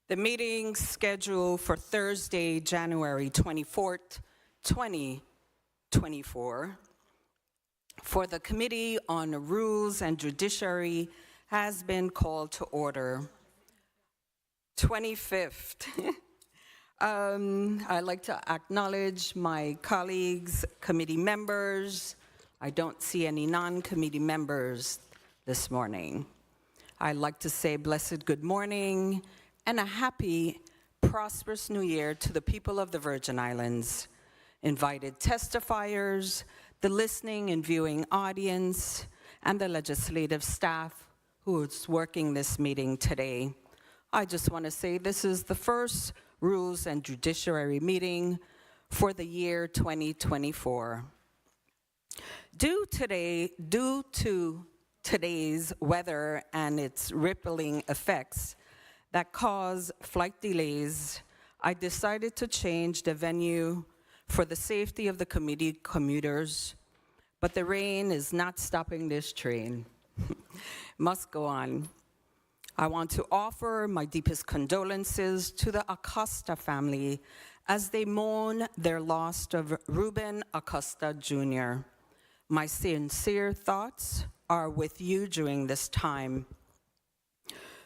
The meeting scheduled for Thursday, January 24th, 2024, for the Committee on Rules and Judiciary has been called to order. 25th. I'd like to acknowledge my colleagues, committee members. I don't see any non-committee members this morning. I'd like to say blessed good morning and a happy, prosperous new year to the people of the Virgin Islands, invited testifiers, the listening and viewing audience, and the legislative staff who's working this meeting today. I just want to say this is the first Rules and Judiciary meeting for the year 2024. Due to today's weather and its rippling effects that cause flight delays, I decided to change the venue for the safety of the committee commuters, but the rain is not stopping this train. Must go on. I want to offer my deepest condolences to the Acosta family as they mourn their loss of Ruben Acosta Jr. My sincere thoughts are with you during this time.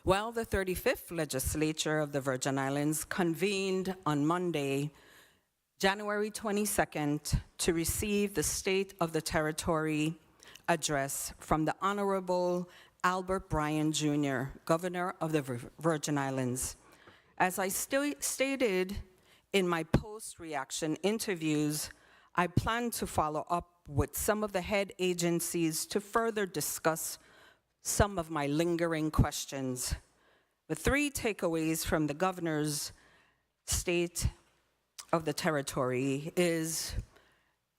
Well, the 35th Legislature of the Virgin Islands convened on Monday, January 22nd, to receive the State of the Territory address from the Honorable Albert Bryan Jr., Governor of the Virgin Islands. As I stated in my post-reaction interviews, I plan to follow up with some of the head agencies to further discuss some of my lingering questions. The three takeaways from the Governor's State of the Territory is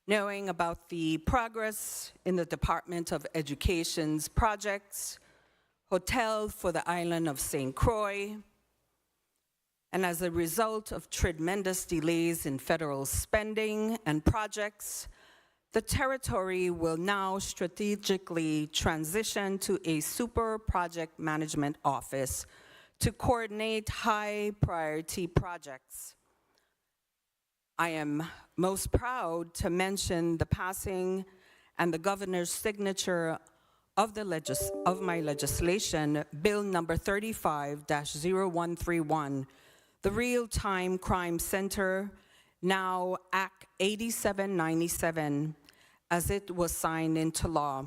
knowing about the progress in the Department of Education's projects, Hotel for the Island of St. Croix, and as a result of tremendous delays in federal spending and projects, the Territory will now strategically transition to a super project management office to coordinate high priority projects. I am most proud to mention the passing and the Governor's signature of my legislation, Bill number 35-0131, the Real-Time Crime Center, now Act 8797, as it was signed into law.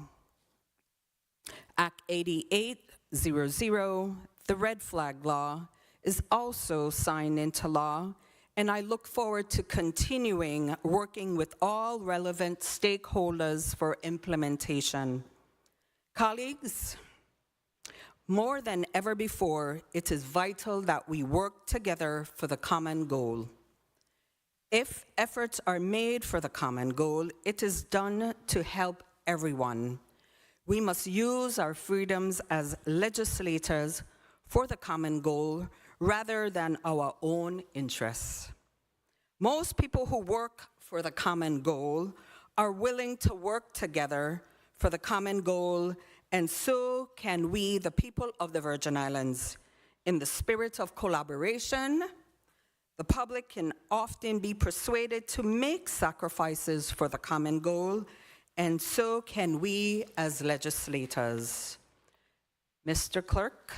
Act 8800, the Red Flag Law, is also signed into law, and I look forward to continuing working with all relevant stakeholders for implementation. Colleagues, more than ever before, it is vital that we work together for the common goal. If efforts are made for the common goal, it is done to help everyone. We must use our freedoms as legislators for the common goal rather than our own interests. Most people who work for the common goal are willing to work together for the common goal, and so can we, the people of the Virgin Islands. In the spirit of collaboration, the public can often be persuaded to make sacrifices for the common goal, and so can we as legislators. Mr. Clerk,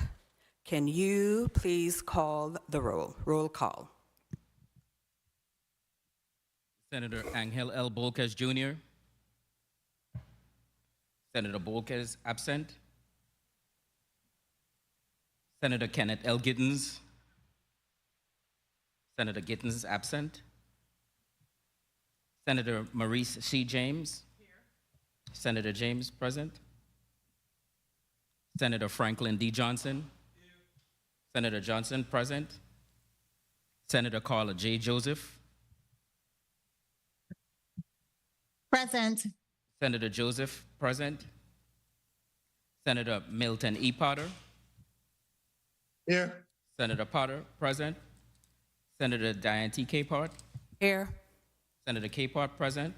can you please call the roll? Roll call. Senator Angel L. Bolquez Jr. Senator Bolquez absent. Senator Kenneth L. Gittens. Senator Gittens absent. Senator Maurice C. James. Here. Senator James present. Senator Franklin D. Johnson. Here. Senator Johnson present. Senator Carla J. Joseph. Present. Senator Joseph present. Senator Milton E. Potter. Here. Senator Potter present. Senator Diane T. Capehart. Here. Senator Capehart present.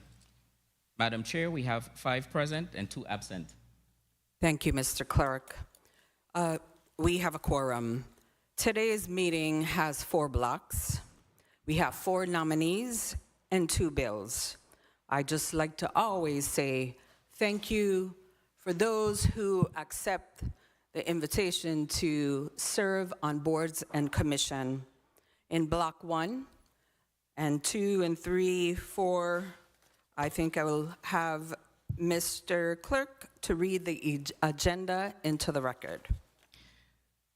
Madam Chair, we have 5 present and 2 absent. Thank you, Mr. Clerk. We have a quorum. Today's meeting has 4 blocks. We have 4 nominees and 2 bills. I just like to always say thank you for those who accept the invitation to serve on boards and commission. In block 1 and 2 and 3, 4, I think I will have Mr. Clerk to read the agenda into the record.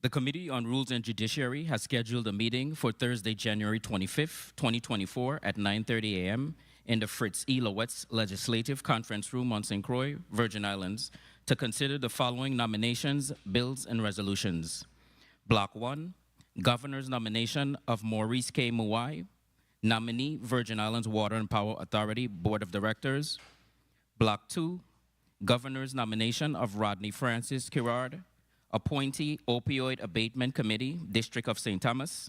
The Committee on Rules and Judiciary has scheduled a meeting for Thursday, January 25th, 2024 at 9:30 a.m. in the Fritz E. Lowetz Legislative Conference Room on St. Croix, Virgin Islands, to consider the following nominations, bills, and resolutions. Block 1, Governor's nomination of Maurice K. Muai, nominee, Virgin Islands Water and Power Authority Board of Directors. Block 2, Governor's nomination of Rodney Francis Kirard, appointee, Opioid Abatement Committee, District of St. Thomas.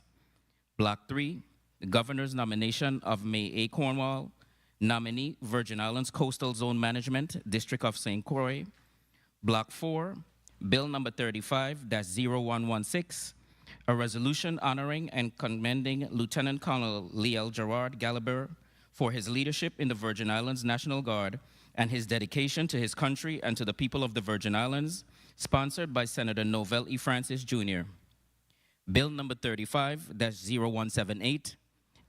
Block 3, the Governor's nomination of May A. Cornwall, nominee, Virgin Islands Coastal Zone Management, District of St. Croix. Block 4, Bill number 35-0116, a resolution honoring and commending Lieutenant Colonel Liel Gerard Gallagher for his leadership in the Virgin Islands National Guard and his dedication to his country and to the people of the Virgin Islands, sponsored by Senator Novell E. Francis, Jr. Bill number 35-0178,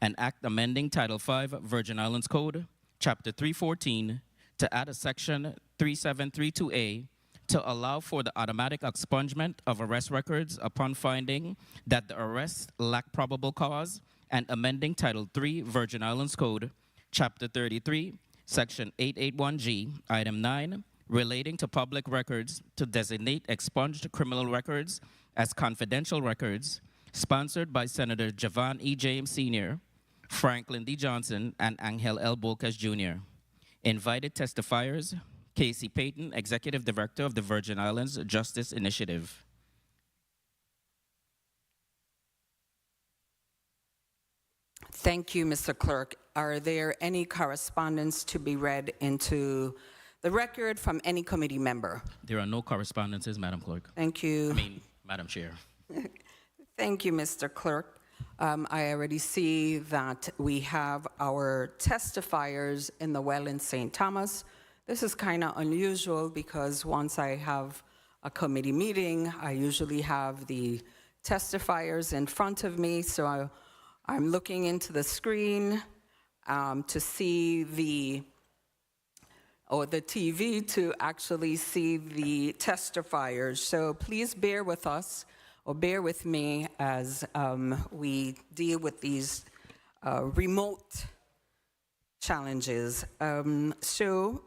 an act amending Title V Virgin Islands Code, Chapter 314, to add a Section 3732A to allow for the automatic expungement of arrest records upon finding that the arrest lacked probable cause, and amending Title III Virgin Islands Code, Chapter 33, Section 881G, Item 9, relating to public records to designate expunged criminal records as confidential records, sponsored by Senator Javon E. James Sr., Franklin D. Johnson, and Angel L. Bocas Jr. Invited testifiers, Casey Payton, Executive Director of the Virgin Islands Justice Initiative. Thank you, Mr. Clerk. Are there any correspondence to be read into the record from any committee member? There are no correspondences, Madam Clerk. Thank you. Madam Chair. Thank you, Mr. Clerk. I already see that we have our testifiers in the well in St. Thomas. This is kind of unusual because once I have a committee meeting, I usually have the testifiers in front of me. So I'm looking into the screen to see the TV to actually see the testifiers. So please bear with us, or bear with me as we deal with these remote challenges. So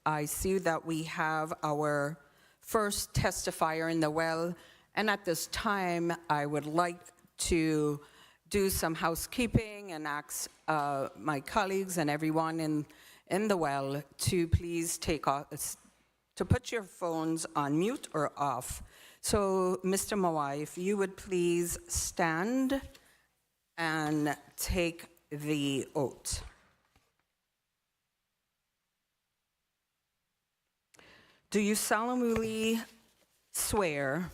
I see that we have our first testifier in the well, and at this time, I would like to do some housekeeping and ask my colleagues and everyone in the well to please to put your phones on mute or off. So, Mr. Mawai, if you would please stand and take the oath. Do you solemnly swear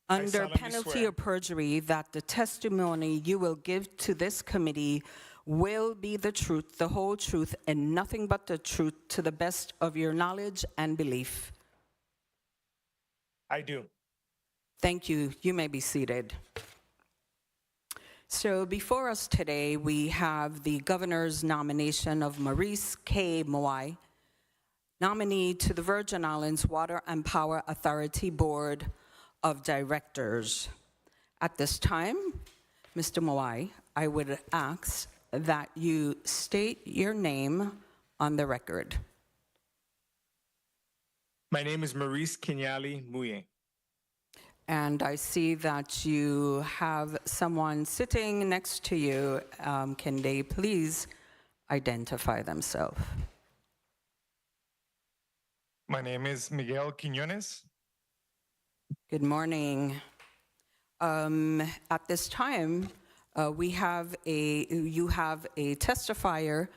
under solemnly penalty swear. of perjury that the testimony you will give to this committee will be the truth, the whole truth, and nothing but the truth to the best of your knowledge and belief? I do. Thank you. You may be seated. So before us today, we have the governor's nomination of Maurice K. Muai, nominee to the Virgin Islands Water and Power Authority Board of Directors. At this time, Mr. Muai, I would ask that you state your name on the record. My name is Maurice Kenyali Muye. And I see that you have someone sitting next to you. Can they please identify themselves? My name is Miguel Quiñones. Good morning. At this time, you have a testifier,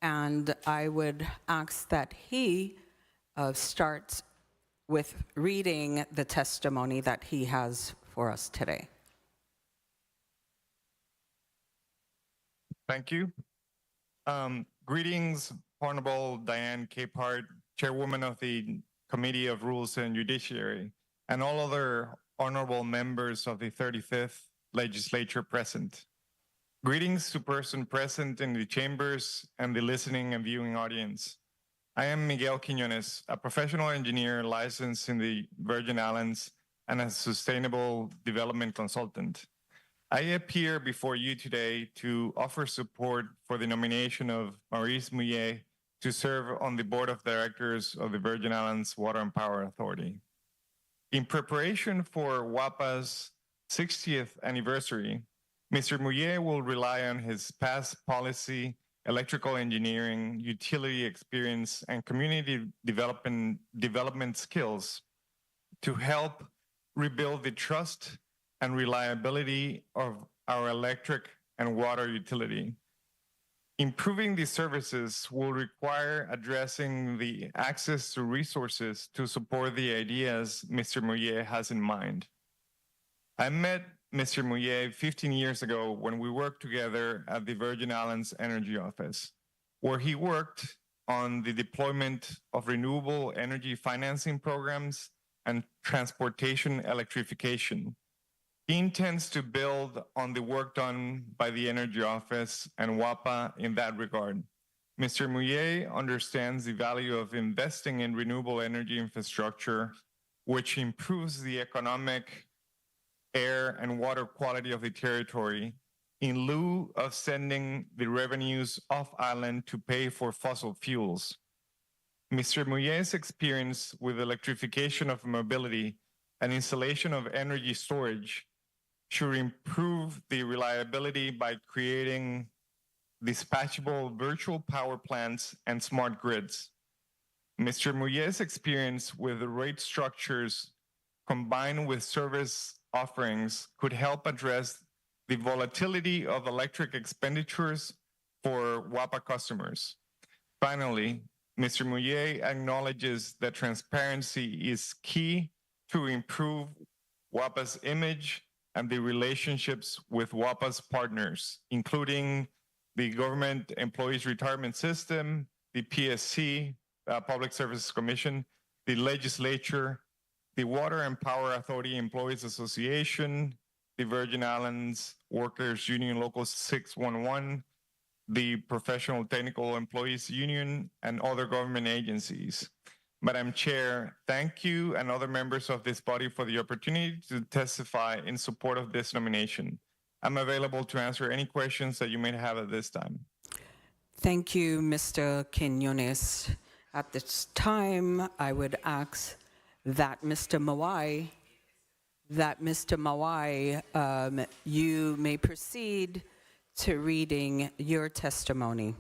and I would ask that he starts with reading the testimony that he has for us today. Thank you. Greetings, Honorable Diane Capehart, Chairwoman of the Committee of Rules and Judiciary, and all other honorable members of the 35th Legislature present. Greetings to person present in the chambers and the listening and viewing audience. I am Miguel Quiñones, a professional engineer licensed in the Virgin Islands and a sustainable development consultant. I appear before you today to offer support for the nomination of Maurice Mouillet to serve on the Board of Directors of the Virgin Islands Water and Power Authority. In preparation for WAPA's 60th anniversary, Mr. Mouillet will rely on his past policy, electrical engineering, utility experience, and community development skills to help rebuild the trust and reliability of our electric and water utility. Improving these services will require addressing the access to resources to support the ideas Mr. Mouillet has in mind. I met Mr. Mouillet 15 years ago when we worked together at the Virgin Islands Energy Office, where he worked on the deployment of renewable energy financing programs and transportation electrification. He intends to build on the work done by the Energy Office and WAPA in that regard. Mr. Mouillet understands the value of investing in renewable energy infrastructure, which improves the economic, air, and water quality of the territory in lieu of sending the revenues off island to pay for fossil fuels. Mr. Mouillet's experience with electrification of mobility and installation of energy storage should improve the reliability by creating dispatchable virtual power plants and smart grids. Mr. Mouillet's experience with the rate structures combined with service offerings could help address the volatility of electric expenditures for WAPA customers. Finally, Mr. Mouillet acknowledges that transparency is key to improve WAPA's image and the relationships with WAPA's partners, including the Government Employees Retirement System, the PSC, Public Services Commission, the Legislature, the Water and Power Authority Employees Association, the Virgin Islands Workers Union Local 611, the Professional Technical Employees Union, and other government agencies. Madam Chair, thank you and other members of this body for the opportunity to testify in support of this nomination. I'm available to answer any questions that you may have at this time. Thank you, Mr. Quiñones. At this time, I would ask that Mr. Mouillet, you may proceed to reading your testimony.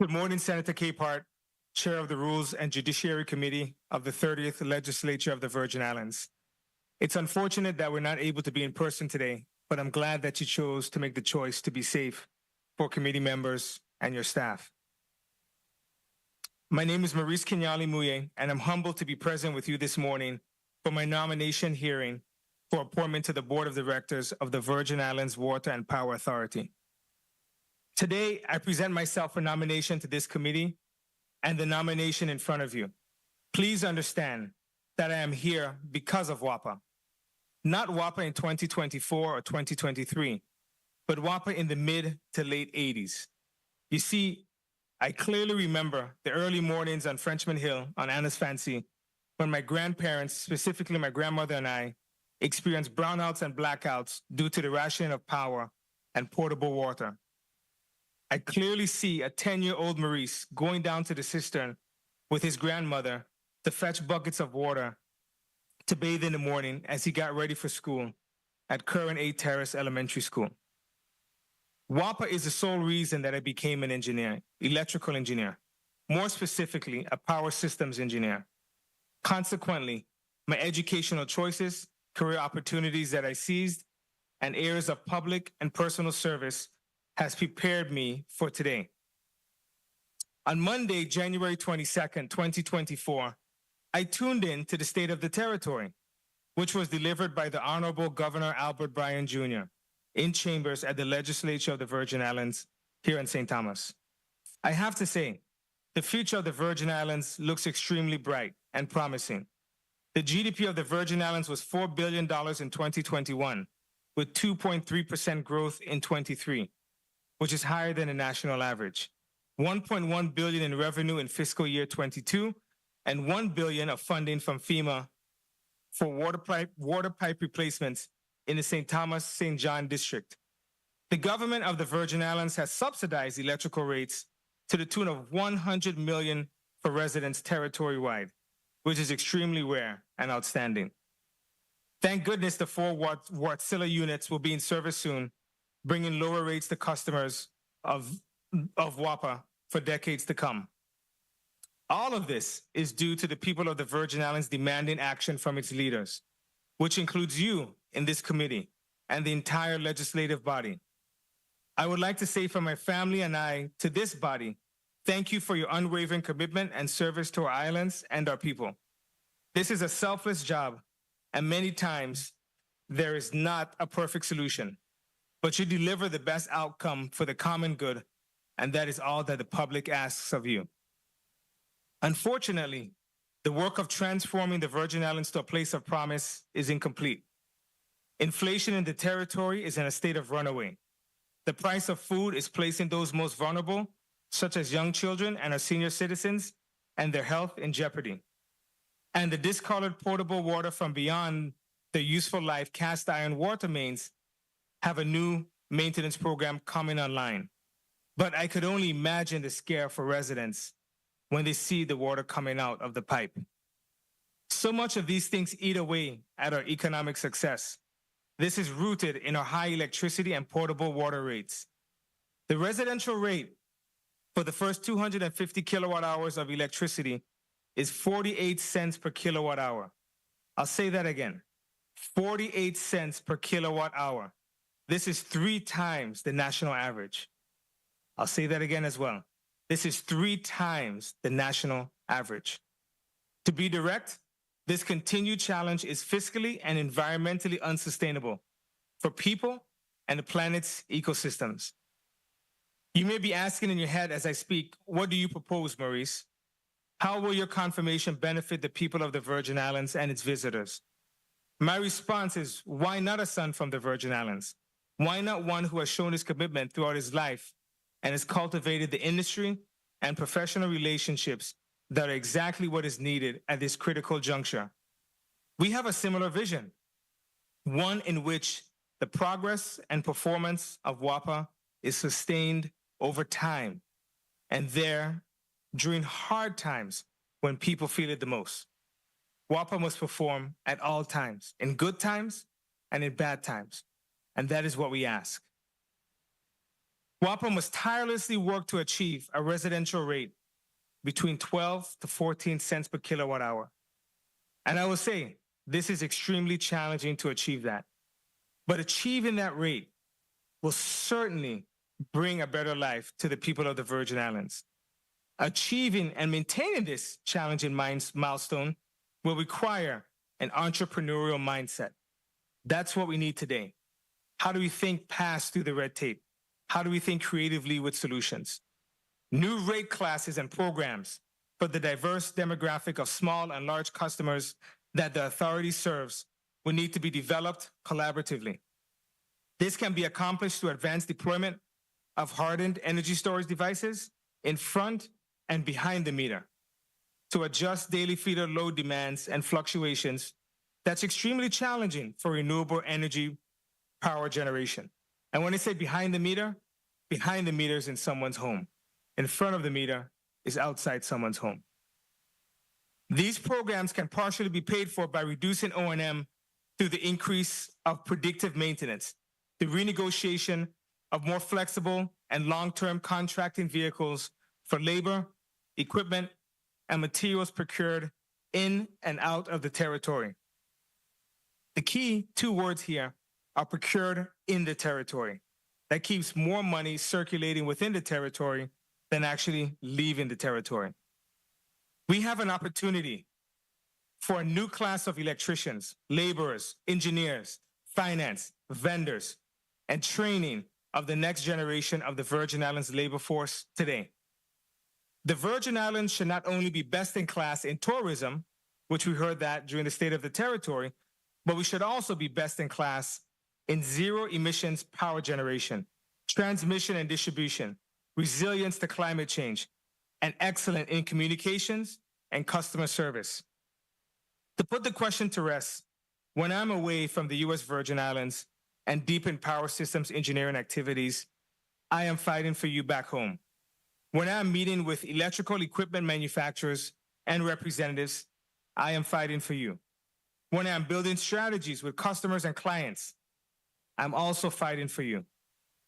Good morning, Senator Capehart, Chair of the Rules and Judiciary Committee of the 30th Legislature of the Virgin Islands. It's unfortunate that we're not able to be in person today, but I'm glad that you chose to make the choice to be safe for committee members and your staff. My name is Maurice Mouillet, and I'm humbled to be present with you this morning for my nomination hearing for appointment to the Board of Directors of the Virgin Islands Water and Power Authority. Today, I present myself for nomination to this committee and the nomination in front of you. Please understand that I am here because of WAPA. Not WAPA in 2024 or 2023, but WAPA in the mid to late 80s. You see, I clearly remember the early mornings on Frenchman Hill on Anna's Fancy when my grandparents, specifically my grandmother and I, experienced brownouts and blackouts due to the rationing of power and portable water. I clearly see a 10-year-old Maurice going down to the cistern with his grandmother to fetch buckets of water to bathe in the morning as he got ready for school at Curran A. Terrace Elementary School. WAPA is the sole reason that I became an engineer, electrical engineer, more specifically, a power systems engineer. Consequently, my educational choices, career opportunities that I seized, and areas of public and personal service has prepared me for today. On Monday, January 22nd, 2024, I tuned in to the State of the Territory, which was delivered by the Honorable Governor Albert Bryan Jr. in chambers at the Legislature of the Virgin Islands here in St. Thomas. I have to say, the future of the Virgin Islands looks extremely bright and promising. The GDP of the Virgin Islands was $4 billion in 2021, with 2.3% growth in 23, which is higher than the national average. 1.1 billion in revenue in fiscal year 22, and 1 billion of funding from FEMA for water pipe replacements in the St. Thomas St. John district. The government of the Virgin Islands has subsidized electrical rates to the tune of 100 million for residents territory-wide, which is extremely rare and outstanding. Thank goodness the 4 Wärtsilä units will be in service soon, bringing lower rates to customers of WAPA for decades to come. All of this is due to the people of the Virgin Islands demanding action from its leaders, which includes you in this committee and the entire legislative body. I would like to say from my family and I to this body, thank you for your unwavering commitment and service to our islands and our people. This is a selfless job, and many times there is not a perfect solution, but you deliver the best outcome for the common good, and that is all that the public asks of you. Unfortunately, the work of transforming the Virgin Islands to a place of promise is incomplete. Inflation in the territory is in a state of runaway. The price of food is placing those most vulnerable, such as young children and our senior citizens, and their health in jeopardy. And the discolored potable water from beyond their useful life cast iron water mains have a new maintenance program coming online. But I could only imagine the scare for residents when they see the water coming out of the pipe. So much of these things eat away at our economic success. This is rooted in our high electricity and potable water rates. The residential rate for the first 250 kilowatt hours of electricity is 48 cents per kilowatt hour. I'll say that again, 48 cents per kilowatt hour. This is 3 times the national average. I'll say that again as well. This is 3 times the national average. To be direct, this continued challenge is fiscally and environmentally unsustainable for people and the planet's ecosystems. You may be asking in your head as I speak, what do you propose, Maurice? How will your confirmation benefit the people of the Virgin Islands and its visitors? My response is, why not a son from the Virgin Islands? Why not one who has shown his commitment throughout his life and has cultivated the industry and professional relationships that are exactly what is needed at this critical juncture? We have a similar vision, one in which the progress and performance of WAPA is sustained over time, and there during hard times when people feel it the most. WAPA must perform at all times, in good times and in bad times, and that is what we ask. WAPA must tirelessly work to achieve a residential rate between 12 to 14 cents per kilowatt hour. And I will say, this is extremely challenging to achieve that. But achieving that rate will certainly bring a better life to the people of the Virgin Islands. Achieving and maintaining this challenging milestone will require an entrepreneurial mindset. That's what we need today. How do we think past through the red tape? How do we think creatively with solutions? New rate classes and programs for the diverse demographic of small and large customers that the authority serves will need to be developed collaboratively. This can be accomplished through advanced deployment of hardened energy storage devices in front and behind the meter to adjust daily feeder load demands and fluctuations that's extremely challenging for renewable energy power generation. And when I say behind the meter is in someone's home. In front of the meter is outside someone's home. These programs can partially be paid for by reducing O&M through the increase of predictive maintenance, the renegotiation of more flexible and long-term contracting vehicles for labor, equipment, and materials procured in and out of the territory. The key 2 words here are procured in the territory. That keeps more money circulating within the territory than actually leaving the territory. We have an opportunity for a new class of electricians, laborers, engineers, finance, vendors, and training of the next generation of the Virgin Islands labor force today. The Virgin Islands should not only be best in class in tourism, which we heard that during the State of the Territory, but we should also be best in class in zero emissions power generation, transmission and distribution, resilience to climate change, and excellent in communications and customer service. To put the question to rest, when I'm away from the U.S. Virgin Islands and deep in power systems engineering activities, I am fighting for you back home. When I'm meeting with electrical equipment manufacturers and representatives, I am fighting for you. When I'm building strategies with customers and clients, I'm also fighting for you.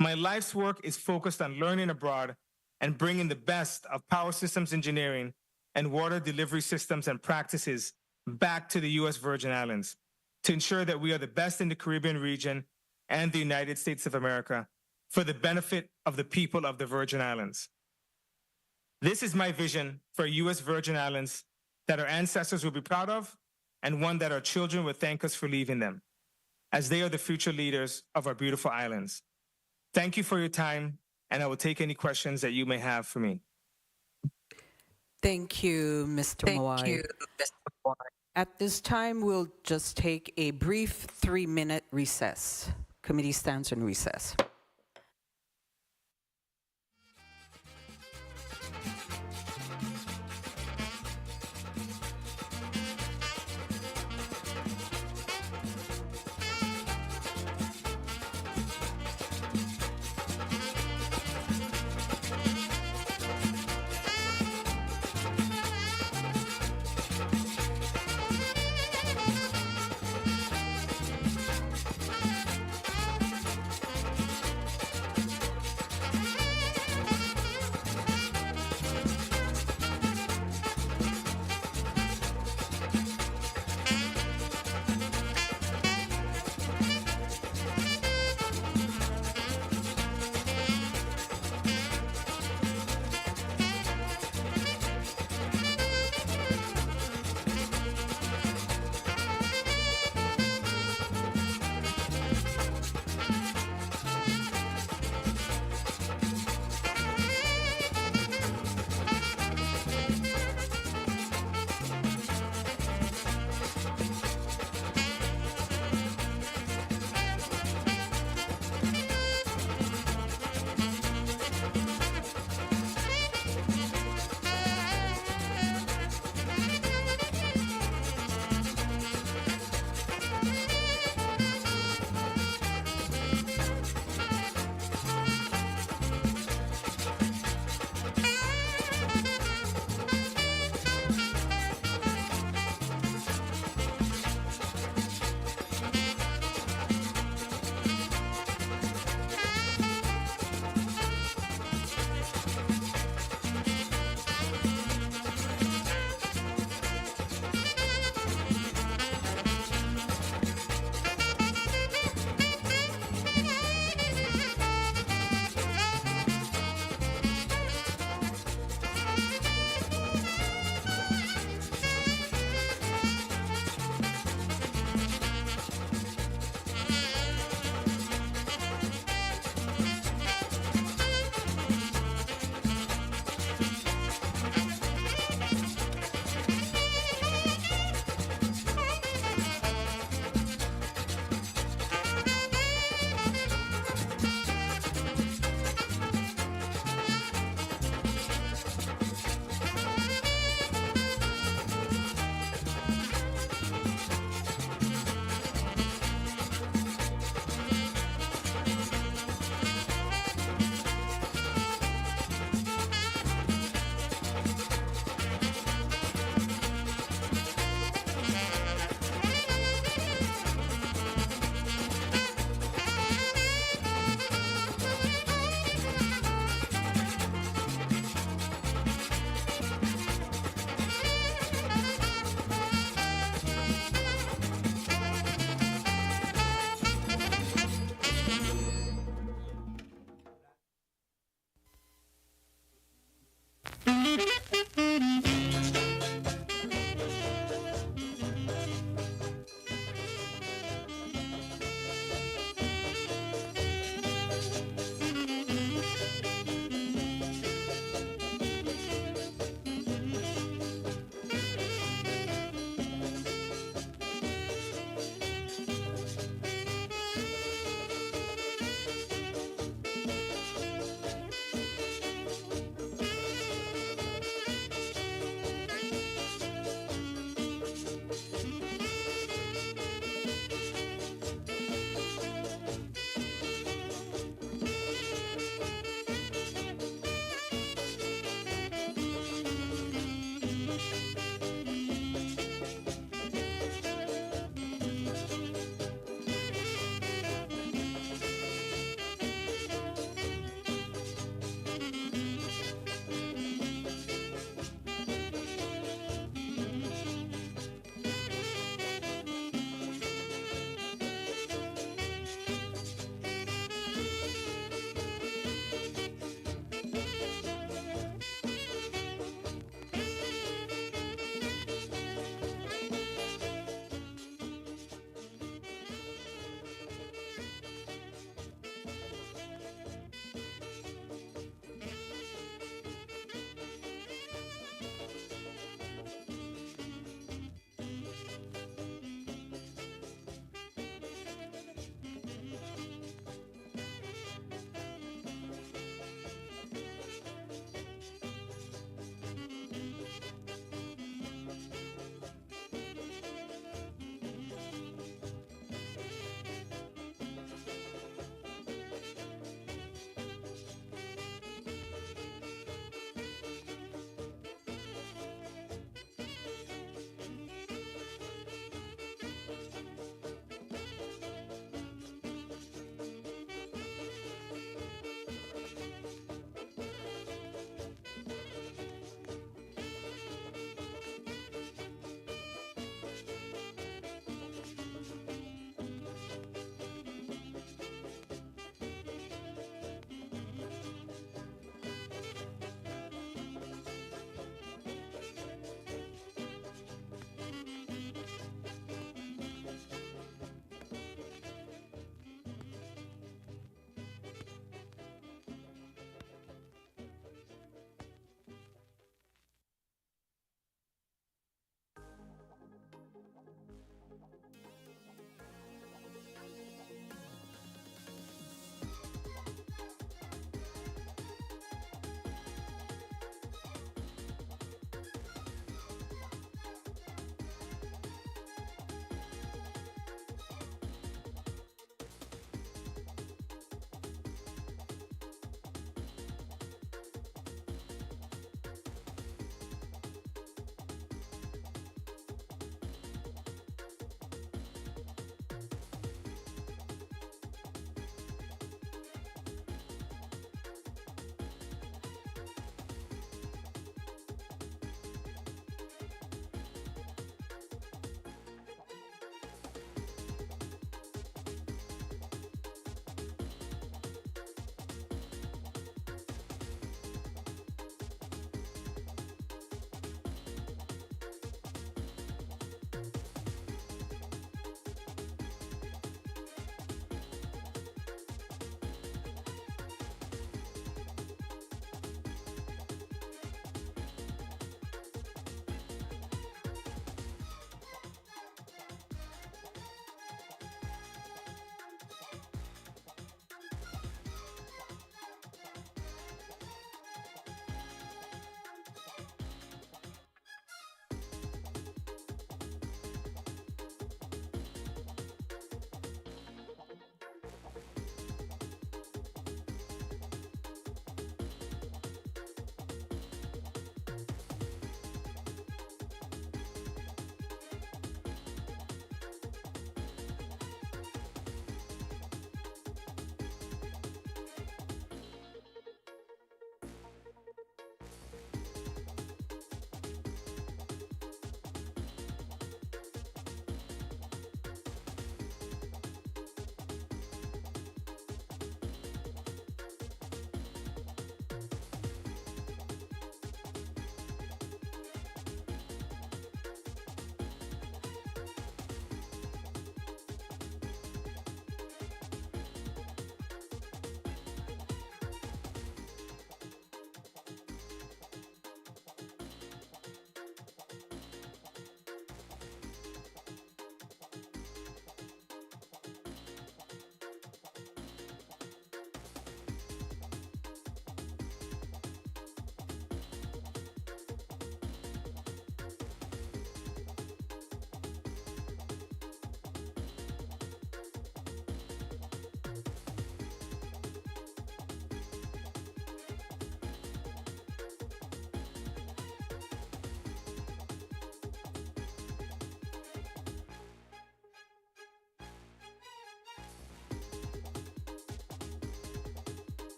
My life's work is focused on learning abroad and bringing the best of power systems engineering and water delivery systems and practices back to the U.S. Virgin Islands to ensure that we are the best in the Caribbean region and the United States of America for the benefit of the people of the Virgin Islands. This is my vision for a U.S. Virgin Islands that our ancestors will be proud of and one that our children will thank us for leaving them, as they are the future leaders of our beautiful islands. Thank you for your time, and I will take any questions that you may have for me. Thank you, Mr. Moai. At this time, we'll just take a brief 3-minute recess. Committee stands in recess.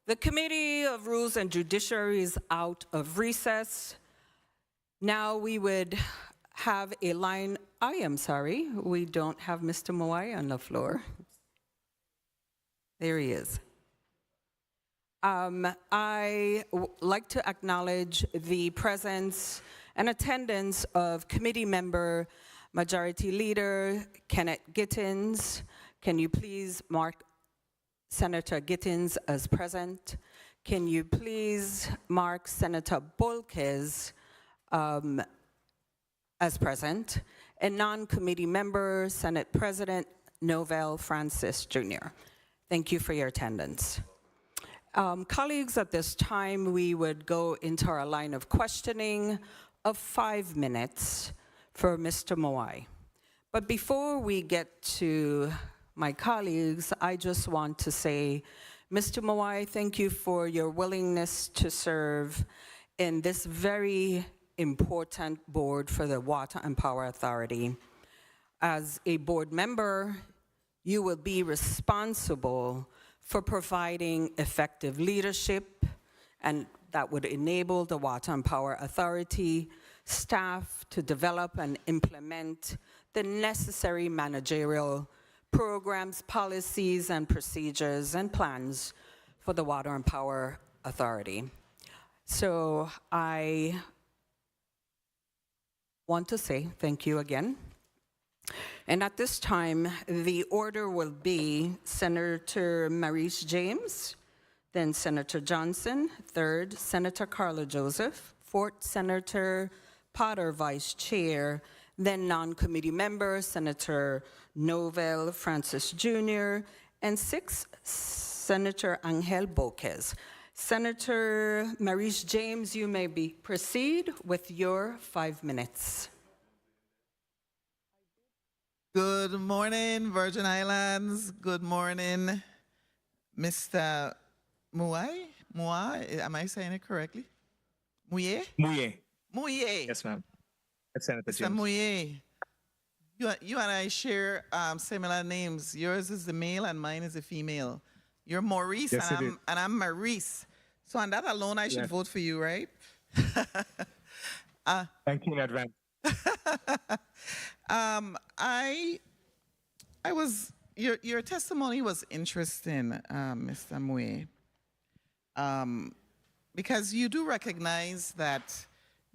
The Committee of Rules and Judiciary is out of recess. Now we would have a line, I am sorry, we don't have Mr. Moai on the floor. There he is. I like to acknowledge the presence and attendance of committee member, Majority Leader Kenneth Gittins. Can you please mark Senator Gittins as present? Can you please mark Senator Bolkes as present? And non-committee member, Senate President Novell Francis Jr. Thank you for your attendance. Colleagues, at this time, we would go into our line of questioning of 5 minutes for Mr. Moai. But before we get to my colleagues, I just want to say, Mr. Moai, thank you for your willingness to serve in this very important board for the Water and Power Authority. As a board member, you will be responsible for providing effective leadership, and that would enable the Water and Power Authority staff to develop and implement the necessary managerial programs, policies, and procedures and plans for the Water and Power Authority. So I want to say thank you again. And at this time, the order will be Senator Maurice James, then Senator Johnson, third, Senator Carla Joseph, fourth, Senator Potter, Vice Chair, then non-committee member, Senator Novell Francis Jr., and sixth, Senator Angel Bolkes. Senator Maurice James, you may proceed with your 5 minutes. Good morning, Virgin Islands. Good morning, Mr. Moai. Moai, am I saying it correctly? Mouye? Mouye. Mouye. Yes, ma'am. That's Senator Mr. James. Mouye. You and I share similar names. Yours is the male and mine is the female. You're Maurice Yes, and I'm Maurice. So on that alone, I should vote for you, right? Thank you in advance. Your testimony was interesting, Mr. Mouye, because you do recognize that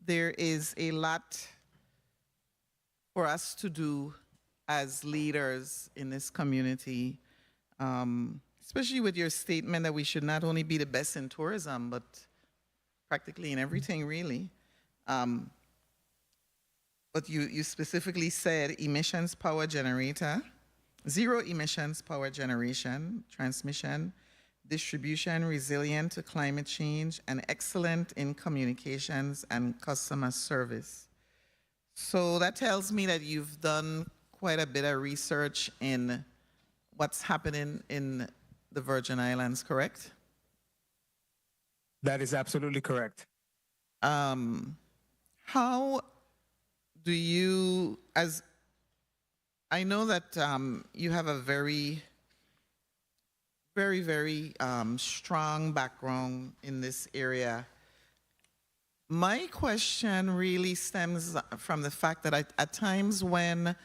there is a lot for us to do as leaders in this community, especially with your statement that we should not only be the best in tourism, but practically in everything, really. But you specifically said emissions power generator, zero emissions power generation, transmission, distribution, resilient to climate change, and excellent in communications and customer service. So that tells me that you've done quite a bit of research in what's happening in the Virgin Islands, correct? That is absolutely correct. How do you, as I know that you have a very strong background in this area. My question really stems from the fact that at times when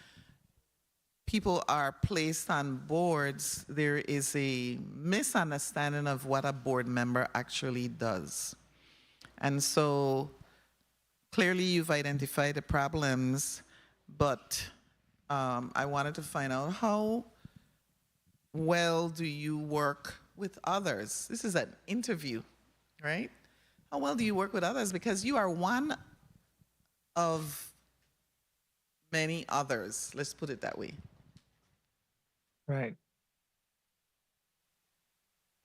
people are placed on boards, there is a misunderstanding of what a board member actually does. And so clearly you've identified the problems, but I wanted to find out how well do you work with others? This is an interview, right? How well do you work with others? Because you are one of many others. Let's put it that way. Right.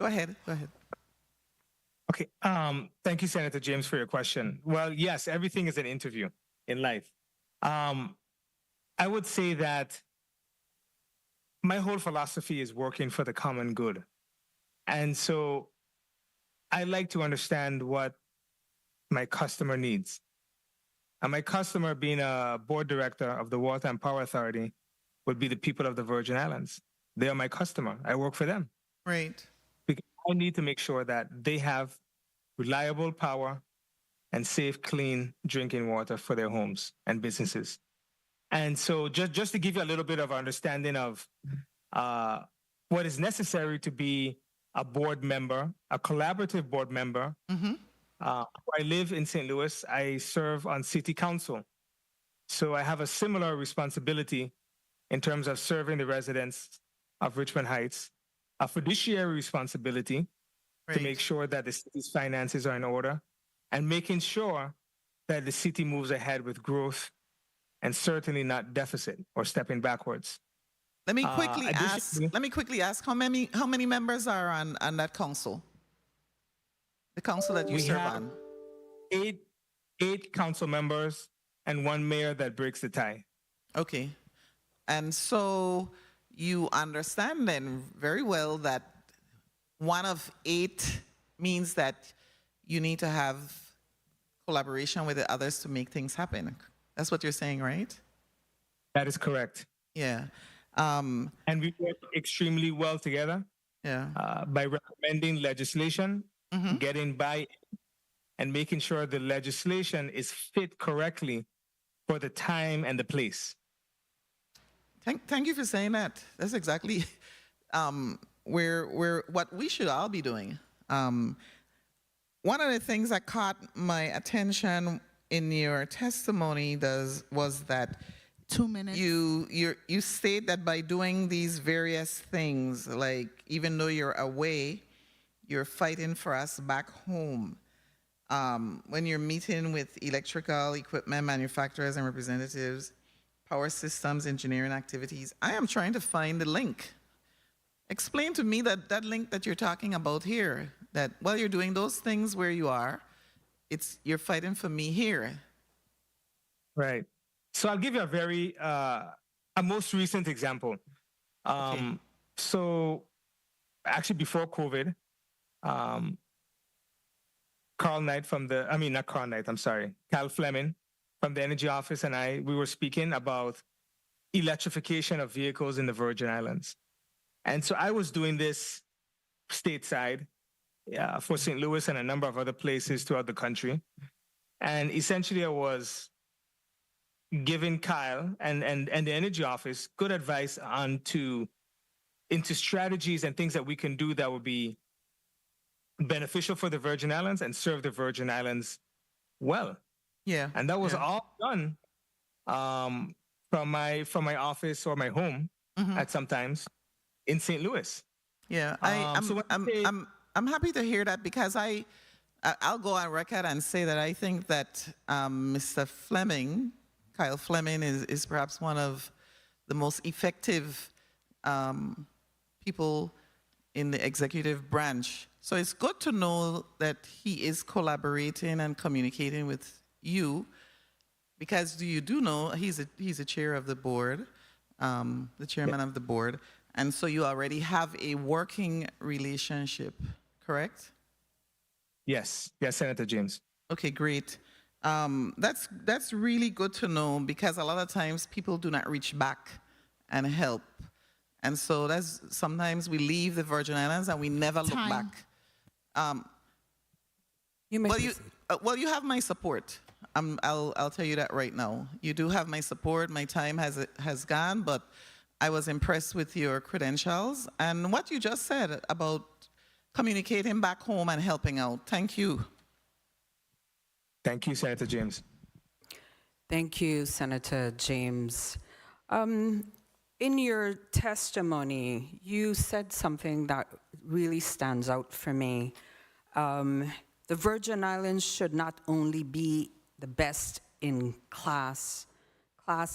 Go ahead. Go ahead. Okay. Thank you, Senator James, for your question. Well, yes, everything is an interview in life. I would say that my whole philosophy is working for the common good. And so I like to understand what my customer needs. And my customer, being a board director of the Water and Power Authority, would be the people of the Virgin Islands. They are my customer. I work for them. Right. Because I need to make sure that they have reliable power and safe, clean drinking water for their homes and businesses. And so just to give you a little bit of understanding of what is necessary to be a board member, a collaborative board member. I live in St. Louis. I serve on city council. So I have a similar responsibility in terms of serving the residents of Richmond Heights, a fiduciary responsibility to make sure that the city's finances are in order and making sure that the city moves ahead with growth and certainly not deficit or stepping backwards. Let me quickly ask. additionally- Let me quickly ask how many members are on that council? The council that you We serve have- on. Eight council members and one mayor that breaks the tie. Okay. And so you understand then very well that one of 8 means that you need to have collaboration with the others to make things happen. That's what you're saying, right? That is correct. Yeah. And we work extremely well together Yeah. by recommending legislation, getting by, and making sure the legislation is fit correctly for the time and the place. Thank you for saying that. That's exactly where what we should all be doing. One of the things that caught my attention in your testimony was that 2 minutes. you state that by doing these various things, like even though you're away, you're fighting for us back home. When you're meeting with electrical equipment manufacturers and representatives, power systems, engineering activities, I am trying to find the link. Explain to me that link that you're talking about here, that while you're doing those things where you are, you're fighting for me here. Right. So I'll give you a most recent example. Okay. So actually before COVID, Carl Knight Cal Fleming from the Energy Office and we were speaking about electrification of vehicles in the Virgin Islands. And so I was doing this stateside for St. Louis and a number of other places throughout the country. And essentially I was giving Kyle and the Energy Office good advice into strategies and things that we can do that would be beneficial for the Virgin Islands and serve the Virgin Islands well. Yeah. And that was yeah. all done from my office or my home at sometimes in St. Louis. Yeah, so when I say- I'm happy to hear that because I'll go on record and say that I think that Mr. Fleming, Kyle Fleming, is perhaps one of the most effective people in the executive branch. So it's good to know that he is collaborating and communicating with you, because you do know he's a chair of the board, the chairman of the board, and so you already have a working relationship, correct? Yes, Senator James. Okay, great. That's really good to know, because a lot of times people do not reach back and help. And so that's sometimes we leave the Virgin Islands and we never look Time. back. You may Well, proceed. you have my support. I'll tell you that right now. You do have my support. My time has gone, but I was impressed with your credentials and what you just said about communicating back home and helping out. Thank you. Thank you, Senator James. Thank you, Senator James. In your testimony, you said something that really stands out for me. The Virgin Islands should not only be the best in class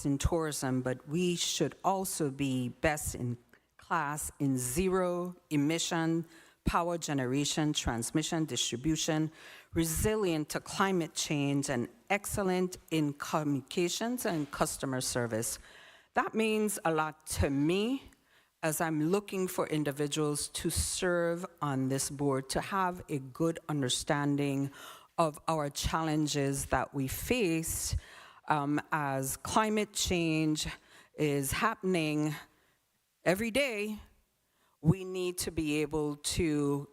in tourism, but we should also be best in class in zero emission power generation, transmission, distribution, resilient to climate change, and excellent in communications and customer service. That means a lot to me as I'm looking for individuals to serve on this board, to have a good understanding of our challenges that we face as climate change is happening every day. We need to be able to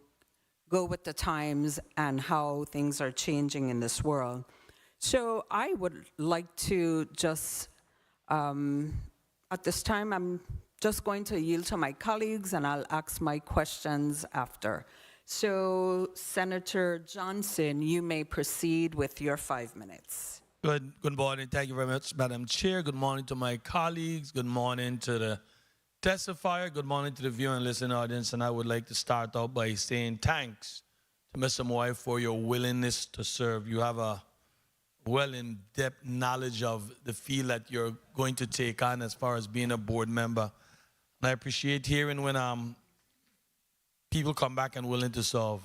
go with the times and how things are changing in this world. So I would like to just, at this time, I'm just going to yield to my colleagues and I'll ask my questions after. So Senator Johnson, you may proceed with your 5 minutes. Good morning. Thank you very much, Madam Chair. Good morning to my colleagues. Good morning to the testifier. Good morning to the viewer and listening audience. And I would like to start out by saying thanks to Mr. Moy for your willingness to serve. You have a well in-depth knowledge of the field that you're going to take on as far as being a board member. And I appreciate hearing when people come back and willing to solve.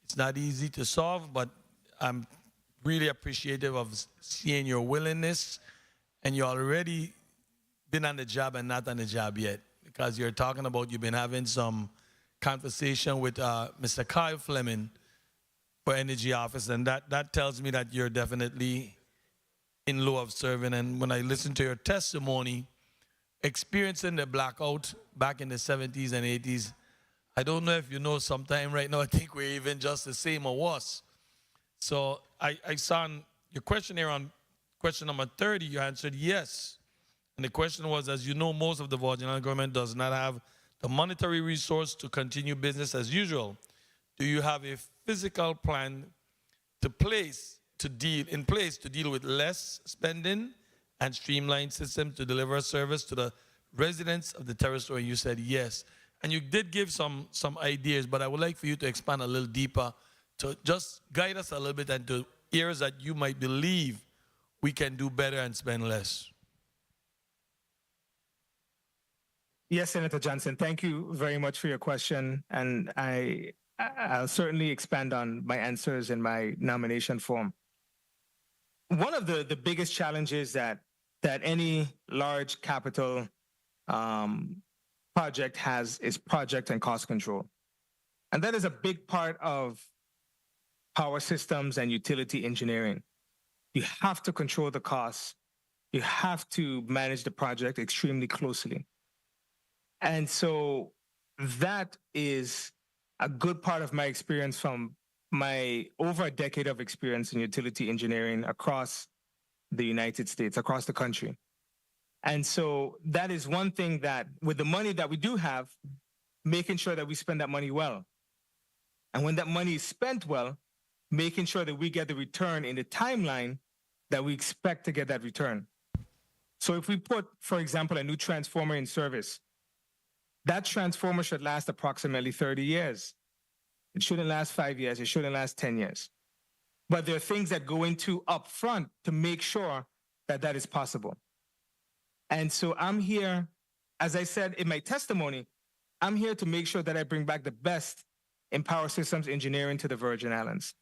It's not easy to solve, but I'm really appreciative of seeing your willingness, and you already been on the job and not on the job yet, because you're talking about you've been having some conversation with Mr. Kyle Fleming for Energy Office, and that tells me that you're definitely in lieu of serving. And when I listen to your testimony, experiencing the blackout back in the 70s and 80s, I don't know if you know, sometime right now I think we're even just the same or worse. So I saw your question here on question number 30, you answered yes. And the question was, as you know, most of the Virgin Islands government does not have the monetary resource to continue business as usual. Do you have a physical plan in place to deal with less spending and streamlined systems to deliver service to the residents of the territory? You said yes. And you did give some ideas, but I would like for you to expand a little deeper to just guide us a little bit into areas that you might believe we can do better and spend less. Yes, Senator Johnson, thank you very much for your question. And I'll certainly expand on my answers in my nomination form. One of the biggest challenges that any large capital project has is project and cost control. And that is a big part of power systems and utility engineering. You have to control the costs. You have to manage the project extremely closely. And so that is a good part of my experience from my over a decade of experience in utility engineering across the United States, across the country. And so that is one thing that with the money that we do have, making sure that we spend that money well. And when that money is spent well, making sure that we get the return in the timeline that we expect to get that return. So if we put, for example, a new transformer in service, that transformer should last approximately 30 years. It shouldn't last 5 years. It shouldn't last 10 years. But there are things that go into upfront to make sure that that is possible. And so I'm here, as I said in my testimony, I'm here to make sure that I bring back the best in power systems engineering to the Virgin Islands.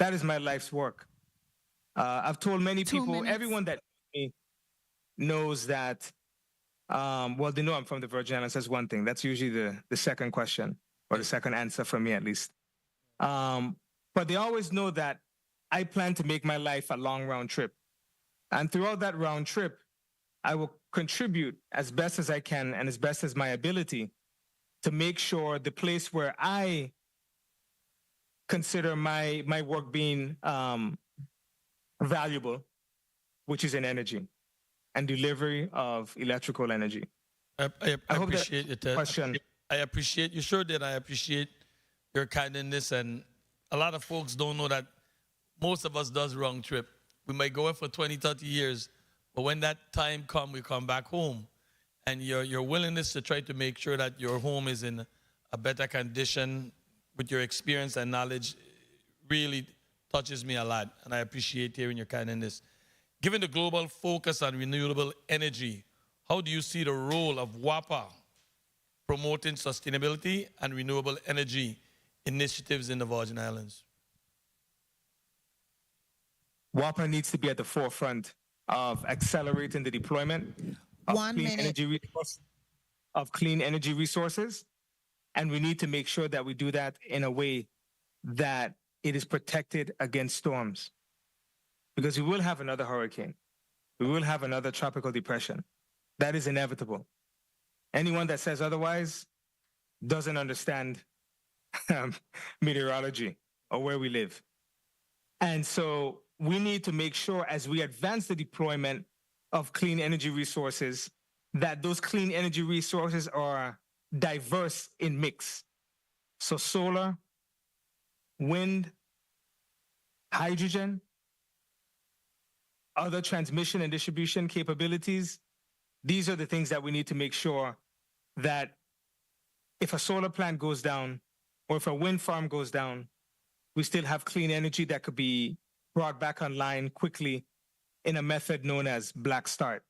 That is my life's work. I've told many people, everyone that knows that, well, they know I'm from the Virgin Islands. That's one thing. That's usually the second question, or the second answer from me at least. But they always know that I plan to make my life a long round trip. And throughout that round trip, I will contribute as best as I can and as best as my ability to make sure the place where I consider my work being valuable, which is in energy and delivery of electrical energy. I appreciate it. Question. I appreciate you. Sure did. I appreciate your kindness, and a lot of folks don't know that most of us does wrong trip. We might go away for 20, 30 years, but when that time comes, we come back home. And your willingness to try to make sure that your home is in a better condition with your experience and knowledge really touches me a lot, and I appreciate hearing your kindness. Given the global focus on renewable energy, how do you see the role of WAPA promoting sustainability and renewable energy initiatives in the Virgin Islands? WAPA needs to be at the forefront of accelerating the deployment of clean energy resources. And we need to make sure that we do that in a way that it is protected against storms. Because we will have another hurricane. We will have another tropical depression. That is inevitable. Anyone that says otherwise doesn't understand meteorology or where we live. And so we need to make sure as we advance the deployment of clean energy resources that those clean energy resources are diverse in mix. So solar, wind, hydrogen, other transmission and distribution capabilities. These are the things that we need to make sure that if a solar plant goes down or if a wind farm goes down, we still have clean energy that could be brought back online quickly in a method known as black start.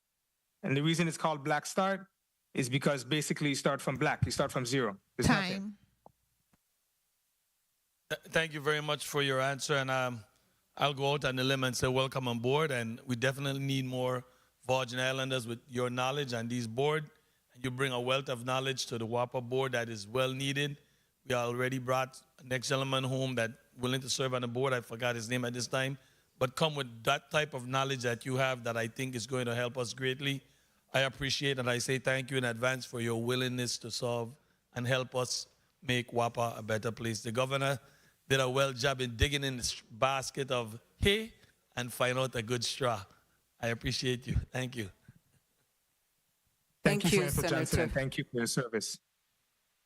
And the reason it's called black start is because basically you start from black, you start from zero. There's nothing. Time. Thank you very much for your answer. And I'll go out on the limb and say welcome on board. And we definitely need more Virgin Islanders with your knowledge on these board. And you bring a wealth of knowledge to the WAPA board that is well needed. We already brought next gentleman home that willing to serve on the board. I forgot his name at this time. But come with that type of knowledge that you have that I think is going to help us greatly. I appreciate and I say thank you in advance for your willingness to solve and help us make WAPA a better place. The governor did a well job in digging in the basket of hay and find out a good straw. I appreciate you. Thank you. Thank you, Senator Johnson, Senator. and thank you for your service.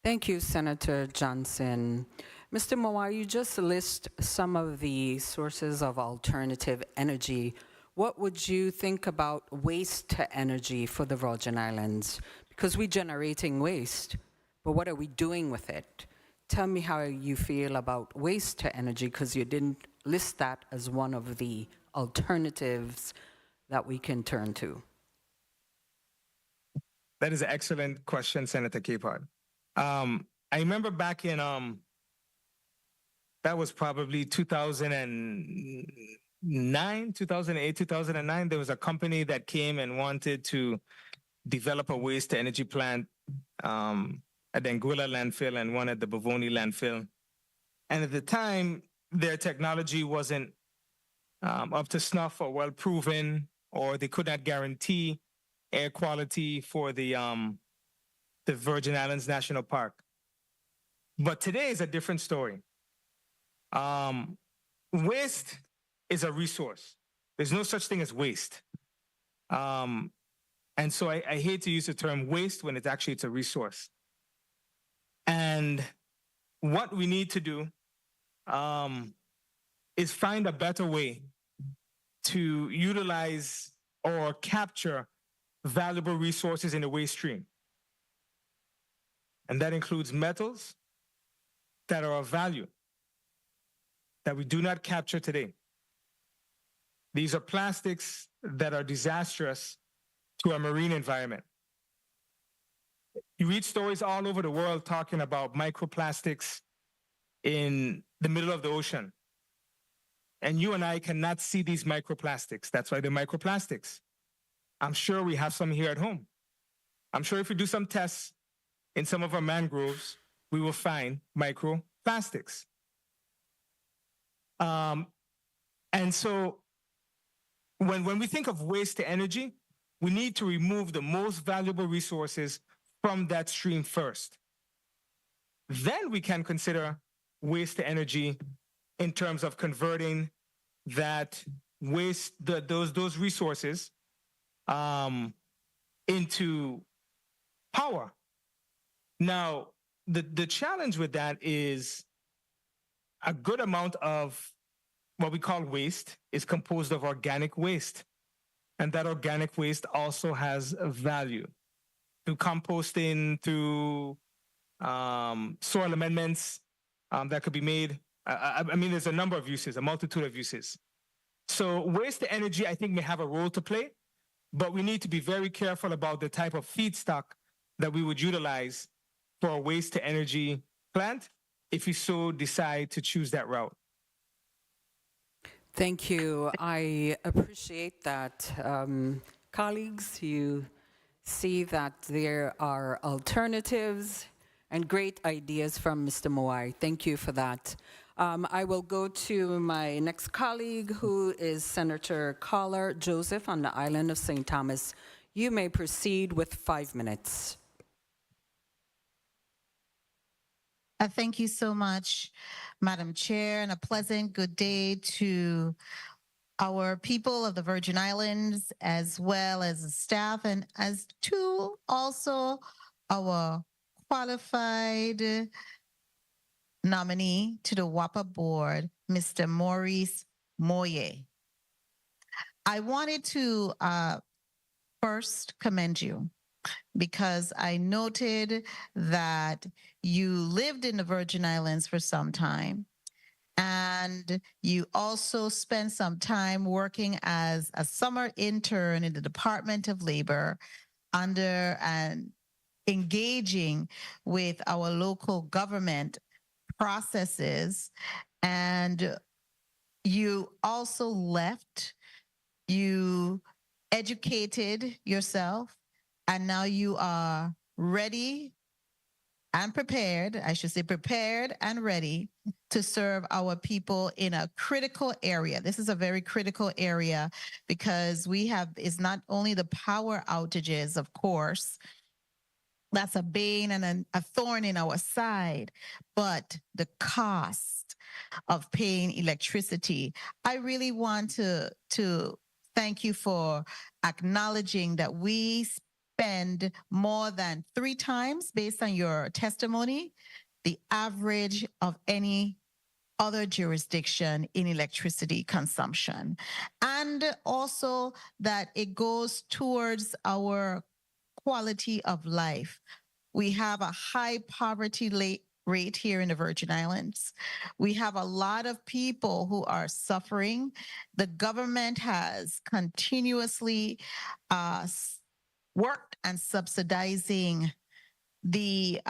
Thank you, Senator Johnson. Mr. Moa, you just list some of the sources of alternative energy. What would you think about waste to energy for the Virgin Islands? Because we're generating waste, but what are we doing with it? Tell me how you feel about waste to energy, because you didn't list that as one of the alternatives that we can turn to. That is an excellent question, Senator Capehart. I remember back in, that was probably 2009, 2008, 2009, there was a company that came and wanted to develop a waste to energy plant at the Anguilla landfill and one at the Bavoni landfill. And at the time, their technology wasn't up to snuff or well proven, or they could not guarantee air quality for the Virgin Islands National Park. But today is a different story. Waste is a resource. There's no such thing as waste. And so I hate to use the term waste when it's a resource. And what we need to do is find a better way to utilize or capture valuable resources in the waste stream. And that includes metals that are of value that we do not capture today. These are plastics that are disastrous to our marine environment. You read stories all over the world talking about microplastics in the middle of the ocean. And you and I cannot see these microplastics. That's why they're microplastics. I'm sure we have some here at home. I'm sure if we do some tests in some of our mangroves, we will find microplastics. And so when we think of waste to energy, we need to remove the most valuable resources from that stream first. Then we can consider waste to energy in terms of converting that waste, those resources into power. Now, the challenge with that is a good amount of what we call waste is composed of organic waste. And that organic waste also has a value through composting, through soil amendments that could be made. I mean, there's a number of uses, a multitude of uses. So waste to energy, I think, may have a role to play, but we need to be very careful about the type of feedstock that we would utilize for a waste to energy plant if we so decide to choose that route. Thank you. I appreciate that. Colleagues, you see that there are alternatives and great ideas from Mr. Moai. Thank you for that. I will go to my next colleague, who is Senator Collar Joseph on the island of St. Thomas. You may proceed with 5 minutes. Thank you so much, Madam Chair, and a pleasant good day to our people of the Virgin Islands, as well as the staff, and as to also our qualified nominee to the WAPA board, Mr. Maurice Moye. I wanted to first commend you because I noted that you lived in the Virgin Islands for some time. And you also spent some time working as a summer intern in the Department of Labor under and engaging with our local government processes. And you also left, you educated yourself, and now you are ready and prepared, I should say prepared and ready to serve our people in a critical area. This is a very critical area because we have, is not only the power outages, of course, that's a bane and a thorn in our side, but the cost of paying electricity. I really want to thank you for acknowledging that we spend more than 3 times, based on your testimony, the average of any other jurisdiction in electricity consumption. And also that it goes towards our quality of life. We have a high poverty rate here in the Virgin Islands. We have a lot of people who are suffering. The government has continuously worked and subsidizing the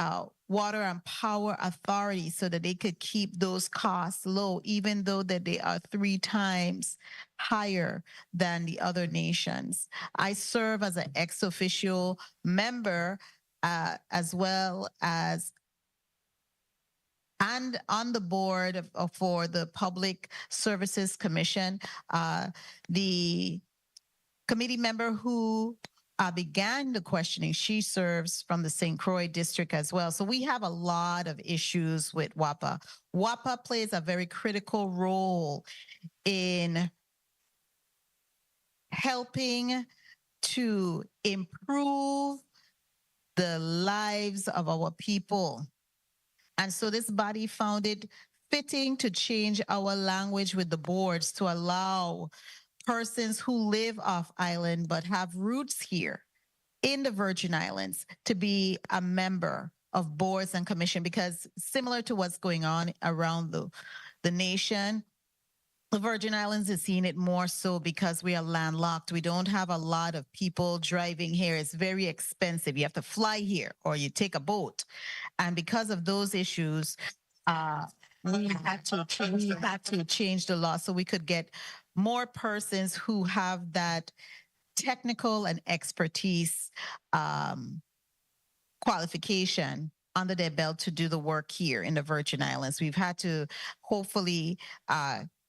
water and power authority so that they could keep those costs low, even though that they are 3 times higher than the other nations. I serve as an ex officio member as well as and on the board for the Public Services Commission. The committee member who began the questioning, she serves from the St. Croix district as well. So we have a lot of issues with WAPA. WAPA plays a very critical role in helping to improve the lives of our people. And so this body found it fitting to change our language with the boards to allow persons who live off island but have roots here in the Virgin Islands to be a member of boards and commission, because similar to what's going on around the nation, the Virgin Islands is seeing it more so because we are landlocked. We don't have a lot of people driving here. It's very expensive. You have to fly here or you take a boat. And because of those issues, we had to change the law so we could get more persons who have that technical and expertise qualification under their belt to do the work here in the Virgin Islands. We've had to hopefully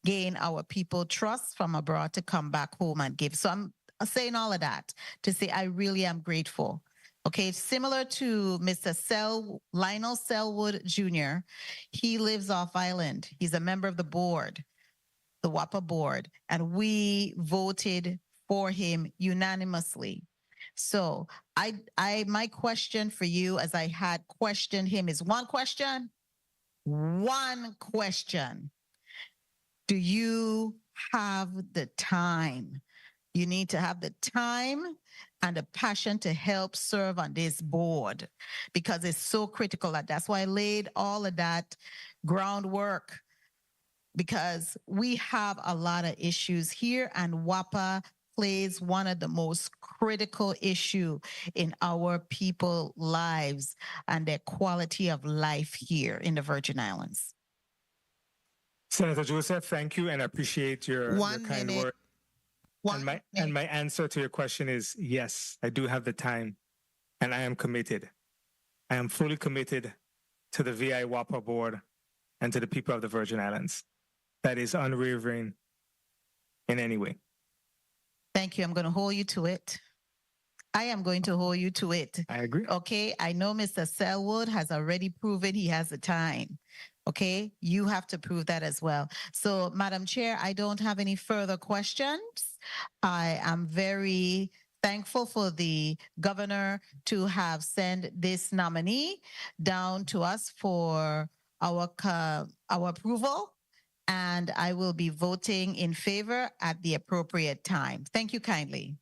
gain our people trust from abroad to come back home and give. So I'm saying all of that to say I really am grateful. Okay, similar to Mr. Lionel Selwood Jr., he lives off island. He's a member of the board, the WAPA board, and we voted for him unanimously. So my question for you, as I had questioned him, is one question. Do you have the time? You need to have the time and the passion to help serve on this board because it's so critical. That's why I laid all of that groundwork, because we have a lot of issues here and WAPA plays one of the most critical issue in our people's lives and their quality of life here in the Virgin Islands. Senator Joseph, thank you, and I appreciate your kind word. And my answer to your question is yes, I do have the time, and I am committed. I am fully committed to the VI WAPA board and to the people of the Virgin Islands. That is unwavering in any way. Thank you. I'm going to hold you to it. I am going to hold you to it. I agree. Okay. I know Mr. Selwood has already proven he has the time. Okay. You have to prove that as well. So, Madam Chair, I don't have any further questions. I am very thankful for the governor to have sent this nominee down to us for our approval. And I will be voting in favor at the appropriate time. Thank you kindly.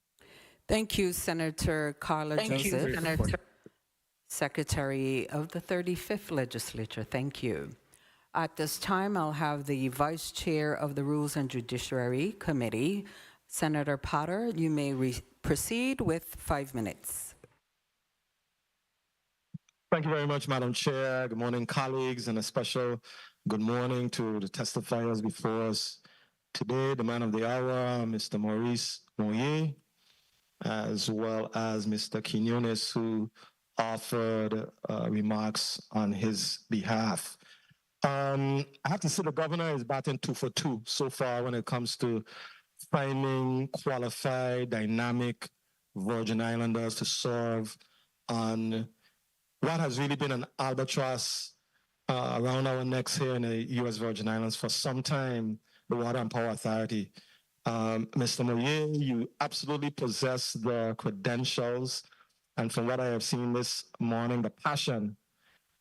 Thank you, Senator Carla Joseph, Secretary of the 35th Legislature. Thank you. At this time, I'll have the Vice Chair of the Rules and Judiciary Committee, Senator Potter. You may proceed with 5 minutes. Thank you very much, Madam Chair. Good morning, colleagues, and a special good morning to the testifiers before us today, the man of the hour, Mr. Maurice Moyer, as well as Mr. Quinones, who offered remarks on his behalf. I have to say the governor is batting 2 for 2 so far when it comes to finding qualified, dynamic Virgin Islanders to serve on what has really been an albatross around our necks here in the U.S. Virgin Islands for some time, the Water and Power Authority. Mr. Moyer, you absolutely possess the credentials, and from what I have seen this morning, the passion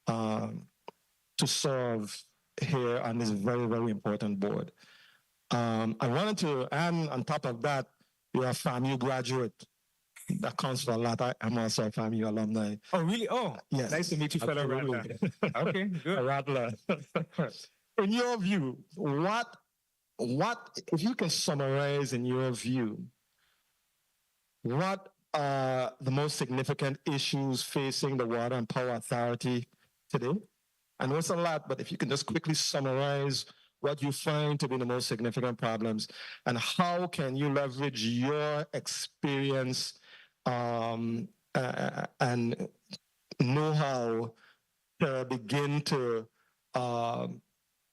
to serve here on this very, very important board. I wanted to, and on top of that, you're a FAMU graduate. That counts for a lot. I'm also a FAMU alumni. Oh, really? Oh, yes. Nice to meet you, fellow Rattler. Okay, good. A Rattler. In your view, what, if you can summarize in your view, what are the most significant issues facing the Water and Power Authority today? I know it's a lot, but if you can just quickly summarize what you find to be the most significant problems, and how can you leverage your experience and know-how to begin to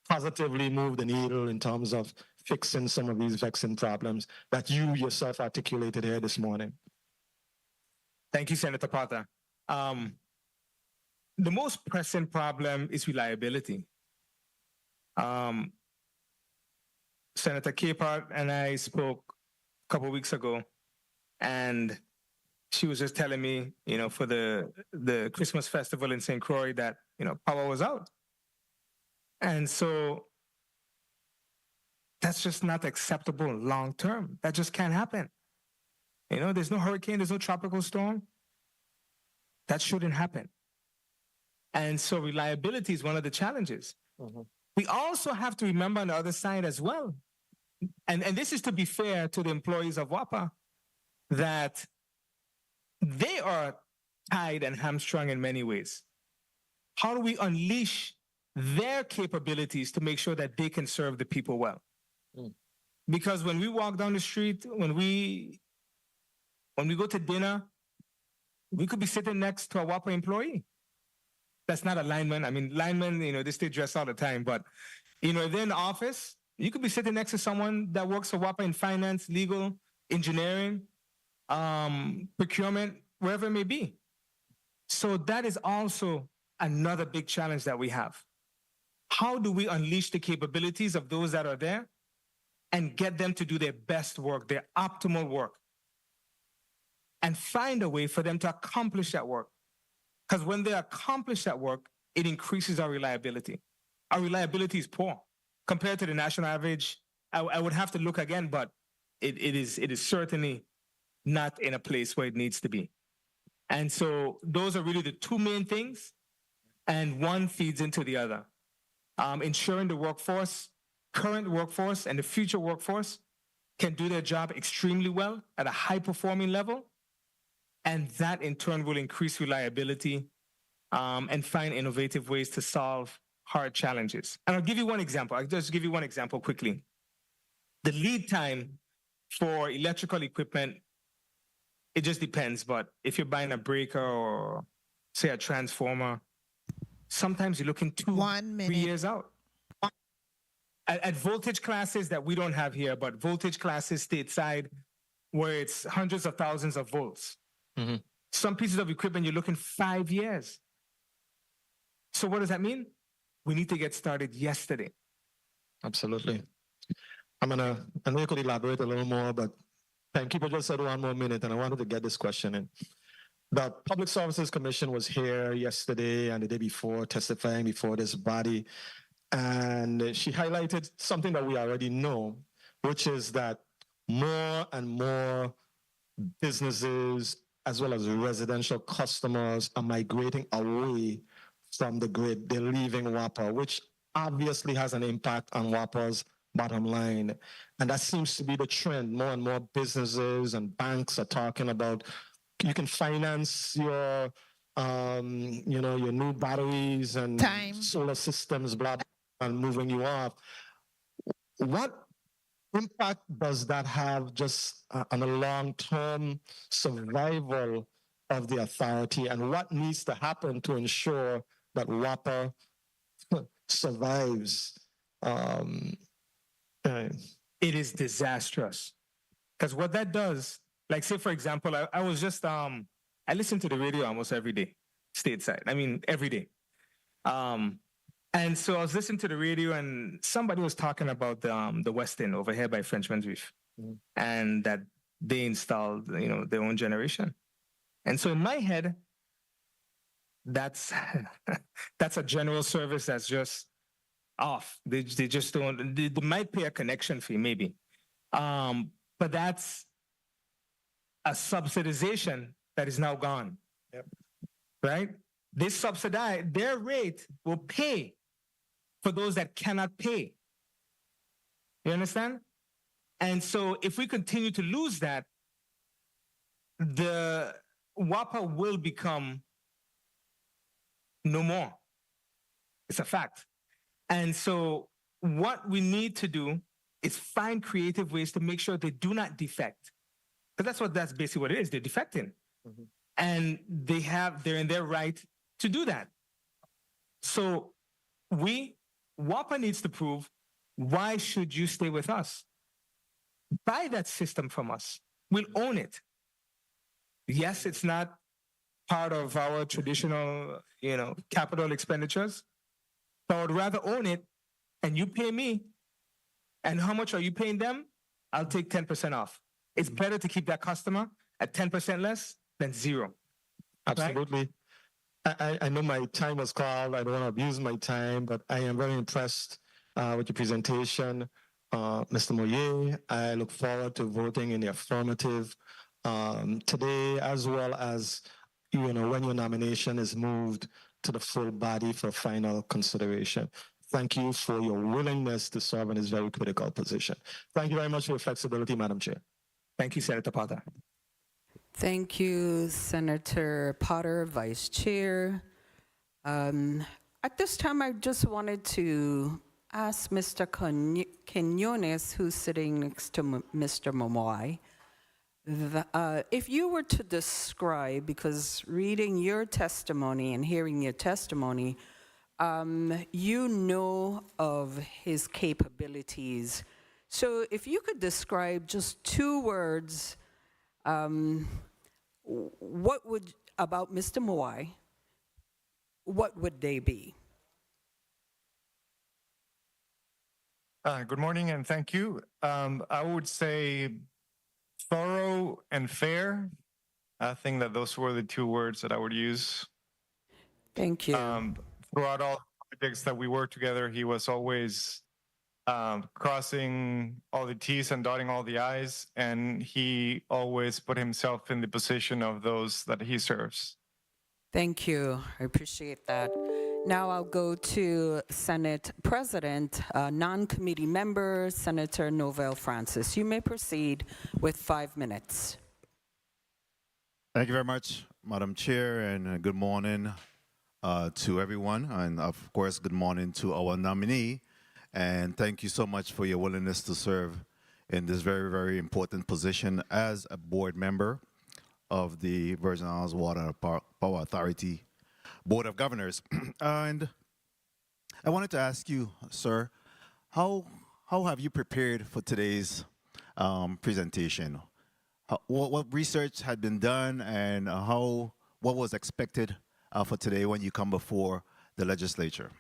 positively move the needle in terms of fixing some of these vexing problems that you yourself articulated here this morning? Thank you, Senator Potter. The most pressing problem is reliability. Senator Capehart and I spoke a couple of weeks ago, and she was just telling me, for the Christmas festival in St. Croix that, power was out. And so that's just not acceptable long term. That just can't happen. There's no hurricane, there's no tropical storm. That shouldn't happen. And so reliability is one of the challenges. Mm-hmm. We also have to remember on the other side as well, and this is to be fair to the employees of WAPA, that they are tied and hamstrung in many ways. How do we unleash their capabilities to make sure that they can serve the people well? Mm. Because when we walk down the street, when we go to dinner, we could be sitting next to a WAPA employee. That's not a lineman. I mean, linemen, they stay dressed all the time. But, if they're in the office, you could be sitting next to someone that works for WAPA in finance, legal, engineering, procurement, wherever it may be. So that is also another big challenge that we have. How do we unleash the capabilities of those that are there and get them to do their best work, their optimal work, and find a way for them to accomplish that work? Because when they accomplish that work, it increases our reliability. Our reliability is poor compared to the national average. I would have to look again, but it is certainly not in a place where it needs to be. And so those are really the two main things, and one feeds into the other. Ensuring the workforce, current workforce and the future workforce can do their job extremely well at a high-performing level, and that in turn will increase reliability and find innovative ways to solve hard challenges. And I'll give you one example. I'll just give you one example quickly. The lead time for electrical equipment, it just depends. But if you're buying a breaker or, say, a transformer, sometimes you're looking 2-3 years out. At voltage classes that we don't have here, but voltage classes stateside, where it's hundreds of thousands of volts, Mhm. Some pieces of equipment, you're looking 5 years. So what does that mean? We need to get started yesterday. Absolutely. I know you could elaborate a little more, but timekeeper just said 1 more minute, and I wanted to get this question in. The Public Services Commission was here yesterday and the day before testifying before this body, and she highlighted something that we already know, which is that more and more businesses as well as residential customers are migrating away from the grid. They're leaving WAPA, which obviously has an impact on WAPA's bottom line. And that seems to be the trend. More and more businesses and banks are talking about you can finance your your new batteries and Time. solar systems, blah, blah, and moving you off. What impact does that have just on the long-term survival of the authority, and what needs to happen to ensure that WAPA survives? It is disastrous. Because what that does, like say for example, I was just I listen to the radio almost every day, stateside. I mean every day. And so I was listening to the radio and somebody was talking about the West End over here by Frenchman's Reef, and that they installed their own generation. And so in my head, that's that's a general service that's just off. They just don't. They might pay a connection fee maybe, but that's a subsidization that is now gone. Yep. Right? They subsidize, their rate will pay for those that cannot pay. You understand? And so if we continue to lose that, the WAPA will become no more. It's a fact. And so what we need to do is find creative ways to make sure they do not defect. Because that's basically what it is. They're defecting. Mm-hmm. And they're in their right to do that. So WAPA needs to prove, why should you stay with us? Buy that system from us. We'll own it. Yes, it's not part of our traditional, capital expenditures, but I would rather own it and you pay me. And how much are you paying them? I'll take 10% off. It's better to keep that customer at 10% less than zero. Absolutely. Right? I know my time was called. I don't want to abuse my time, but I am very impressed with your presentation, Mr. Moye. I look forward to voting in the affirmative today, as well as when your nomination is moved to the full body for final consideration. Thank you for your willingness to serve in this very critical position. Thank you very much for your flexibility, Madam Chair. Thank you, Senator Potter. Thank you, Senator Potter, Vice Chair. At this time, I just wanted to ask Mr. Quinones, who's sitting next to Mr. Momoy, if you were to describe, because reading your testimony and hearing your testimony, you know of his capabilities. So if you could describe just 2 words, what would, about Mr. Moy, what would they be? Good morning and thank you. I would say thorough and fair. I think that those were the 2 words that I would use. Thank you. Throughout all the projects that we worked together, he was always crossing all the T's and dotting all the I's, and he always put himself in the position of those that he serves. Thank you. I appreciate that. Now I'll go to Senate President, non-committee member, Senator Novell Francis. You may proceed with 5 minutes. Thank you very much, Madam Chair, and good morning to everyone. And of course, good morning to our nominee. And thank you so much for your willingness to serve in this very, very important position as a board member of the Virgin Islands Water and Power Authority Board of Governors. And I wanted to ask you, sir, how have you prepared for today's presentation? what research had been done and what was expected for today when you come before the legislature?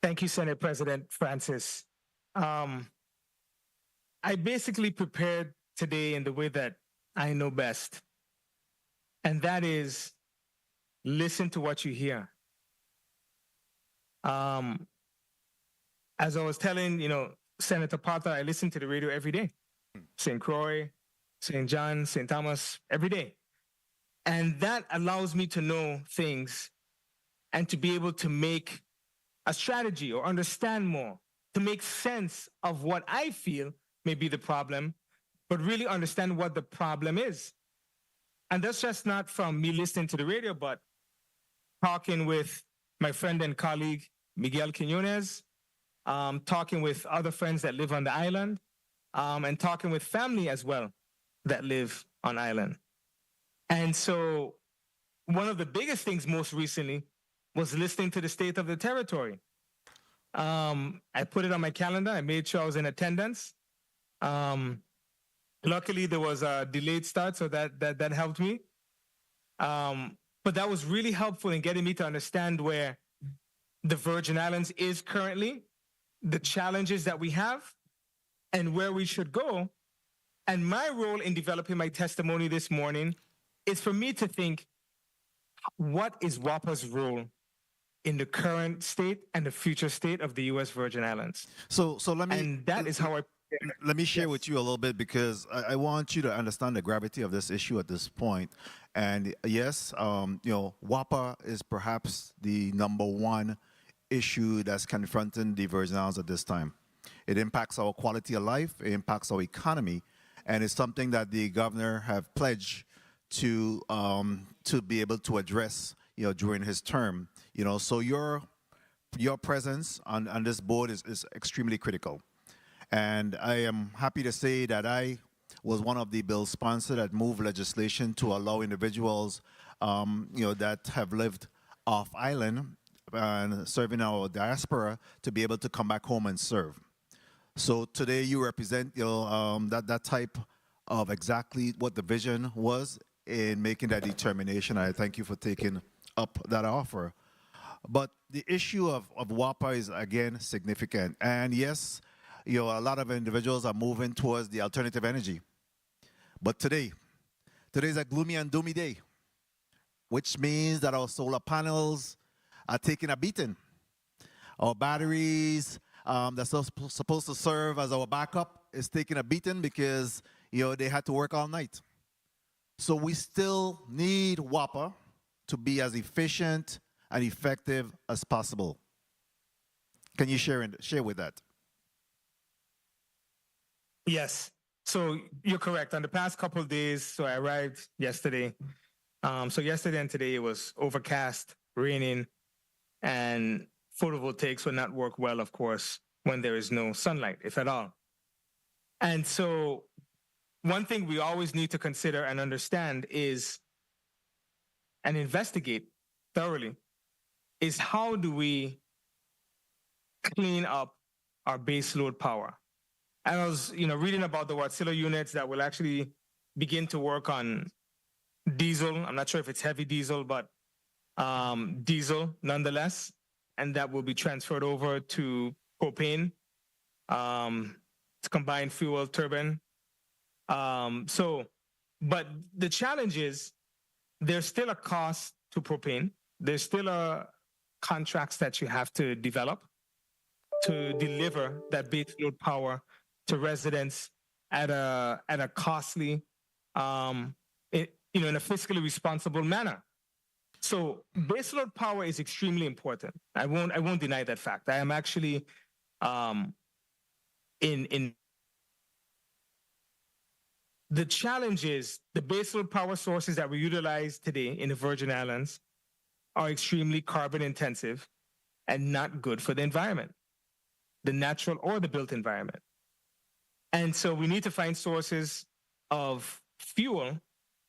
Thank you, Senate President Francis. I basically prepared today in the way that I know best, and that is listen to what you hear. As I was telling, Senator Potter, I listen to the radio every day. St. Croix, St. John, St. Thomas, every day. And that allows me to know things and to be able to make a strategy or understand more, to make sense of what I feel may be the problem, but really understand what the problem is. And that's just not from me listening to the radio, but talking with my friend and colleague, Miguel Quinones, talking with other friends that live on the island, and talking with family as well that live on island. And so one of the biggest things most recently was listening to the state of the territory. I put it on my calendar. I made sure I was in attendance. Luckily, there was a delayed start, so that helped me. But that was really helpful in getting me to understand where the Virgin Islands is currently, the challenges that we have, and where we should go. And my role in developing my testimony this morning is for me to think, what is WAPA's role in the current state and the future state of the U.S. Virgin Islands? So let me. And that is how I. Let me share Yes. with you a little bit because I want you to understand the gravity of this issue at this point. And yes, WAPA is perhaps the #1 issue that's confronting the Virgin Islands at this time. It impacts our quality of life, it impacts our economy, and it's something that the governor have pledged to be able to address, during his term. So your presence on this board is extremely critical. And I am happy to say that I was one of the bill sponsors that moved legislation to allow individuals, that have lived off island and serving our diaspora to be able to come back home and serve. So today you represent, that type of exactly what the vision was in making that determination. I thank you for taking up that offer. But the issue of WAPA is, again, significant. And yes, a lot of individuals are moving towards the alternative energy. But today's a gloomy and doomy day, which means that our solar panels are taking a beating. Our batteries that's supposed to serve as our backup is taking a beating because, they had to work all night. So we still need WAPA to be as efficient and effective as possible. Can you share with that? Yes. So you're correct. On the past couple of days, so I arrived yesterday. So yesterday and today it was overcast, raining, and photovoltaics would not work well, of course, when there is no sunlight, if at all. And so one thing we always need to consider and understand is, and investigate thoroughly, is how do we clean up our baseload power? And I was, reading about the Wärtsilä units that will actually begin to work on diesel. I'm not sure if it's heavy diesel, but diesel nonetheless, and that will be transferred over to propane. It's combined fuel turbine. But the challenge is there's still a cost to propane. There's still contracts that you have to develop to deliver that baseload power to residents at a costly, in a fiscally responsible manner. So baseload power is extremely important. I won't deny that fact. I am actually in the challenge is the baseload power sources that we utilize today in the Virgin Islands are extremely carbon intensive and not good for the environment, the natural or the built environment. And so we need to find sources of fuel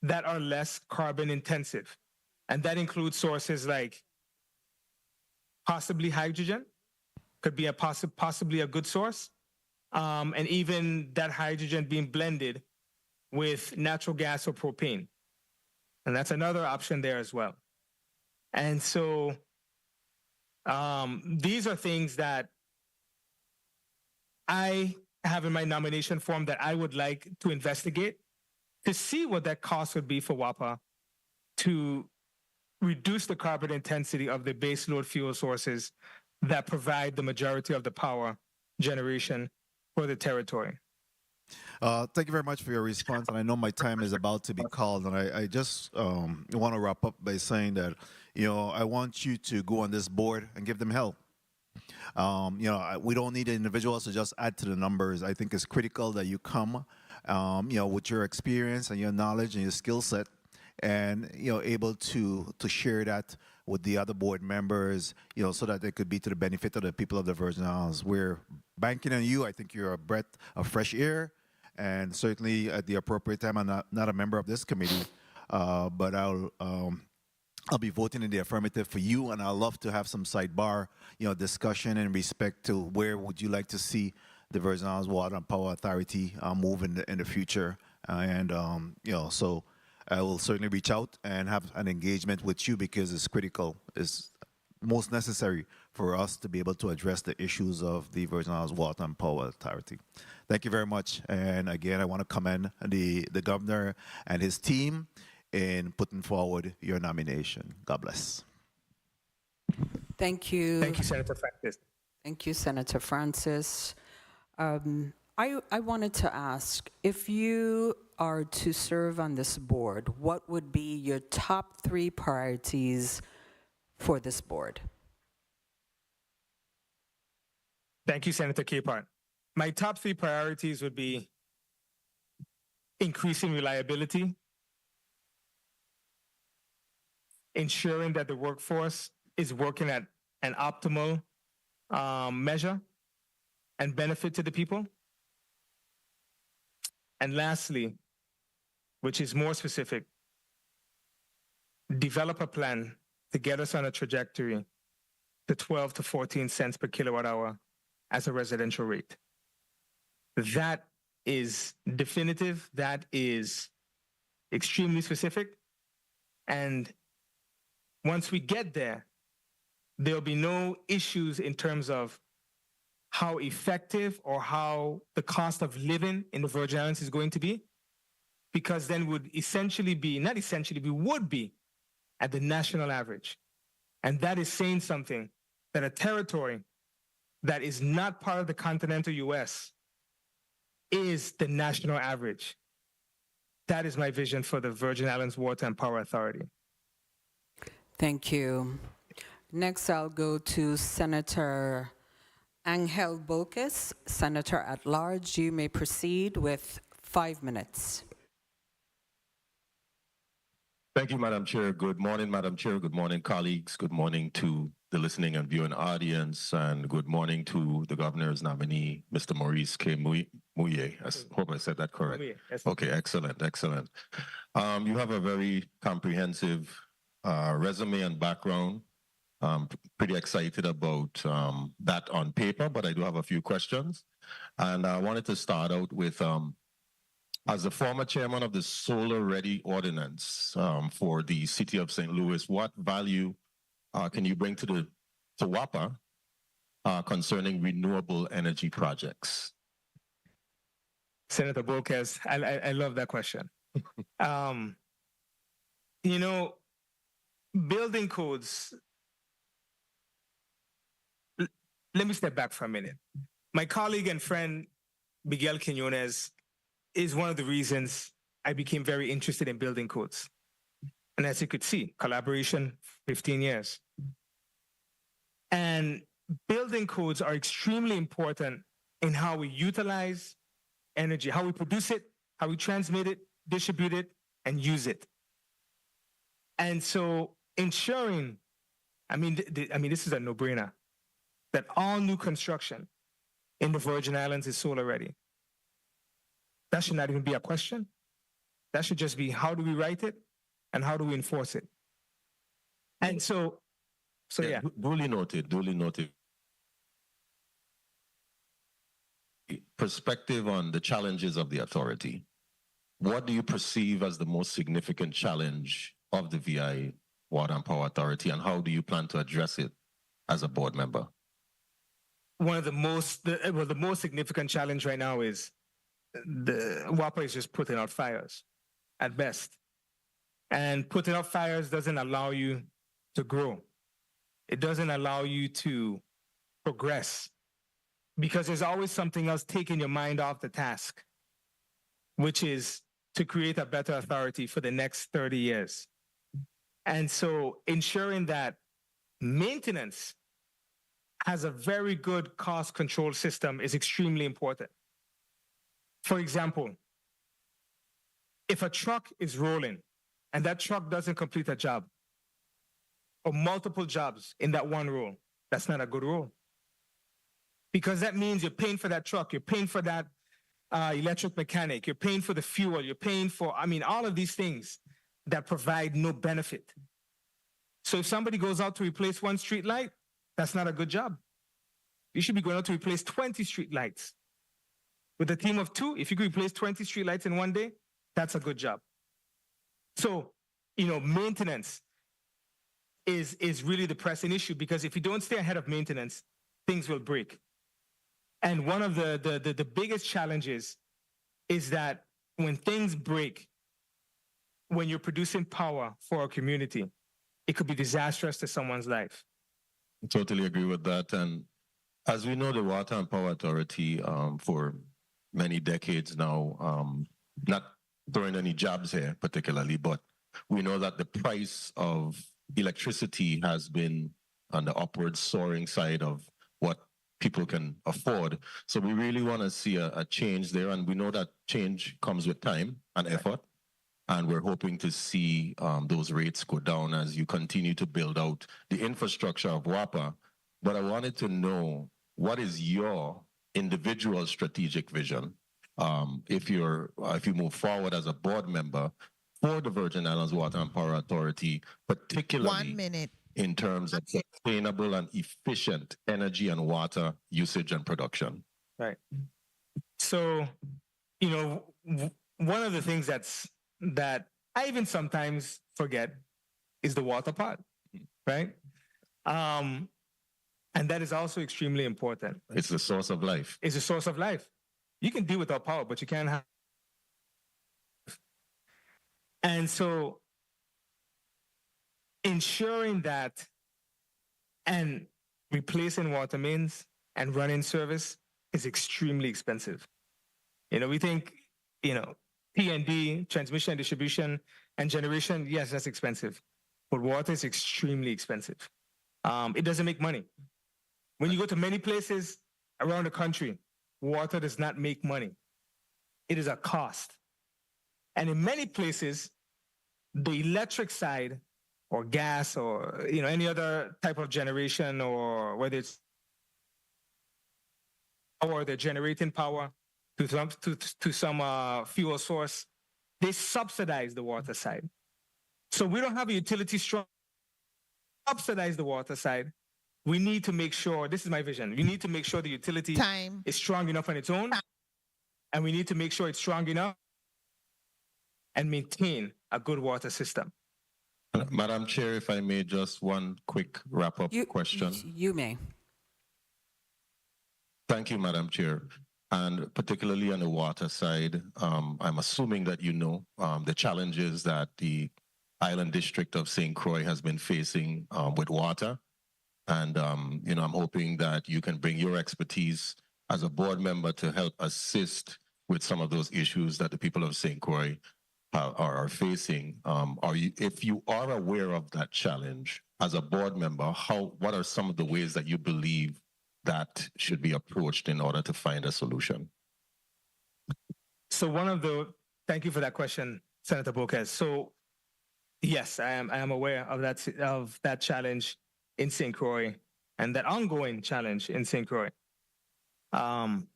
that are less carbon intensive. And that includes sources like possibly hydrogen, could be possibly a good source. and even that hydrogen being blended with natural gas or propane. And that's another option there as well. And so these are things that I have in my nomination form that I would like to investigate to see what that cost would be for WAPA to reduce the carbon intensity of the base load fuel sources that provide the majority of the power generation for the territory. Thank you very much for your response. And I know my time is about to be called, and I just want to wrap up by saying that, I want you to go on this board and give them help. We don't need individuals to just add to the numbers. I think it's critical that you come, with your experience and your knowledge and your skill set, and able to share that with the other board members, so that it could be to the benefit of the people of the Virgin Islands. We're banking on you. I think you're a breath of fresh air, and certainly at the appropriate time. I'm not a member of this committee, but I'll be voting in the affirmative for you, and I'd love to have some sidebar, discussion in respect to where would you like to see the Virgin Islands Water and Power Authority move in the future, so I will certainly reach out and have an engagement with you because it's critical. It's most necessary for us to be able to address the issues of the Virgin Islands Water and Power Authority. Thank you very much, and again, I want to commend the governor and his team in putting forward your nomination. God bless. Thank you. Thank you, Senator Francis. Thank you, Senator Francis. I wanted to ask, if you are to serve on this board, what would be your top 3 priorities for this board? Thank you, Senator Capehart. My top 3 priorities would be increasing reliability, ensuring that the workforce is working at an optimal measure and benefit to the people. And lastly, which is more specific, develop a plan to get us on a trajectory to 12 to 14 cents per kilowatt hour as a residential rate. That is definitive, that is extremely specific, and once we get there, there'll be no issues in terms of how effective or how the cost of living in the Virgin Islands is going to be, because then would essentially be, not essentially, we would be at the national average. And that is saying something, that a territory that is not part of the continental US is the national average. That is my vision for the Virgin Islands Water and Power Authority. Thank you. Next, I'll go to Senator Angel Bocas, Senator at Large. You may proceed with 5 minutes. Thank you, Madam Chair. Good morning, Madam Chair. Good morning, colleagues. Good morning to the listening and viewing audience, and good morning to the governor's nominee, Mr. Maurice K. Mouye. I hope I said that correct. Okay, excellent, excellent. You have a very comprehensive resume and background. Pretty excited about that on paper, but I do have a few questions. And I wanted to start out with, as the former chairman of the Solar Ready Ordinance for the city of St. Louis, what value can you bring to WAPA concerning renewable energy projects? Senator Bocas, I love that question. Building codes, let me step back for a minute. My colleague and friend, Miguel Quinones, is one of the reasons I became very interested in building codes. And as you could see, collaboration, 15 years. And building codes are extremely important in how we utilize energy, how we produce it, how we transmit it, distribute it, and use it. And so ensuring, this is a no-brainer, that all new construction in the Virgin Islands is solar ready. That should not even be a question. That should just be, how do we write it and how do we enforce it? And so yeah. Duly noted, duly noted. perspective on the challenges of the authority, what do you perceive as the most significant challenge of the VI Water and Power Authority, and how do you plan to address it as a board member? One of the most significant challenge right now is the WAPA is just putting out fires at best. And putting out fires doesn't allow you to grow. It doesn't allow you to progress because there's always something else taking your mind off the task, which is to create a better authority for the next 30 years. And so ensuring that maintenance has a very good cost control system is extremely important. For example, if a truck is rolling and that truck doesn't complete a job or multiple jobs in that one roll, that's not a good roll. Because that means you're paying for that truck, you're paying for that electric mechanic, you're paying for the fuel, you're paying for, all of these things that provide no benefit. So if somebody goes out to replace one street light, that's not a good job. You should be going out to replace 20 street lights. With a team of 2, if you could replace 20 street lights in one day, that's a good job. So, maintenance is really the pressing issue, because if you don't stay ahead of maintenance, things will break. And one of the biggest challenges is that when things break, when you're producing power for a community, it could be disastrous to someone's life. I totally agree with that. And as we know, the Water and Power Authority for many decades now, not throwing any jabs here particularly, but we know that the price of electricity has been on the upward soaring side of what people can afford. So we really want to see a change there. And we know that change comes with time and effort. And we're hoping to see those rates go down as you continue to build out the infrastructure of WAPA. But I wanted to know, what is your individual strategic vision if you move forward as a board member for the Virgin Islands Water and Power Authority, particularly 1 minute. in terms of sustainable and efficient energy and water usage and production? Right. So, one of the things that I even sometimes forget is the water part, right? And that is also extremely important. It's the source of life. It's a source of life. You can deal without power, but you can't have. And so ensuring that and replacing water mains and running service is extremely expensive. We think, T&D, transmission, distribution, and generation, yes, that's expensive. But water is extremely expensive. It doesn't make money. When you go to many places around the country, water does not make money. It is a cost. And in many places, the electric side or gas or any other type of generation, or whether it's or they're generating power to some fuel source, they subsidize the water side. So we don't have a utility strong subsidize the water side. We need to make sure, this is my vision, we need to make sure the utility is strong enough on its own, and we need to make sure it's strong enough and maintain a good water system. Madam Chair, if I may, just one quick wrap-up question. You may. Thank you, Madam Chair. And particularly on the water side, I'm assuming that you know the challenges that the Island District of St. Croix has been facing with water. And, I'm hoping that you can bring your expertise as a board member to help assist with some of those issues that the people of St. Croix are facing. If you are aware of that challenge as a board member, what are some of the ways that you believe that should be approached in order to find a solution? So thank you for that question, Senator Boquez. So yes, I am aware of that challenge in St. Croix and that ongoing challenge in St. Croix. One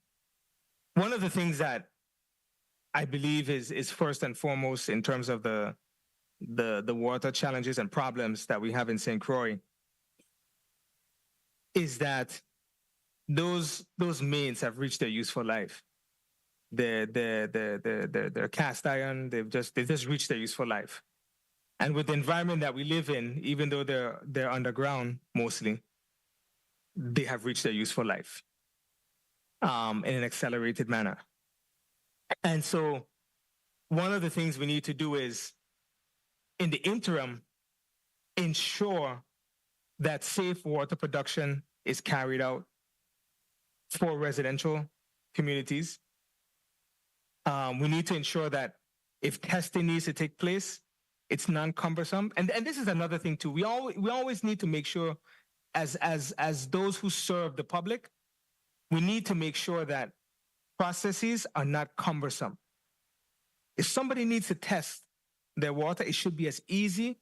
of the things that I believe is first and foremost in terms of the water challenges and problems that we have in St. Croix is that those mains have reached their useful life. they're cast iron. They've just reached their useful life. And with the environment that we live in, even though they're underground mostly, they have reached their useful life in an accelerated manner. And so one of the things we need to do is, in the interim, ensure that safe water production is carried out for residential communities. We need to ensure that if testing needs to take place, it's non-cumbersome. And this is another thing too. We always need to make sure, as those who serve the public, we need to make sure that processes are not cumbersome. If somebody needs to test their water, it should be as easy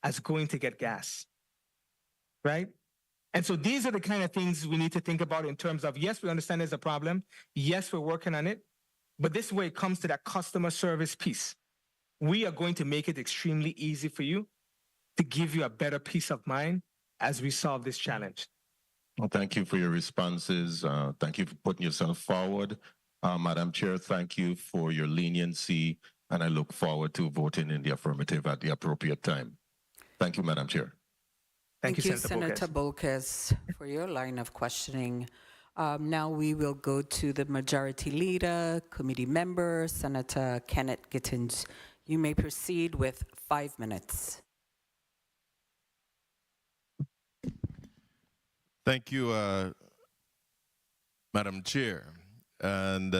as going to get gas, right? And so these are the kind of things we need to think about in terms of, yes, we understand there's a problem. Yes, we're working on it. But this is where it comes to that customer service piece. We are going to make it extremely easy for you to give you a better peace of mind as we solve this challenge. Well, thank you for your responses. Thank you for putting yourself forward. Madam Chair, thank you for your leniency, and I look forward to voting in the affirmative at the appropriate time. Thank you, Madam Chair. Thank you, Senator Bolkes, for your line of questioning. Now we will go to the Majority Leader, Committee Member, Senator Kenneth Gittins. You may proceed with 5 minutes. Thank you, Madam Chair, and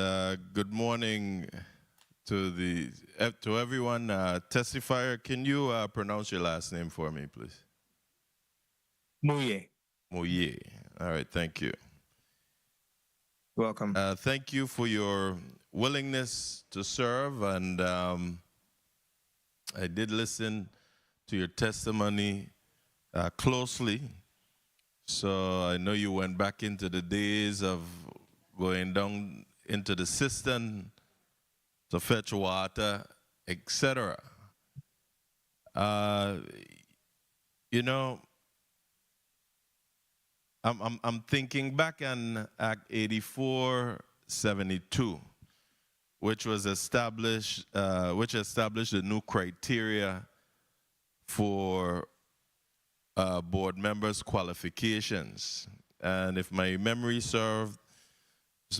good morning to everyone. Testifier, can you pronounce your last name for me, please? Mouye. Mouye. All right, thank you. Welcome. Thank you for your willingness to serve, and I did listen to your testimony closely. So I know you went back into the days of going down into the cistern to fetch water, etc. You know, I'm thinking back on Act 8472, which established a new criteria for board members' qualifications. And if my memory serves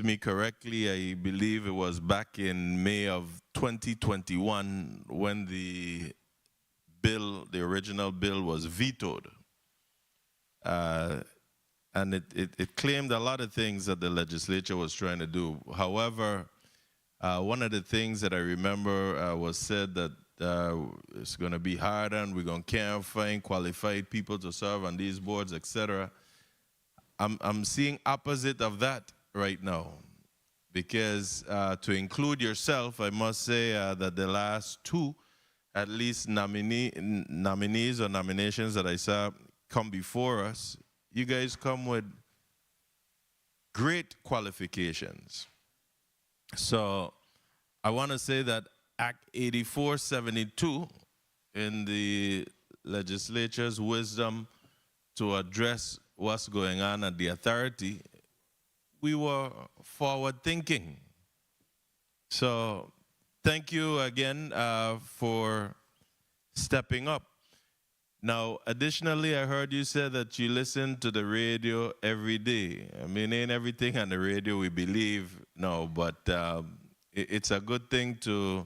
me correctly, I believe it was back in May of 2021 when the original bill was vetoed. And it claimed a lot of things that the legislature was trying to do. However, one of the things that I remember was said that it's going to be harder and we're going to can't find qualified people to serve on these boards, etc. I'm seeing opposite of that right now, because to include yourself, I must say that the last two, at least nominees or nominations that I saw come before us, you guys come with great qualifications. So I want to say that Act 8472, in the legislature's wisdom to address what's going on at the authority, we were forward thinking. So thank you again for stepping up. Now, additionally, I heard you say that you listen to the radio every day. I mean, ain't everything on the radio we believe, no, but it's a good thing to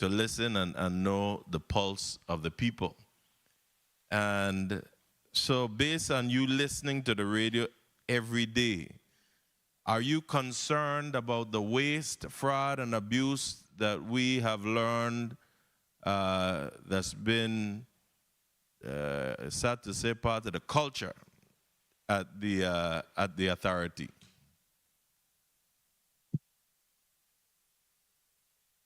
listen and know the pulse of the people. And so based on you listening to the radio every day, are you concerned about the waste, fraud, and abuse that we have learned that's been, sad to say, part of the culture at the authority?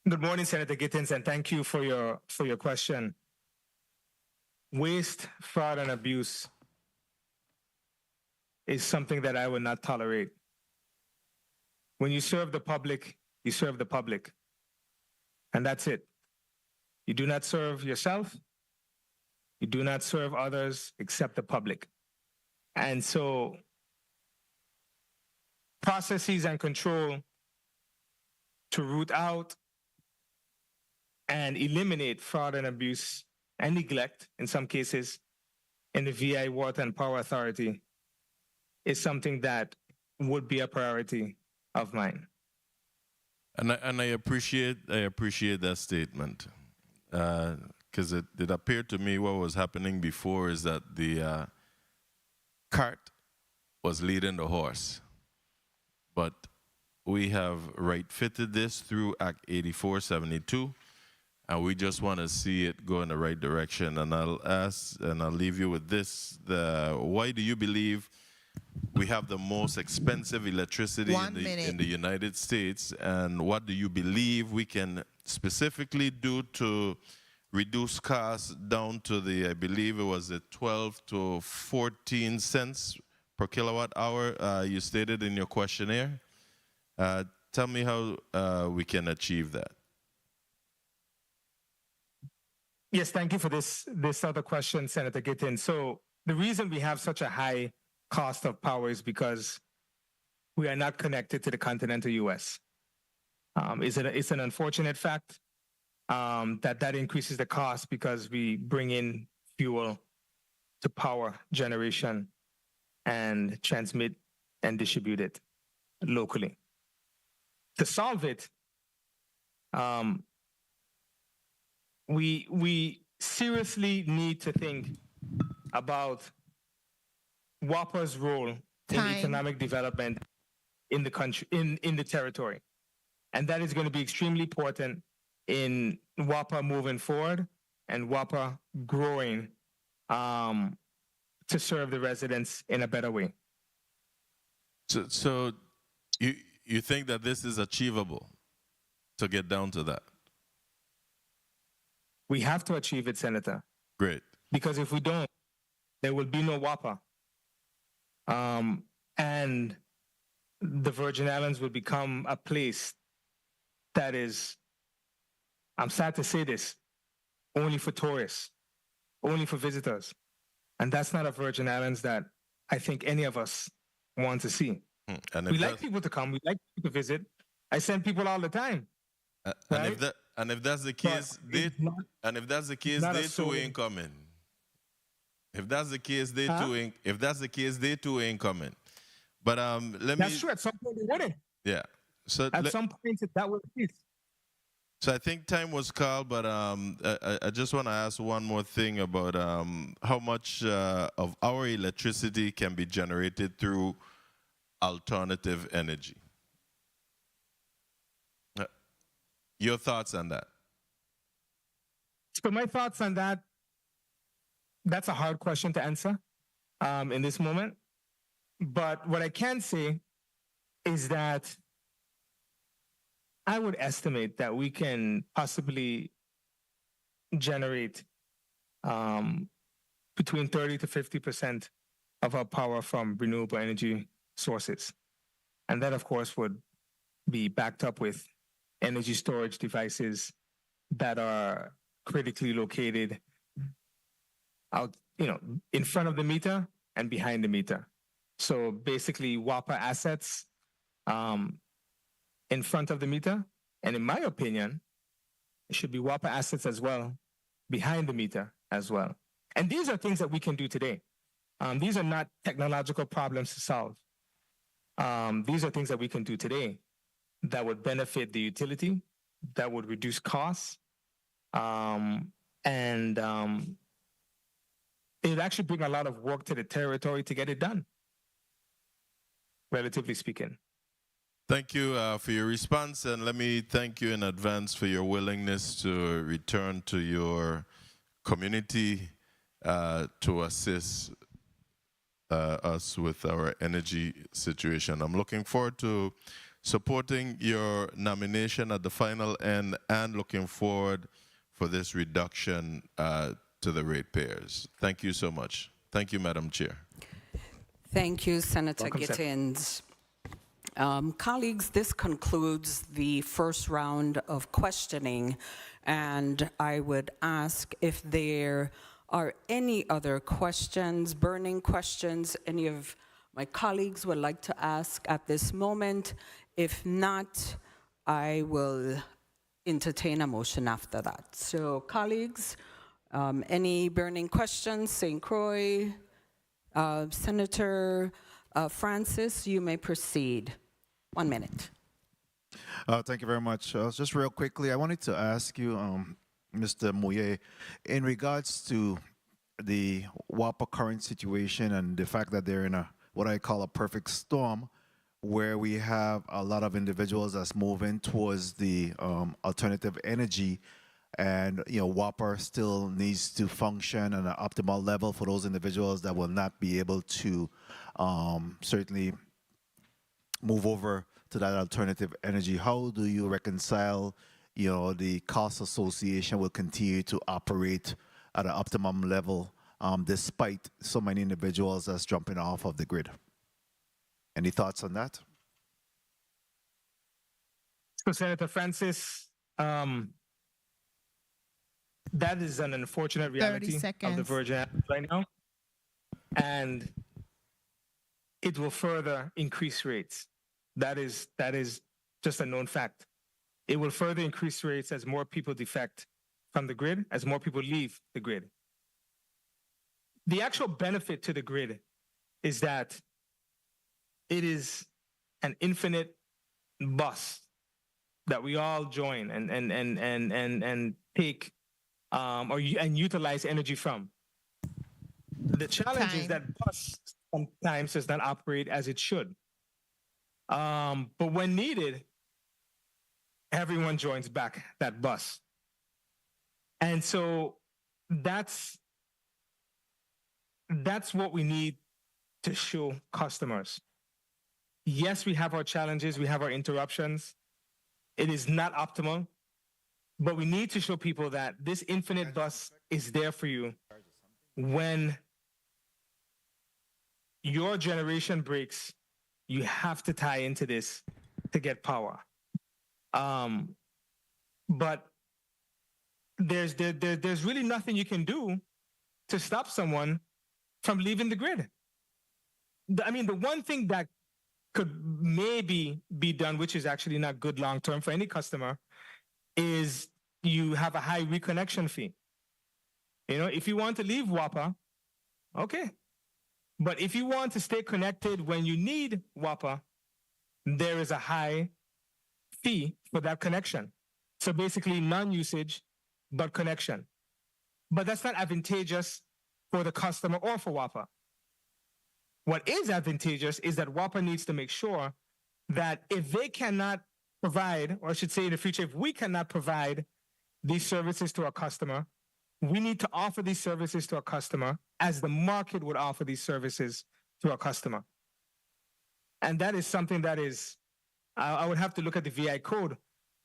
Good morning, Senator Gittins, and thank you for your question. Waste, fraud, and abuse is something that I would not tolerate. When you serve the public, you serve the public. And that's it. You do not serve yourself. You do not serve others except the public. And so processes and control to root out and eliminate fraud and abuse and neglect, in some cases, in the VI Water and Power Authority is something that would be a priority of mine. And I appreciate that statement because it appeared to me what was happening before is that the cart was leading the horse, but we have right-fitted this through Act 8472, and we just want to see it go in the right direction. And I'll ask, and I'll leave you with this: why do you believe we have the most expensive electricity in the United States, and what do you believe we can specifically do to reduce costs down to the, I believe it was the 12 to 14 cents per kilowatt hour you stated in your questionnaire? Tell me how we can achieve that. Yes, thank you for this other question, Senator Gittin. So the reason we have such a high cost of power is because we are not connected to the continental U.S. It's an unfortunate fact that increases the cost because we bring in fuel to power generation and transmit and distribute it locally. To solve it, we seriously need to think about WAPA's role in economic development in the country, in the territory. And that is going to be extremely important in WAPA moving forward and WAPA growing to serve the residents in a better way. So you think that this is achievable to get down to that? We have to achieve it, Senator. Great. Because if we don't, there will be no WAPA. And the Virgin Islands will become a place that is, I'm sad to say this, only for tourists, only for visitors. And that's not a Virgin Islands that I think any of us want to see. And we like people to come, we like people to visit. I send people all the time. Right? And if that's the case, they too ain't coming. If that's the case, they too ain't coming. But That's true. At some point they wouldn't. Yeah. So at some point that would be. So I think time was called, but I just want to ask one more thing about how much of our electricity can be generated through alternative energy. Your thoughts on that? So my thoughts on that, that's a hard question to answer in this moment. But what I can say is that I would estimate that we can possibly generate between 30 to 50% of our power from renewable energy sources. And that, of course, would be backed up with energy storage devices that are critically located out, in front of the meter and behind the meter. So basically, WAPA assets in front of the meter, and in my opinion, it should be WAPA assets as well behind the meter as well. And these are things that we can do today. These are not technological problems to solve. These are things that we can do today that would benefit the utility, that would reduce costs, and it would actually bring a lot of work to the territory to get it done, relatively speaking. Thank you for your response, and let me thank you in advance for your willingness to return to your community to assist us with our energy situation. I'm looking forward to supporting your nomination at the final end and looking forward for this reduction to the ratepayers. Thank you so much. Thank you, Madam Chair. Thank you, Senator Gittins. Colleagues, this concludes the first round of questioning, and I would ask if there are any other questions, burning questions, any of my colleagues would like to ask at this moment. If not, I will entertain a motion after that. So, colleagues, any burning questions? St. Croix, Senator Francis, you may proceed. 1 minute. Thank you very much. Just real quickly, I wanted to ask you, Mr. Mouye, in regards to the WAPA current situation and the fact that they're in a what I call a perfect storm, where we have a lot of individuals that's moving towards the alternative energy, and WAPA still needs to function at an optimal level for those individuals that will not be able to certainly move over to that alternative energy. How do you reconcile, the cost association will continue to operate at an optimum level despite so many individuals that's jumping off of the grid? Any thoughts on that? So, Senator Francis, that is an unfortunate reality of the seconds. Virgin Islands right now, and it will further increase rates. That is just a known fact. It will further increase rates as more people defect from the grid, as more people leave the grid. The actual benefit to the grid is that it is an infinite bus that we all join and take and utilize energy from. The challenge is that bus sometimes does not operate as it should. But when needed, everyone joins back that bus. And so that's what we need to show customers. Yes, we have our challenges, we have our interruptions. It is not optimal, but we need to show people that this infinite bus is there for you when your generation breaks. You have to tie into this to get power. But there's really nothing you can do to stop someone from leaving the grid. I mean, the one thing that could maybe be done, which is actually not good long term for any customer, is you have a high reconnection fee. If you want to leave WAPA, okay. But if you want to stay connected when you need WAPA, there is a high fee for that connection. So basically non-usage, but connection. But that's not advantageous for the customer or for WAPA. What is advantageous is that WAPA needs to make sure that if they cannot provide, or I should say in the future, if we cannot provide these services to our customer, we need to offer these services to our customer as the market would offer these services to our customer. And that is something that is, I would have to look at the VI code,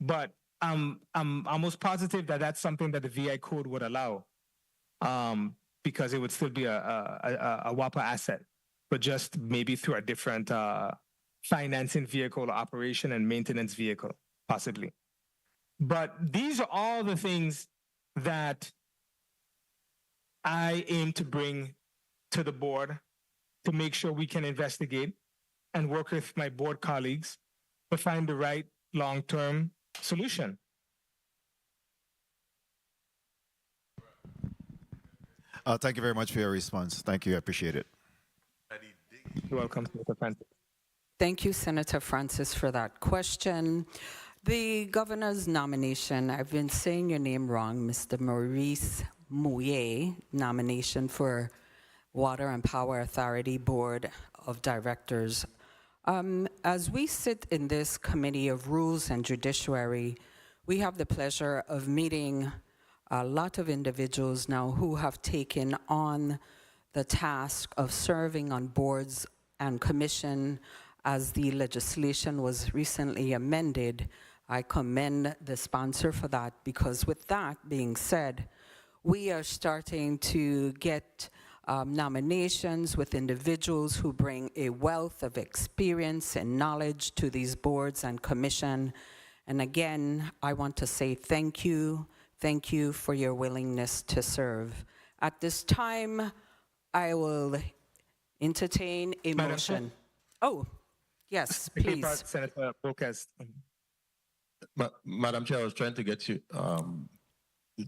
but I'm almost positive that that's something that the VI code would allow, because it would still be a WAPA asset, but just maybe through a different financing vehicle, operation and maintenance vehicle, possibly. But these are all the things that I aim to bring to the board to make sure we can investigate and work with my board colleagues to find the right long-term solution. Thank you very much for your response. Thank you. I appreciate it. You're welcome, Mr. Francis. Thank you, Senator Francis, for that question. The governor's nomination, I've been saying your name wrong, Mr. Maurice Mouye, nomination for Water and Power Authority Board of Directors. As we sit in this Committee of Rules and Judiciary, we have the pleasure of meeting a lot of individuals now who have taken on the task of serving on boards and commission as the legislation was recently amended. I commend the sponsor for that, because with that being said, we are starting to get nominations with individuals who bring a wealth of experience and knowledge to these boards and commission. And again, I want to say thank you for your willingness to serve. At this time, I will entertain a Madam motion. Chair? Oh, yes, please. Senator Volquez. Madam Chair, I was trying to get you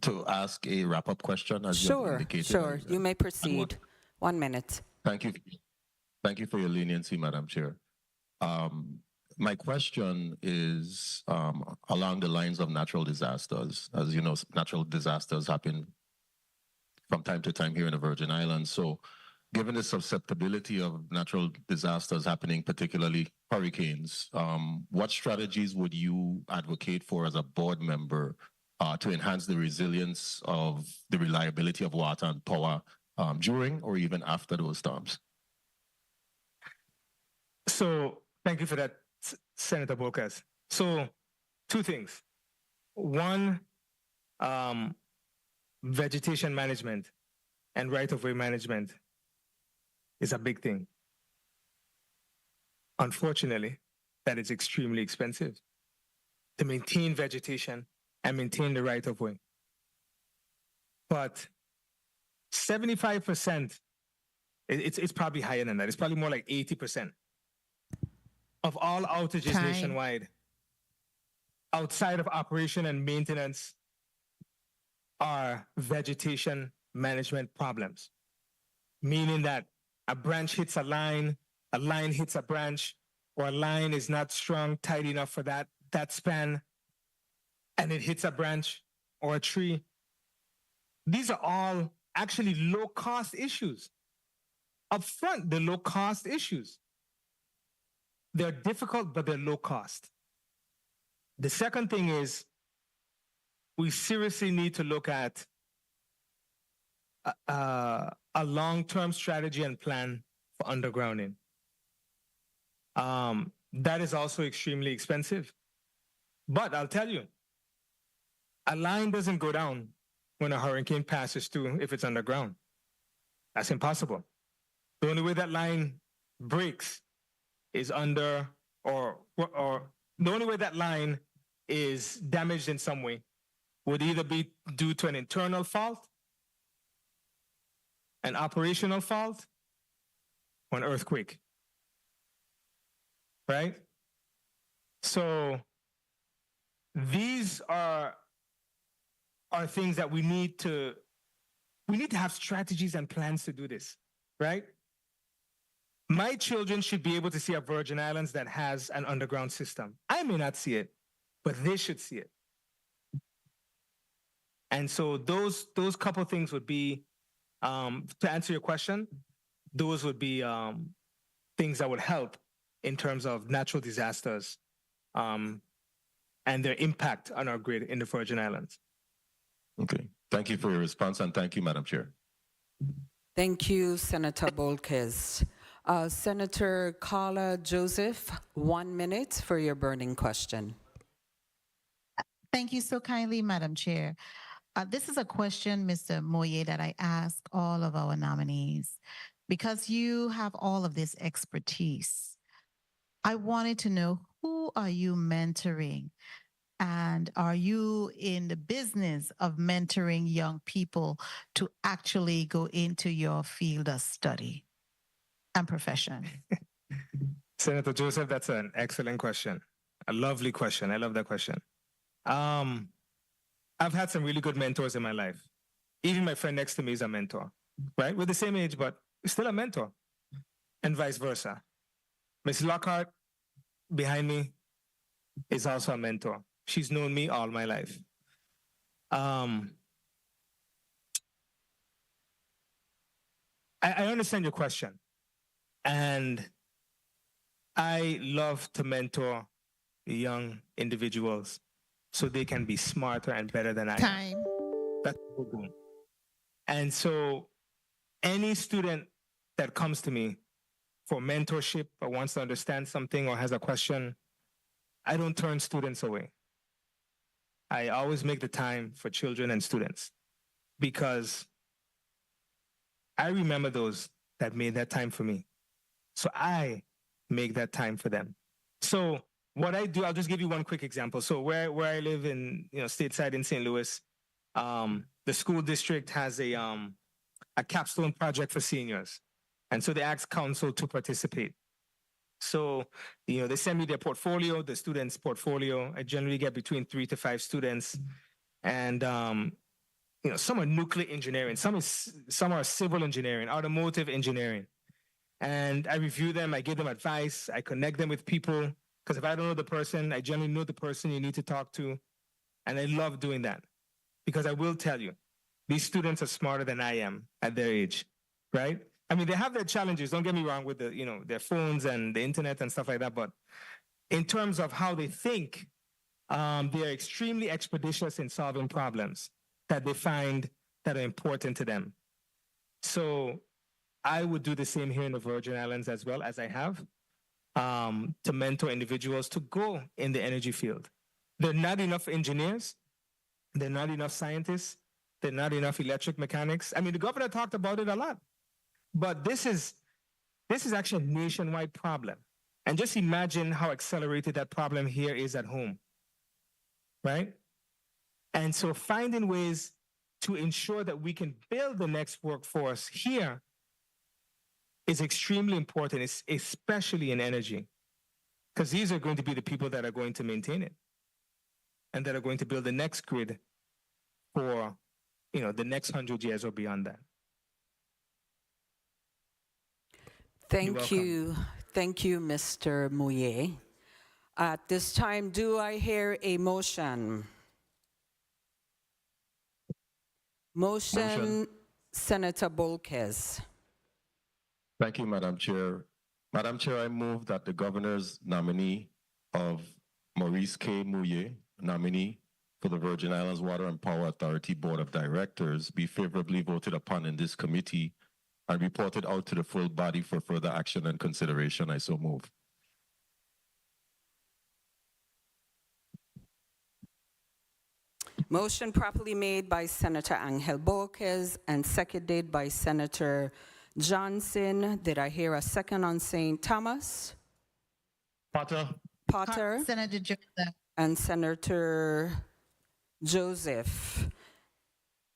to ask a wrap-up question, as you have Sure, indicated. sure. You may proceed. 1 minute. Thank you. Thank you for your leniency, Madam Chair. My question is along the lines of natural disasters. As you know, natural disasters happen from time to time here in the Virgin Islands. So given the susceptibility of natural disasters happening, particularly hurricanes, what strategies would you advocate for as a board member to enhance the resilience of the reliability of water and power during or even after those storms? So thank you for that, Senator Bolkes. So 2 things. One, vegetation management and right-of-way management is a big thing. Unfortunately, that is extremely expensive to maintain vegetation and maintain the right-of-way. But 75%, it's probably higher than that. It's probably more like 80% of all outages nationwide, outside of operation and maintenance, are vegetation management problems. Meaning that a branch hits a line hits a branch, or a line is not strong, tight enough for that span, and it hits a branch or a tree. These are all actually low-cost issues. Up front, the low-cost issues. They're difficult, but they're low cost. The second thing is we seriously need to look at a long-term strategy and plan for undergrounding. That is also extremely expensive. But I'll tell you, a line doesn't go down when a hurricane passes through if it's underground. That's impossible. The only way that line breaks is the only way that line is damaged in some way would either be due to an internal fault, an operational fault, or an earthquake. Right? So these are things that we need to have strategies and plans to do this, right? My children should be able to see a Virgin Islands that has an underground system. I may not see it, but they should see it. And so those couple things would be, to answer your question, those would be things that would help in terms of natural disasters and their impact on our grid in the Virgin Islands. Okay. Thank you for your response, and thank you, Madam Chair. Thank you, Senator Bolkes. Senator Carla Joseph, 1 minute for your burning question. Thank you so kindly, Madam Chair. This is a question, Mr. Moye, that I ask all of our nominees. Because you have all of this expertise, I wanted to know, who are you mentoring? And are you in the business of mentoring young people to actually go into your field of study and profession? Senator Joseph, that's an excellent question. A lovely question. I love that question. I've had some really good mentors in my life. Even my friend next to me is a mentor, right? We're the same age, but still a mentor, and vice versa. Miss Lockhart, behind me, is also a mentor. She's known me all my life. I understand your question. And I love to mentor young individuals so they can be smarter and better than I am. That's what we're doing. And so any student that comes to me for mentorship or wants to understand something or has a question, I don't turn students away. I always make the time for children and students because I remember those that made that time for me. So I make that time for them. So what I do, I'll just give you one quick example. So where I live in, stateside in St. Louis, the school district has a capstone project for seniors. And so they asked council to participate. So, they send me their portfolio, the student's portfolio. I generally get between 3 to 5 students. And, some are nuclear engineering, some are civil engineering, automotive engineering. And I review them, I give them advice, I connect them with people. Because if I don't know the person, I generally know the person you need to talk to. And I love doing that. Because I will tell you, these students are smarter than I am at their age, right? I mean, they have their challenges, don't get me wrong, with their phones and the internet and stuff like that. But in terms of how they think, they're extremely expeditious in solving problems that they find that are important to them. So I would do the same here in the Virgin Islands as well, as I have, to mentor individuals to go in the energy field. There are not enough engineers. There are not enough scientists. There are not enough electric mechanics. I mean, the governor talked about it a lot. But this is actually a nationwide problem. And just imagine how accelerated that problem here is at home, right? And so finding ways to ensure that we can build the next workforce here is extremely important, especially in energy, because these are going to be the people that are going to maintain it and that are going to build the next grid for, the next 100 years or beyond that. Thank you. Thank you, Mr. Mouye. At this time, do I hear a motion? Motion, Senator Bolkes. Thank you, Madam Chair. Madam Chair, I move that the governor's nominee of Maurice K. Mouye, nominee for the Virgin Islands Water and Power Authority Board of Directors, be favorably voted upon in this committee and reported out to the full body for further action and consideration. I so move. Motion properly made by Senator Angel Bolkes and seconded by Senator Johnson. Did I hear a second on St. Thomas? Potter. Senator Joseph. And Senator Joseph.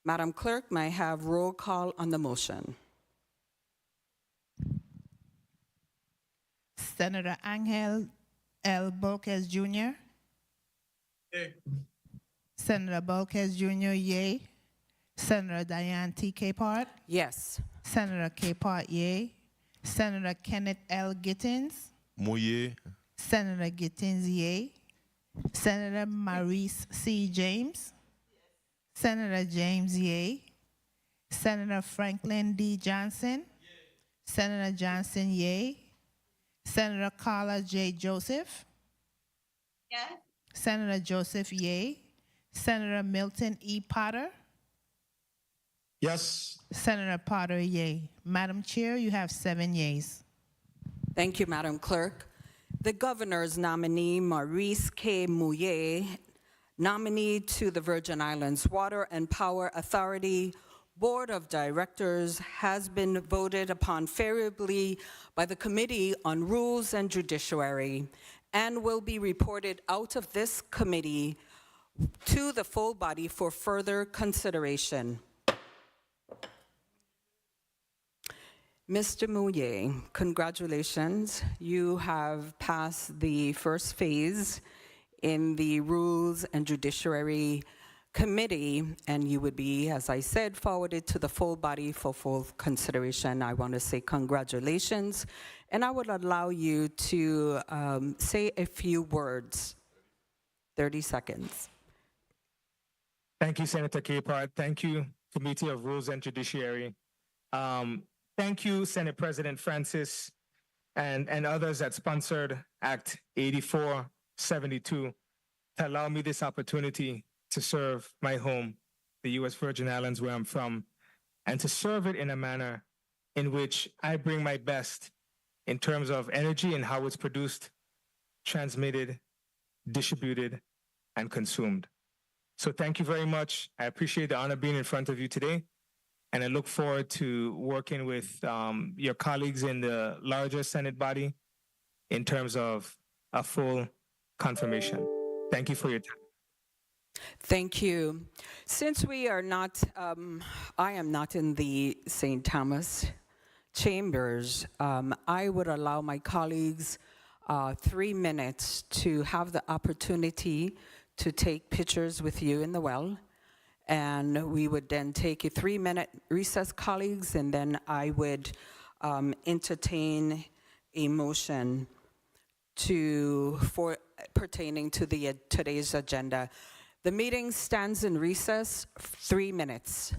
Madam Clerk, may I have roll call on the motion? Senator Angel L. Bolkes Jr. Yay. Senator Bolkes Jr., yay. Senator Diane T. Capehart. Yes. Senator Capehart, yay. Senator Kenneth L. Gittins. Mouye. Senator Gittins, yay. Senator Maurice C. James. Senator James, yay. Senator Franklin D. Johnson. Senator Johnson, yay. Senator Carla J. Joseph. Yes. Senator Joseph, yay. Senator Milton E. Potter. Yes. Senator Potter, yay. Madam Chair, you have 7 yeas. Thank you, Madam Clerk. The governor's nominee, Maurice K. Mouye, nominee to the Virgin Islands Water and Power Authority Board of Directors, has been voted upon favorably by the Committee on Rules and Judiciary and will be reported out of this committee to the full body for further consideration. Mr. Mouye, congratulations. You have passed the first phase in the Rules and Judiciary Committee, and you would be, as I said, forwarded to the full body for full consideration. I want to say congratulations, and I would allow you to say a few words. 30 seconds. Thank you, Senator Capehart. Thank you, Committee of Rules and Judiciary. Thank you, Senate President Francis and others that sponsored Act 8472 to allow me this opportunity to serve my home, the U.S. Virgin Islands, where I'm from, and to serve it in a manner in which I bring my best in terms of energy and how it's produced, transmitted, distributed, and consumed. So thank you very much. I appreciate the honor being in front of you today. And I look forward to working with your colleagues in the larger Senate body in terms of a full confirmation. Thank you for your time. Thank you. Since we are not, I am not in the St. Thomas chambers, I would allow my colleagues 3 minutes to have the opportunity to take pictures with you in the well. And we would then take a 3-minute recess, colleagues, and then I would entertain a motion pertaining to the today's agenda. The meeting stands in recess 3 minutes.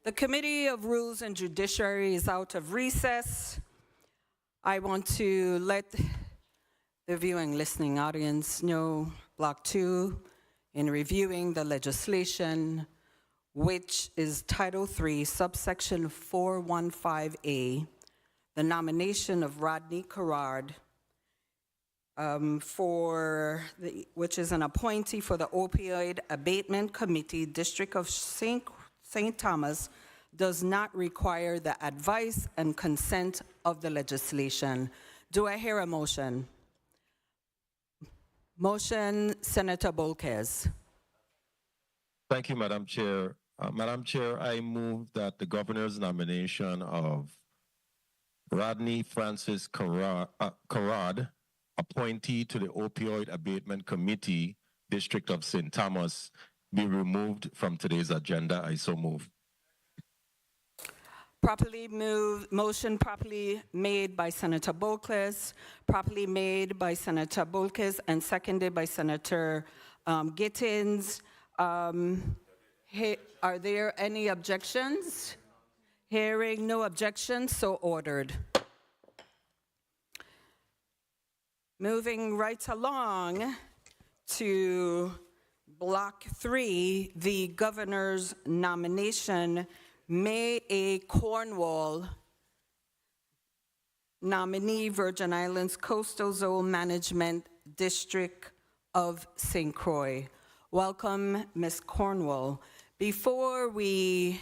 The Committee of Rules and Judiciary is out of recess. I want to let the viewing listening audience know Block 2 in reviewing the legislation, which is Title 3, subsection 415A, the nomination of Rodney Carrard which is an appointee for the Opioid Abatement Committee, District of St. Thomas, does not require the advice and consent of the legislation. Do I hear a motion? Motion, Senator Bolquez. Thank you, Madam Chair. Madam Chair, I move that the governor's nomination of Rodney Francis Carrard, appointee to the Opioid Abatement Committee, District of St. Thomas, be removed from today's agenda. I so move. Motion properly made by Senator Bolquez, properly made by Senator Bolquez, and seconded by Senator Gittins. Are there any objections? Hearing no objections, so ordered. Moving right along to Block 3, the governor's nomination, May A. Cornwall, nominee, Virgin Islands Coastal Zone Management District of St. Croix. Welcome, Ms. Cornwall. Before we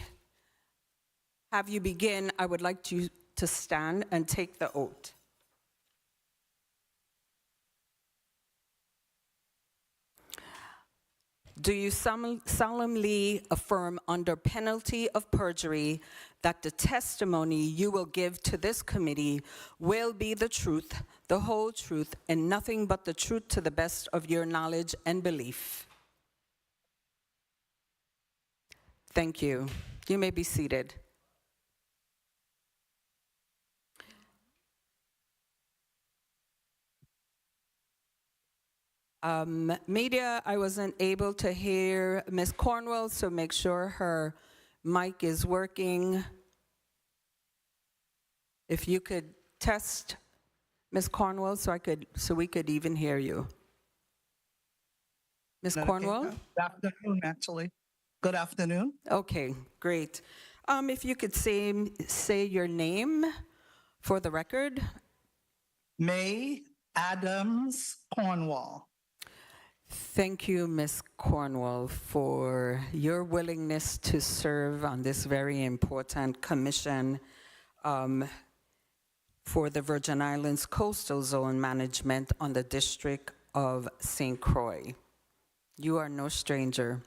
have you begin, I would like you to stand and take the oath. Do you solemnly affirm under penalty of perjury that the testimony you will give to this committee will be the truth, the whole truth, and nothing but the truth to the best of your knowledge and belief? Thank you. You may be seated. Media, I wasn't able to hear Ms. Cornwall, so make sure her mic is working. If you could test Ms. Cornwall so we could even hear you. Ms. Cornwall? Good afternoon, actually. Good afternoon. Okay, great. If you could say your name for the record. May Adams Cornwall. Thank you, Ms. Cornwall, for your willingness to serve on this very important commission for the Virgin Islands Coastal Zone Management on the District of St. Croix. You are no stranger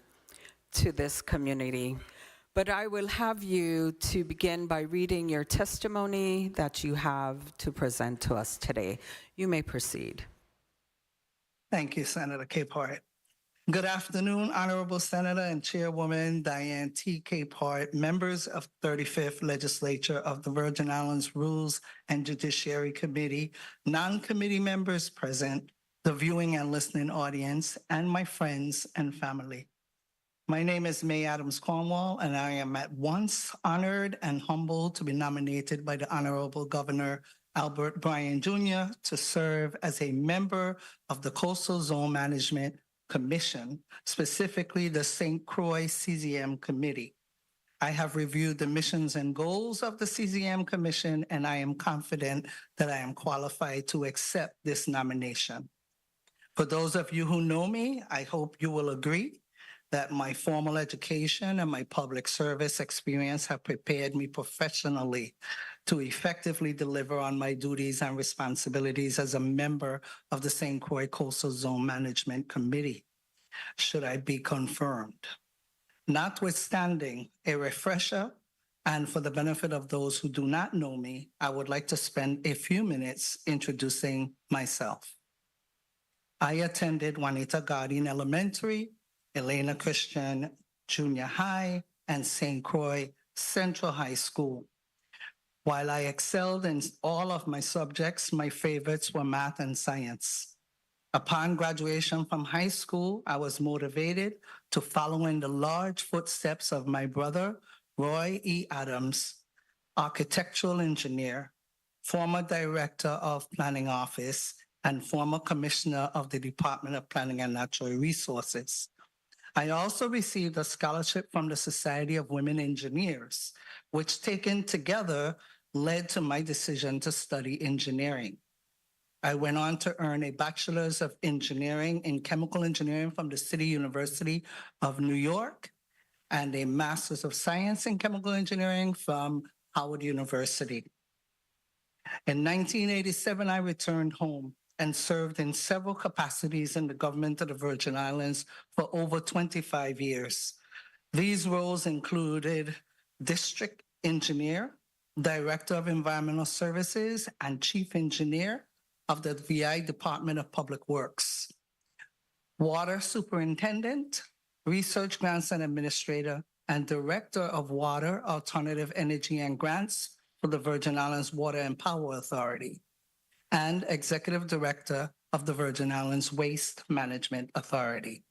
to this community, but I will have you to begin by reading your testimony that you have to present to us today. You may proceed. Thank you, Senator Capehart. Good afternoon, Honorable Senator and Chairwoman Diane T. Capehart, members of 35th Legislature of the Virgin Islands Rules and Judiciary Committee, non-committee members present, the viewing and listening audience, and my friends and family. My name is May Adams Cornwall, and I am at once honored and humbled to be nominated by the Honorable Governor Albert Bryan Jr. to serve as a member of the Coastal Zone Management Commission, specifically the St. Croix CZM Committee. I have reviewed the missions and goals of the CZM Commission, and I am confident that I am qualified to accept this nomination. For those of you who know me, I hope you will agree that my formal education and my public service experience have prepared me professionally to effectively deliver on my duties and responsibilities as a member of the St. Croix Coastal Zone Management Committee, should I be confirmed. Notwithstanding a refresher, and for the benefit of those who do not know me, I would like to spend a few minutes introducing myself. I attended Juanita Guardian Elementary, Elena Christian Junior High, and St. Croix Central High School. While I excelled in all of my subjects, my favorites were math and science. Upon graduation from high school, I was motivated to follow in the large footsteps of my brother, Roy E. Adams, architectural engineer, former director of planning office, and former commissioner of the Department of Planning and Natural Resources. I also received a scholarship from the Society of Women Engineers, which taken together led to my decision to study engineering. I went on to earn a Bachelor's of Engineering in Chemical Engineering from the City University of New York and a Master's of Science in Chemical Engineering from Howard University. In 1987, I returned home and served in several capacities in the government of the Virgin Islands for over 25 years. These roles included district engineer, director of environmental services, and chief engineer of the VI Department of Public Works, water superintendent, research grants and administrator, and director of water, alternative energy and grants for the Virgin Islands Water and Power Authority, and executive director of the Virgin Islands Waste Management Authority.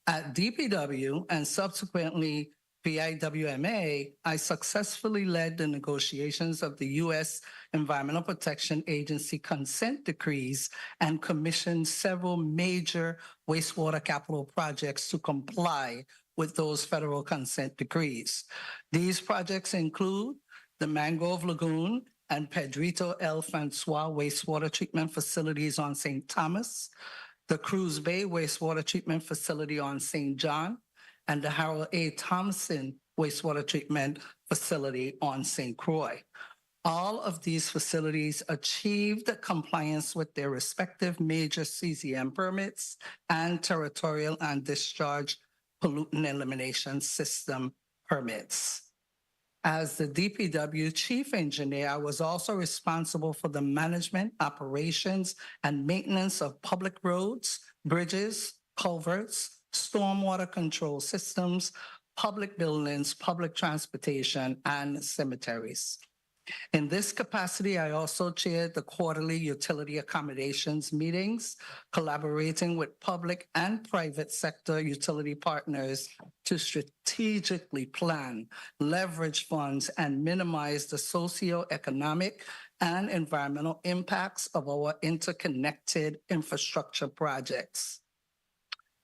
At DPW and subsequently VIWMA, I successfully led the negotiations of the U.S. Environmental Protection Agency consent decrees and commissioned several major wastewater capital projects to comply with those federal consent decrees. These projects include the Mangrove Lagoon and Pedrito El Francois wastewater treatment facilities on St. Thomas, the Cruz Bay wastewater treatment facility on St. John, and the Harold A. Thompson wastewater treatment facility on St. Croix. All of these facilities achieved compliance with their respective major CCM permits and territorial and discharge pollutant elimination system permits. As the DPW chief engineer, I was also responsible for the management, operations, and maintenance of public roads, bridges, culverts, stormwater control systems, public buildings, public transportation, and cemeteries. In this capacity, I also chaired the quarterly utility accommodations meetings, collaborating with public and private sector utility partners to strategically plan, leverage funds, and minimize the socioeconomic and environmental impacts of our interconnected infrastructure projects.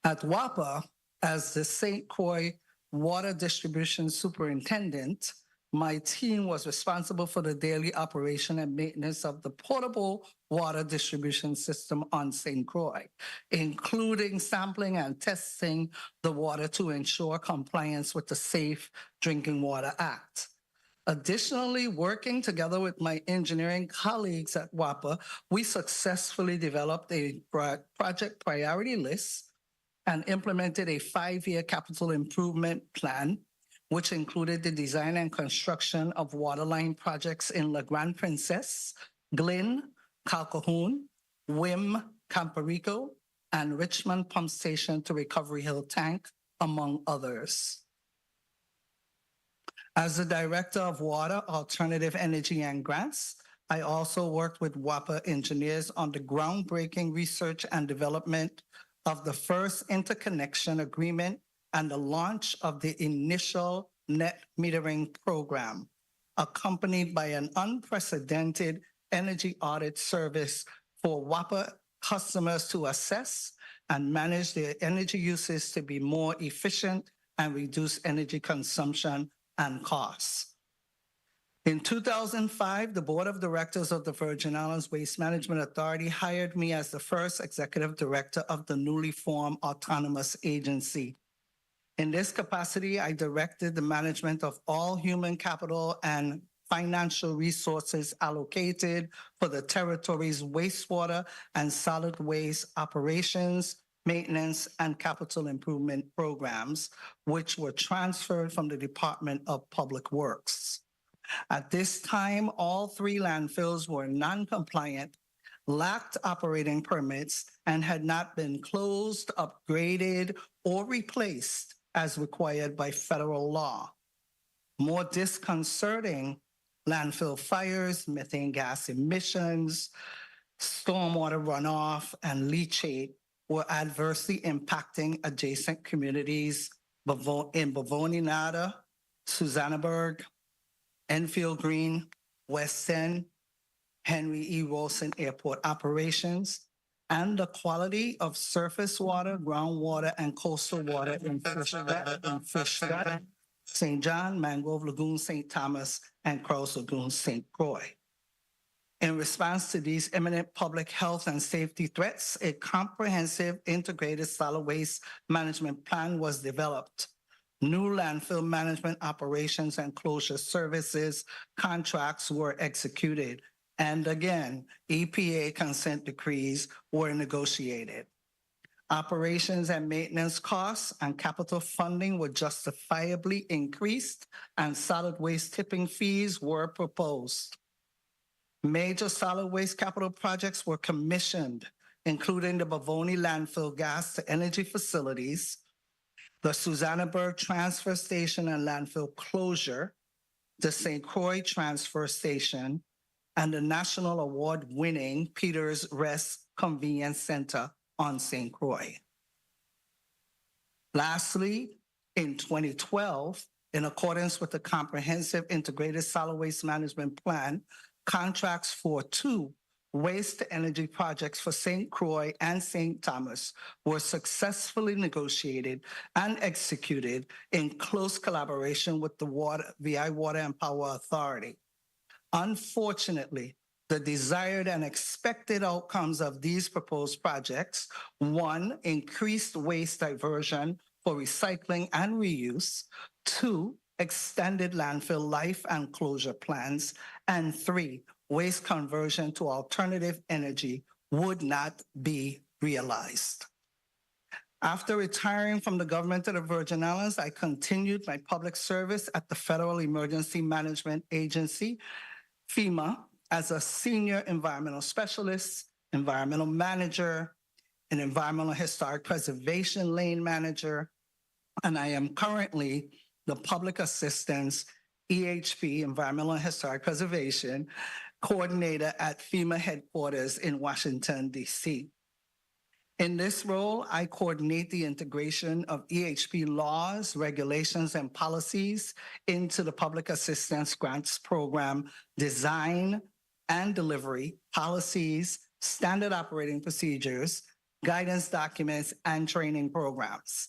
At WAPA, as the St. Croix Water Distribution Superintendent, my team was responsible for the daily operation and maintenance of the portable water distribution system on St. Croix, including sampling and testing the water to ensure compliance with the Safe Drinking Water Act. Additionally, working together with my engineering colleagues at WAPA, we successfully developed a project priority list and implemented a 5-year capital improvement plan, which included the design and construction of waterline projects in La Grande Princesse, Glen, Calcahoun, Wim, Camparico, and Richmond Pump Station to Recovery Hill Tank, among others. As the Director of Water, Alternative Energy and Grants, I also worked with WAPA engineers on the groundbreaking research and development of the first interconnection agreement and the launch of the initial net metering program, accompanied by an unprecedented energy audit service for WAPA customers to assess and manage their energy uses to be more efficient and reduce energy consumption and costs. In 2005, the Board of Directors of the Virgin Islands Waste Management Authority hired me as the first executive director of the newly formed autonomous agency. In this capacity, I directed the management of all human capital and financial resources allocated for the territory's wastewater and solid waste operations, maintenance, and capital improvement programs, which were transferred from the Department of Public Works. At this time, all 3 landfills were non-compliant, lacked operating permits, and had not been closed, upgraded, or replaced as required by federal law. More disconcerting, landfill fires, methane gas emissions, stormwater runoff, and leachate were adversely impacting adjacent communities in Bavoni Nada, Susannaburg, Enfield Green, West End, Henry E. Wilson Airport operations, and the quality of surface water, groundwater, and coastal water in Fishgut, St. John, Mangrove Lagoon, St. Thomas, and Crows Lagoon, St. Croix. In response to these imminent public health and safety threats, a comprehensive integrated solid waste management plan was developed. New landfill management operations and closure services contracts were executed. And again, EPA consent decrees were negotiated. Operations and maintenance costs and capital funding were justifiably increased, and solid waste tipping fees were proposed. Major solid waste capital projects were commissioned, including the Bavoni landfill gas to energy facilities, the Susannaburg transfer station and landfill closure, the St. Croix transfer station, and the national award-winning Peters Rest Convenience Center on St. Croix. Lastly, in 2012, in accordance with the Comprehensive Integrated Solid Waste Management Plan, contracts for 2 waste-to-energy projects for St. Croix and St. Thomas were successfully negotiated and executed in close collaboration with the VI Water and Power Authority. Unfortunately, the desired and expected outcomes of these proposed projects: 1, increased waste diversion for recycling and reuse; 2, extended landfill life and closure plans; and 3, waste conversion to alternative energy would not be realized. After retiring from the government of the Virgin Islands, I continued my public service at the Federal Emergency Management Agency, FEMA, as a senior environmental specialist, environmental manager, an environmental historic preservation lane manager, and I am currently the public assistance EHP, Environmental and Historic Preservation, coordinator at FEMA headquarters in Washington, D.C. In this role, I coordinate the integration of EHP laws, regulations, and policies into the Public Assistance Grants Program design and delivery, policies, standard operating procedures, guidance documents, and training programs.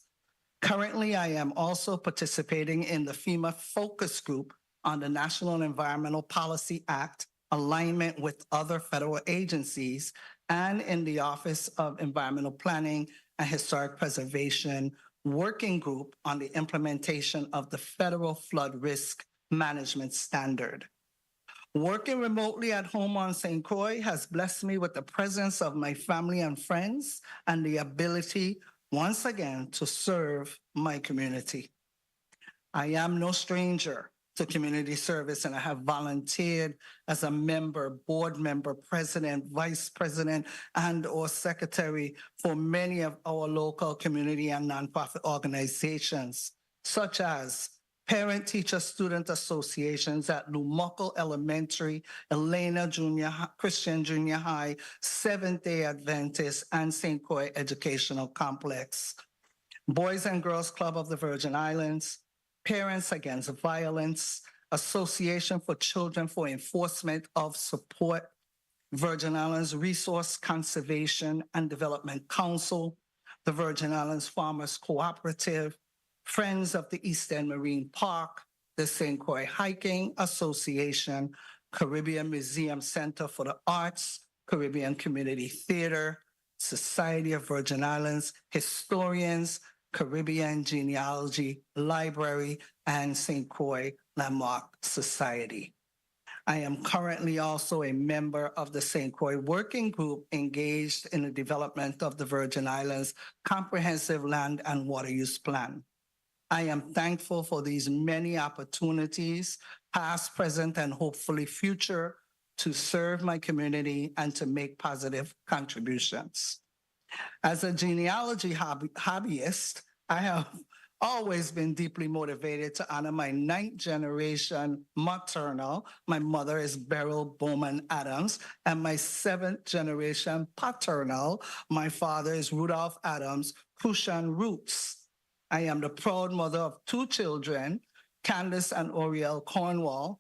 Currently, I am also participating in the FEMA focus group on the National Environmental Policy Act, alignment with other federal agencies, and in the Office of Environmental Planning and Historic Preservation working group on the implementation of the Federal Flood Risk Management Standard. Working remotely at home on St. Croix has blessed me with the presence of my family and friends and the ability, once again, to serve my community. I am no stranger to community service, and I have volunteered as a member, board member, president, vice president, and/or secretary for many of our local community and nonprofit organizations, such as Parent-Teacher-Student Associations at Lumocco Elementary, Elena Christian Junior High, Seventh-day Adventist, and St. Croix Educational Complex, Boys and Girls Club of the Virgin Islands, Parents Against Violence, Association for Children for Enforcement of Support, Virgin Islands Resource Conservation and Development Council, the Virgin Islands Farmers Cooperative, Friends of the East End Marine Park, the St. Croix Hiking Association, Caribbean Museum Center for the Arts, Caribbean Community Theater, Society of Virgin Islands Historians, Caribbean Genealogy Library, and St. Croix Landmark Society. I am currently also a member of the St. Croix Working Group engaged in the development of the Virgin Islands Comprehensive Land and Water Use Plan. I am thankful for these many opportunities, past, present, and hopefully future, to serve my community and to make positive contributions. As a genealogy hobbyist, I have always been deeply motivated to honor my 9th generation maternal. My mother is Beryl Bowman Adams, and my 7th generation paternal. My father is Rudolph Adams, Cushan Roots. I am the proud mother of 2 children, Candace and Oriel Cornwall,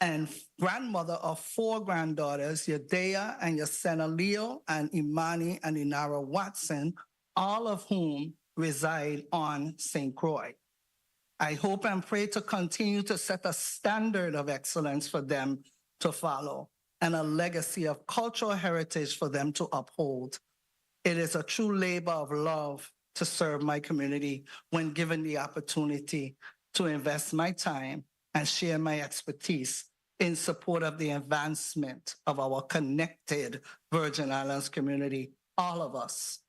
and grandmother of 4 granddaughters, Yadea and Yasena Leo and Imani and Inara Watson, all of whom reside on St. Croix. I hope and pray to continue to set a standard of excellence for them to follow and a legacy of cultural heritage for them to uphold. It is a true labor of love to serve my community when given the opportunity to invest my time and share my expertise in support of the advancement of our connected Virgin Islands community, all of us.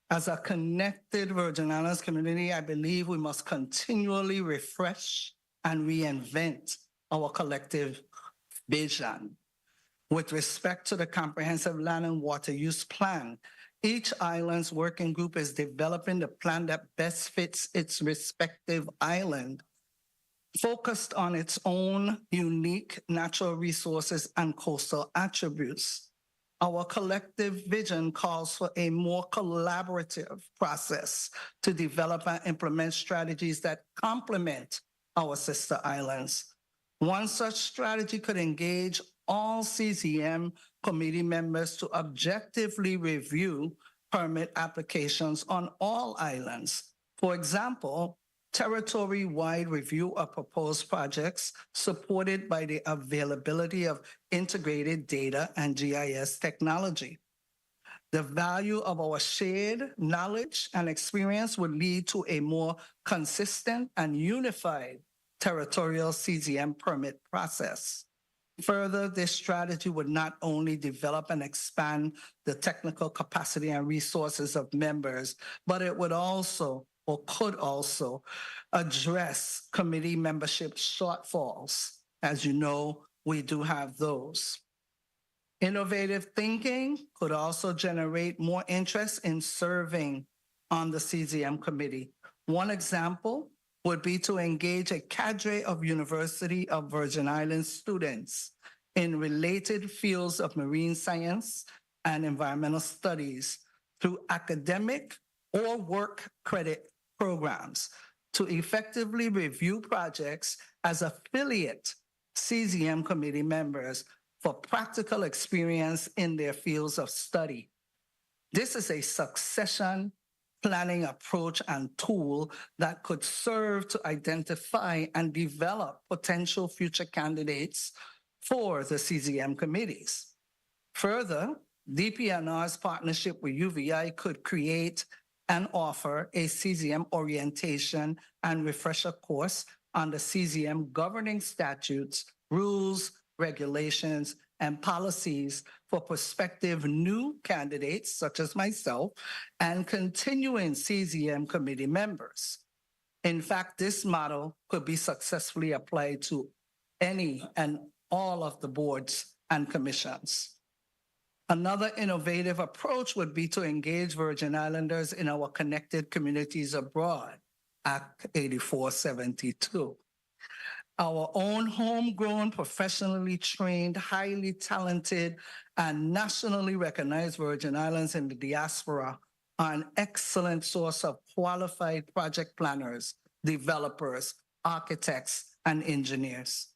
As a connected Virgin Islands community, I believe we must continually refresh and reinvent our collective vision. With respect to the Comprehensive Land and Water Use Plan, each island's working group is developing the plan that best fits its respective island, focused on its own unique natural resources and coastal attributes. Our collective vision calls for a more collaborative process to develop and implement strategies that complement our sister islands. One such strategy could engage all CZM committee members to objectively review permit applications on all islands. For example, territory-wide review of proposed projects supported by the availability of integrated data and GIS technology. The value of our shared knowledge and experience would lead to a more consistent and unified territorial CZM permit process. Further, this strategy would not only develop and expand the technical capacity and resources of members, but it would also or could also address committee membership shortfalls. As you know, we do have those. Innovative thinking could also generate more interest in serving on the CZM committee. One example would be to engage a cadre of University of Virgin Islands students in related fields of marine science and environmental studies through academic or work credit programs to effectively review projects as affiliate CZM committee members for practical experience in their fields of study. This is a succession planning approach and tool that could serve to identify and develop potential future candidates for the CZM committees. Further, DPNR's partnership with UVI could create and offer a CZM orientation and refresher course on the CZM governing statutes, rules, regulations, and policies for prospective new candidates, such as myself, and continuing CZM committee members. In fact, this model could be successfully applied to any and all of the boards and commissions. Another innovative approach would be to engage Virgin Islanders in our connected communities abroad, Act 8472. Our own homegrown, professionally trained, highly talented, and nationally recognized Virgin Islands in the diaspora are an excellent source of qualified project planners, developers, architects, and engineers.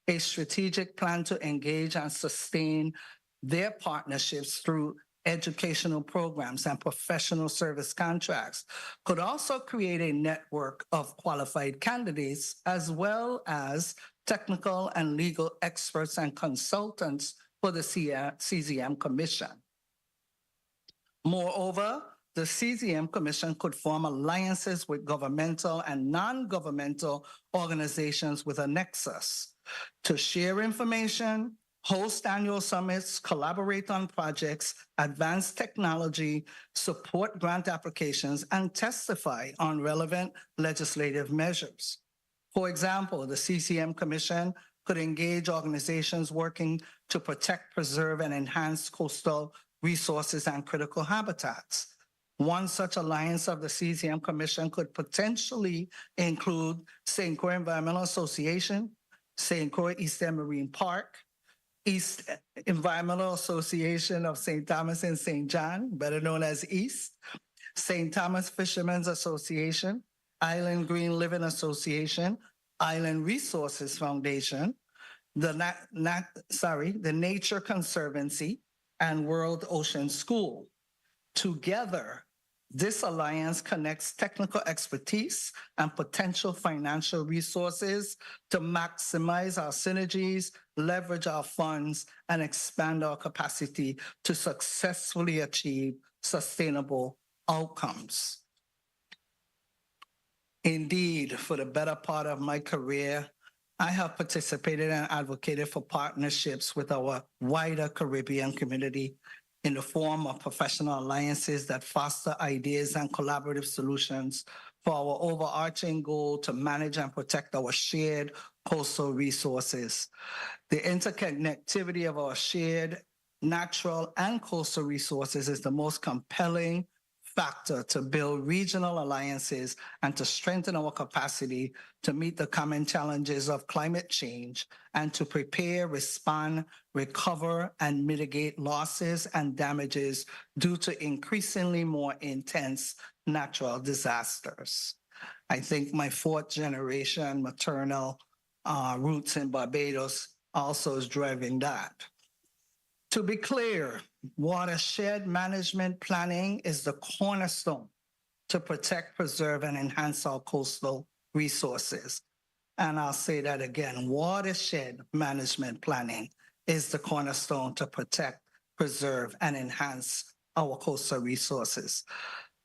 A strategic plan to engage and sustain their partnerships through educational programs and professional service contracts could also create a network of qualified candidates as well as technical and legal experts and consultants for the CZM Commission. Moreover, the CZM Commission could form alliances with governmental and non-governmental organizations with a nexus to share information, host annual summits, collaborate on projects, advance technology, support grant applications, and testify on relevant legislative measures. For example, the CCM Commission could engage organizations working to protect, preserve, and enhance coastal resources and critical habitats. One such alliance of the CCM Commission could potentially include St. Croix Environmental Association, St. Croix East End Marine Park, East Environmental Association of St. Thomas and St. John, better known as EAST, St. Thomas Fishermen's Association, Island Green Living Association, Island Resources Foundation, the Nature Conservancy, and World Ocean School. Together, this alliance connects technical expertise and potential financial resources to maximize our synergies, leverage our funds, and expand our capacity to successfully achieve sustainable outcomes. Indeed, for the better part of my career, I have participated and advocated for partnerships with our wider Caribbean community in the form of professional alliances that foster ideas and collaborative solutions for our overarching goal to manage and protect our shared coastal resources. The interconnectivity of our shared natural and coastal resources is the most compelling factor to build regional alliances and to strengthen our capacity to meet the common challenges of climate change and to prepare, respond, recover, and mitigate losses and damages due to increasingly more intense natural disasters. I think my fourth generation maternal roots in Barbados also is driving that. To be clear, watershed management planning is the cornerstone to protect, preserve, and enhance our coastal resources. And I'll say that again, watershed management planning is the cornerstone to protect, preserve, and enhance our coastal resources.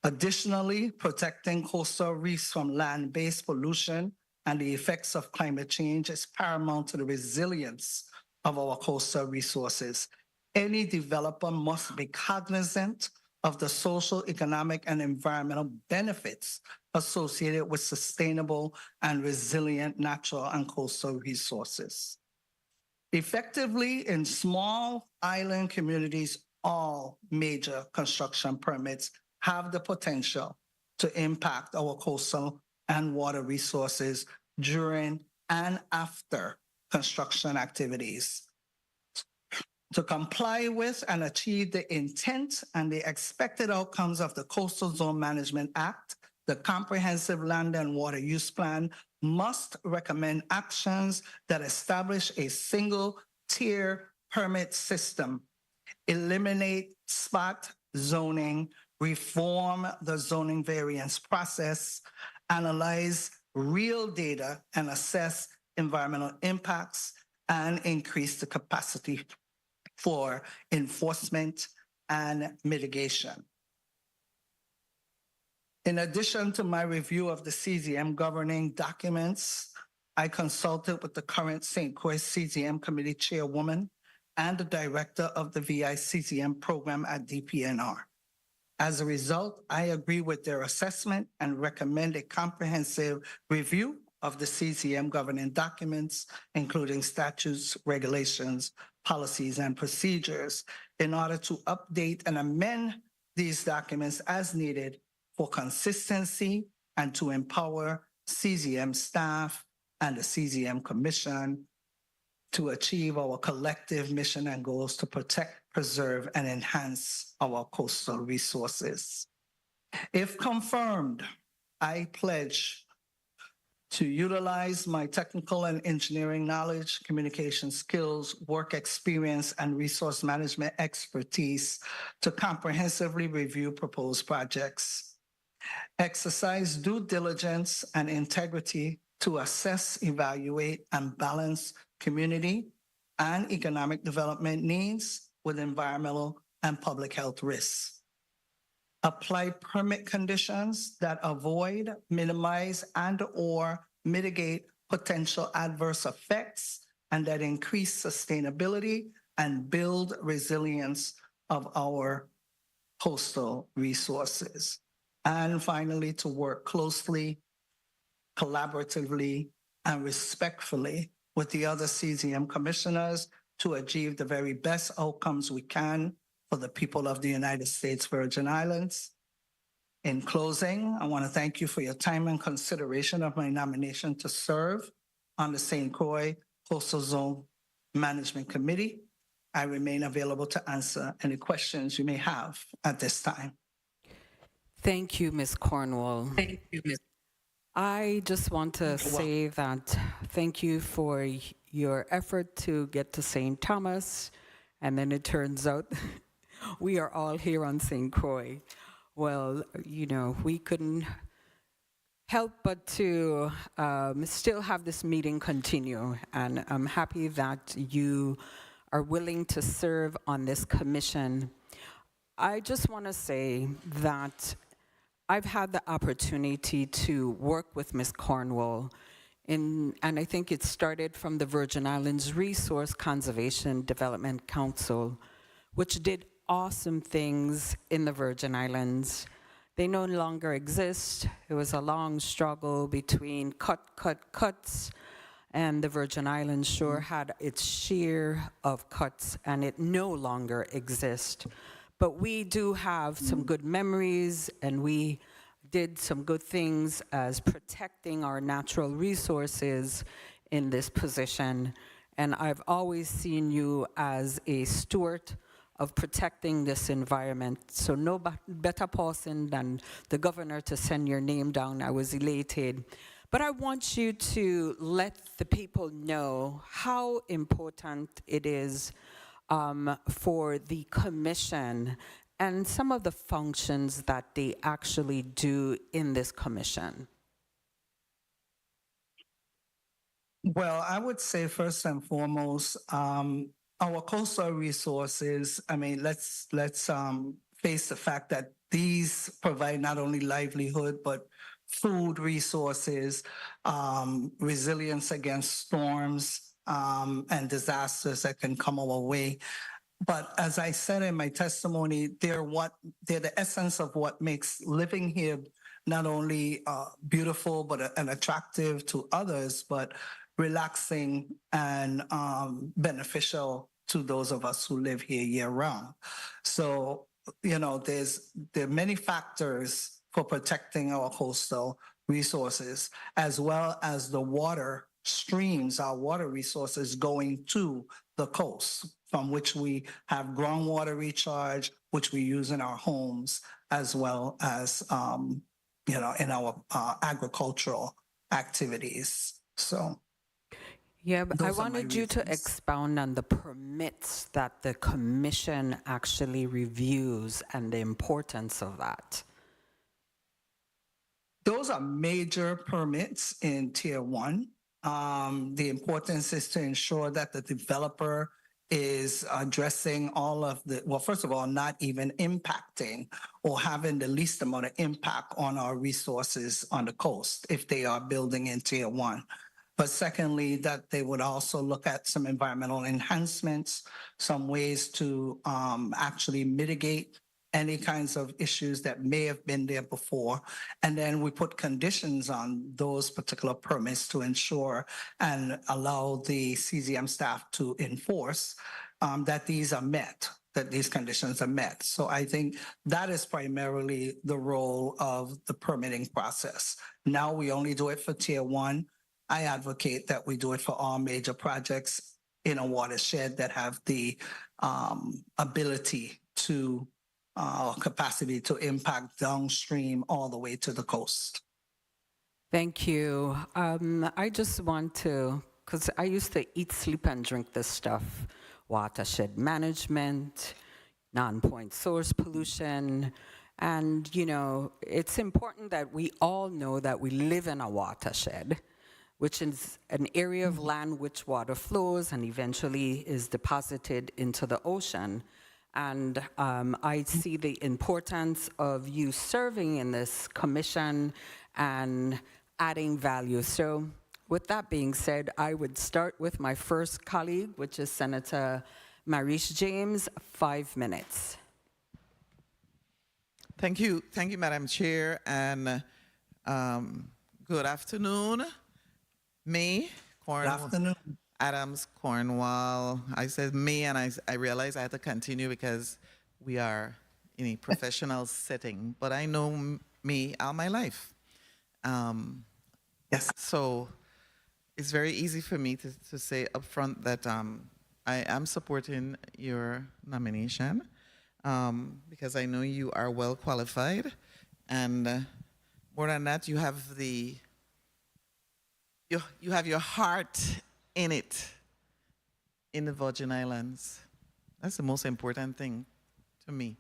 Additionally, protecting coastal reefs from land-based pollution and the effects of climate change is paramount to the resilience of our coastal resources. Any developer must be cognizant of the social, economic, and environmental benefits associated with sustainable and resilient natural and coastal resources. Effectively, in small island communities, all major construction permits have the potential to impact our coastal and water resources during and after construction activities. To comply with and achieve the intent and the expected outcomes of the Coastal Zone Management Act, the Comprehensive Land and Water Use Plan must recommend actions that establish a single-tier permit system, eliminate spot zoning, reform the zoning variance process, analyze real data and assess environmental impacts, and increase the capacity for enforcement and mitigation. In addition to my review of the CZM governing documents, I consulted with the current St. Croix CZM Committee Chairwoman and the Director of the VI CZM program at DPNR. As a result, I agree with their assessment and recommend a comprehensive review of the CZM governing documents, including statutes, regulations, policies, and procedures, in order to update and amend these documents as needed for consistency and to empower CZM staff and the CZM Commission to achieve our collective mission and goals to protect, preserve, and enhance our coastal resources. If confirmed, I pledge to utilize my technical and engineering knowledge, communication skills, work experience, and resource management expertise to comprehensively review proposed projects, exercise due diligence and integrity to assess, evaluate, and balance community and economic development needs with environmental and public health risks. Apply permit conditions that avoid, minimize, and/or mitigate potential adverse effects and that increase sustainability and build resilience of our coastal resources. And finally, to work closely, collaboratively, and respectfully with the other CZM commissioners to achieve the very best outcomes we can for the people of the United States Virgin Islands. In closing, I want to thank you for your time and consideration of my nomination to serve on the St. Croix Coastal Zone Management Committee. I remain available to answer any questions you may have at this time. Thank you, Ms. Cornwall. Thank you, Ms. I just want to say that thank you for your effort to get to St. Thomas, and then it turns out we are all here on St. Croix. Well, you know, we couldn't help but to still have this meeting continue, and I'm happy that you are willing to serve on this commission. I just want to say that I've had the opportunity to work with Ms. Cornwall and I think it started from the Virgin Islands Resource Conservation Development Council, which did awesome things in the Virgin Islands. They no longer exist. It was a long struggle between cuts, and the Virgin Islands sure had its share of cuts, and it no longer exists. But we do have some good memories, and we did some good things as protecting our natural resources in this position. And I've always seen you as a steward of protecting this environment. So no better person than the governor to send your name down. I was elated. But I want you to let the people know how important it is for the commission and some of the functions that they actually do in this commission. Well, I would say first and foremost, our coastal resources. I mean, let's face the fact that these provide not only livelihood but food resources, resilience against storms and disasters that can come our way. But as I said in my testimony, they're the essence of what makes living here not only beautiful and attractive to others, but relaxing and beneficial to those of us who live here year round. So, you know, there are many factors for protecting our coastal resources, as well as the water streams, our water resources going to the coast, from which we have groundwater recharge, which we use in our homes, as well as, you know, in our agricultural activities. So. Yeah, but I wanted you to expound on the permits that the commission actually reviews and the importance of that. Those are major permits in Tier 1. The importance is to ensure that the developer is addressing all of the, well, first of all, not even impacting or having the least amount of impact on our resources on the coast if they are building in Tier 1. But secondly, that they would also look at some environmental enhancements, some ways to actually mitigate any kinds of issues that may have been there before. And then we put conditions on those particular permits to ensure and allow the CZM staff to enforce that these are met, that these conditions are met. So I think that is primarily the role of the permitting process. Now we only do it for Tier 1. I advocate that we do it for all major projects in a watershed that have the ability to capacity to impact downstream all the way to the coast. Thank you. I just want to, because I used to eat, sleep, and drink this stuff. Watershed management, non-point source pollution. And, you know, it's important that we all know that we live in a watershed, which is an area of land which water flows and eventually is deposited into the ocean. And I see the importance of you serving in this commission and adding value. So with that being said, I would start with my first colleague, which is Senator Maurice James, 5 minutes. Thank you, Madam Chair, and good afternoon. May Cornwall. Good afternoon. Adams, Cornwall. I said May, and I realized I had to continue because we are in a professional setting. But I know me all my life. Yes. So it's very easy for me to say up front that I am supporting your nomination because I know you are well qualified. And more than that, you have the you have your heart in it in the Virgin Islands. That's the most important thing to me.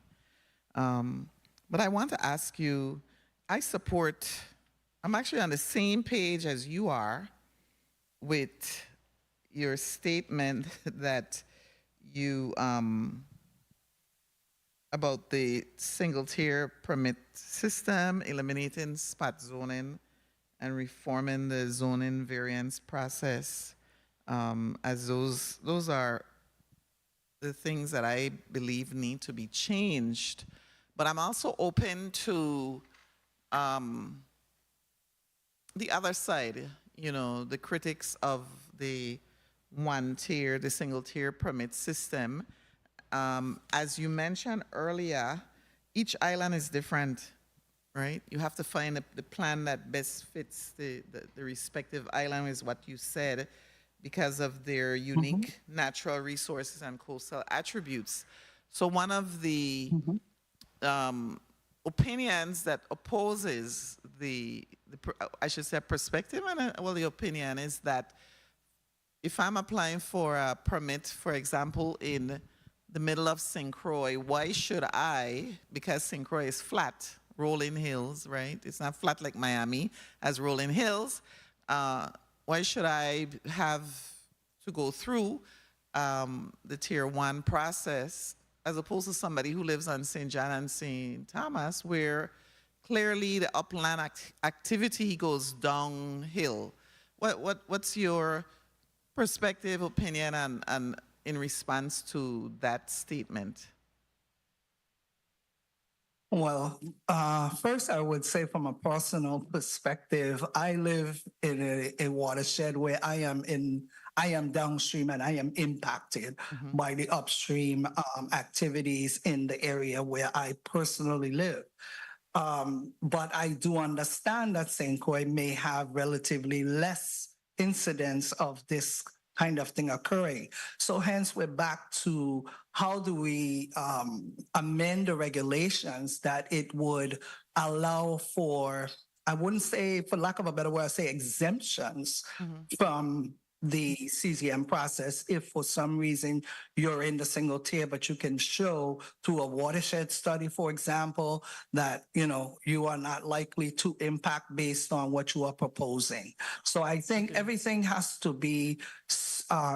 But I want to ask you, I'm actually on the same page as you are with your statement that you, about the single tier permit system, eliminating spot zoning, and reforming the zoning variance process, as those are the things that I believe need to be changed. But I'm also open to the other side, the critics of the the single tier permit system. As you mentioned earlier, each island is different, right? You have to find the plan that best fits the respective island, is what you said, because of their unique natural resources and coastal attributes. So one of the opinions that opposes I should say perspective, and the opinion is that if I'm applying for a permit, for example, in the middle of St. Croix, why should I, because St. Croix is flat, rolling hills, right? It's not flat like Miami, as rolling hills. Why should I have to go through the Tier 1 process as opposed to somebody who lives on St. John and St. Thomas, where clearly the upland activity goes downhill? What's your perspective, opinion, and in response to that statement? Well, first, I would say from a personal perspective, I live in a watershed where I am downstream and I am impacted by the upstream activities in the area where I personally live. But I do understand that St. Croix may have relatively less incidents of this kind of thing occurring. So hence we're back to how do we amend the regulations that it would allow for, I wouldn't say, for lack of a better word, I say exemptions from the CZM process if for some reason you're in the single tier, but you can show through a watershed study, for example, that you are not likely to impact based on what you are proposing. So I think everything has to be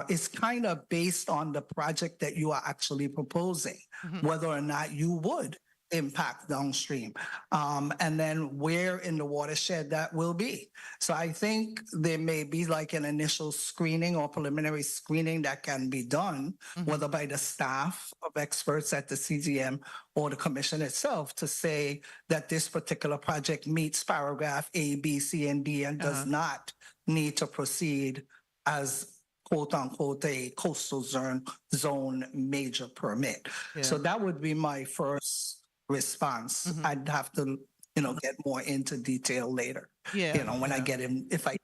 is kind of based on the project that you are actually proposing, whether or not you would impact downstream, and then where in the watershed that will be. So I think there may be like an initial screening or preliminary screening that can be done, whether by the staff of experts at the CZM or the commission itself, to say that this particular project meets paragraph A, B, C, and D and does not need to proceed as quote unquote a coastal zone major permit. So that would be my first response. I'd have to, get more into detail later. When I get him, if I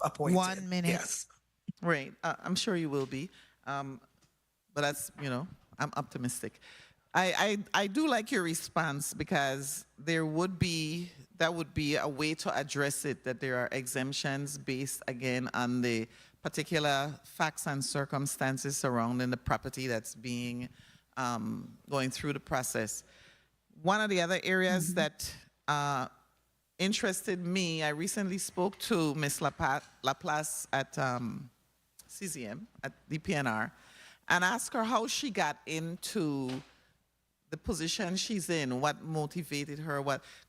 appoint 1 minute. Yes. Right. I'm sure you will be. But that's, I'm optimistic. I do like your response, because that would be a way to address it, that there are exemptions based, again, on the particular facts and circumstances surrounding the property that's being going through the process. One of the other areas that interested me, I recently spoke to Ms. Laplace at CZM, at DPNR, and asked her how she got into the position she's in, what motivated her,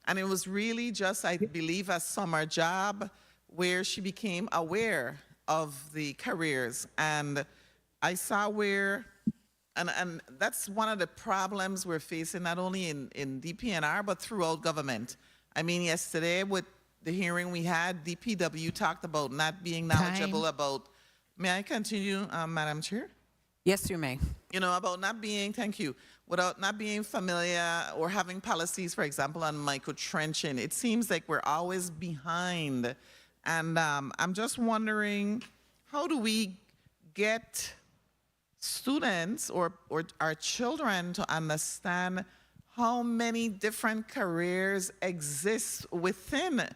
and it was really just, I believe, a summer job where she became aware of the careers. And I saw where, and that's one of the problems we're facing, not only in DPNR, but throughout government. I mean, yesterday with the hearing we had, DPW talked about not being knowledgeable about, may I continue, Madam Chair? Yes, you may. About not being, thank you, without not being familiar or having policies, for example, on microtrenching. It seems like we're always behind. And I'm just wondering, how do we get students or our children to understand how many different careers exist within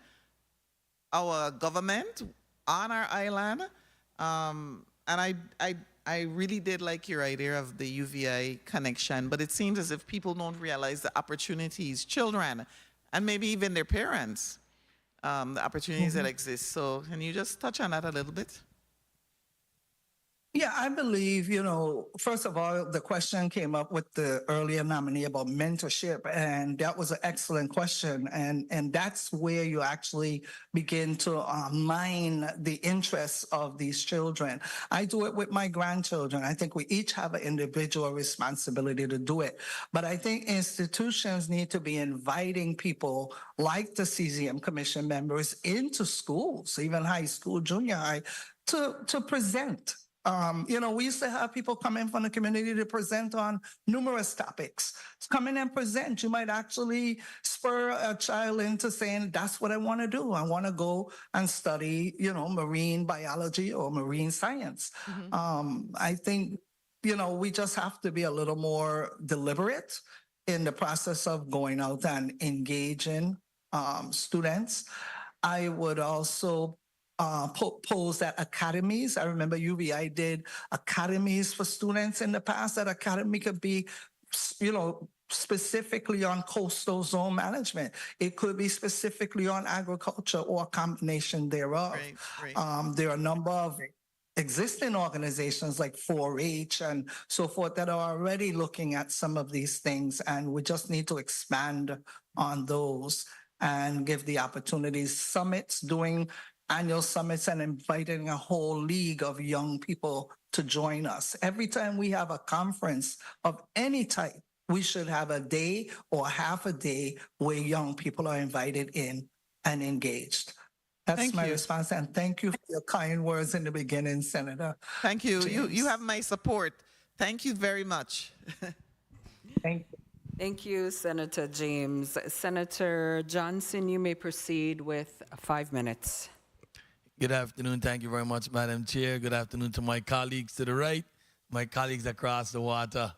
our government, on our island. And I really did like your idea of the UVI connection, but it seems as if people don't realize the opportunities, children, and maybe even their parents, the opportunities that exist. So can you just touch on that a little bit? Yeah, I believe, first of all, the question came up with the earlier nominee about mentorship, and that was an excellent question. And that's where you actually begin to mine the interests of these children. I do it with my grandchildren. I think we each have an individual responsibility to do it. But I think institutions need to be inviting people like the CZM Commission members into schools, even high school, junior high, to present. We used to have people come in from the community to present on numerous topics. Come in and present. You might actually spur a child into saying, that's what I want to do. I want to go and study, marine biology or marine science. I think, we just have to be a little more deliberate in the process of going out and engaging students. I would also pose that academies. I remember UVI did academies for students in the past. That academy could be, specifically on coastal zone management. It could be specifically on agriculture or a combination thereof. Right. There are a number of existing organizations like 4-H and so forth that are already looking at some of these things, and we just need to expand on those and give the opportunities. Summits, doing annual summits and inviting a whole league of young people to join us. Every time we have a conference of any type, we should have a day or half a day where young people are invited in and engaged. That's my response. And thank you for your kind words in the beginning, Senator. Thank you. James. You have my support. Thank you very much. Thank you. Thank you, Senator James. Senator Johnson, you may proceed with 5 minutes. Good afternoon. Thank you very much, Madam Chair. Good afternoon to my colleagues to the right, my colleagues across the water,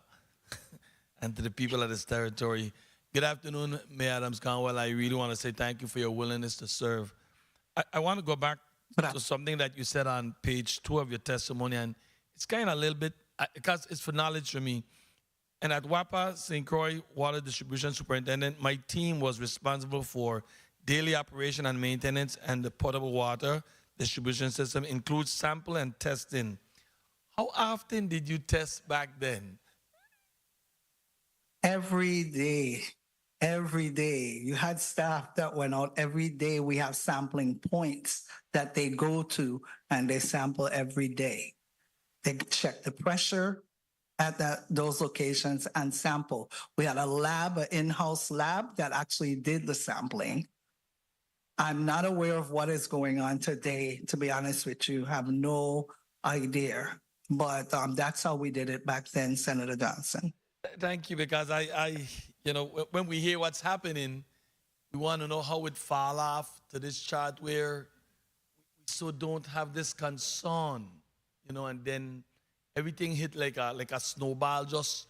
and to the people of this territory. Good afternoon, Mayor Adams-Conwell. I really want to say thank you for your willingness to serve. I want to go back to something that you said on page 2 of your testimony, and it's kind of a little bit, because it's for knowledge for me. And at WAPA, St. Croix Water Distribution Superintendent, my team was responsible for daily operation and maintenance, and the potable water distribution system includes sample and testing. How often did you test back then? Every day. Every day. You had staff that went out every day. We have sampling points that they go to and they sample every day. They check the pressure at those locations and sample. We had a lab, an in-house lab that actually did the sampling. I'm not aware of what is going on today, to be honest with you. Have no idea. But that's how we did it back then, Senator Johnson. Thank you, because when we hear what's happening, we want to know how it fall off to this chart where we so don't have this concern, and then everything hit like a snowball, just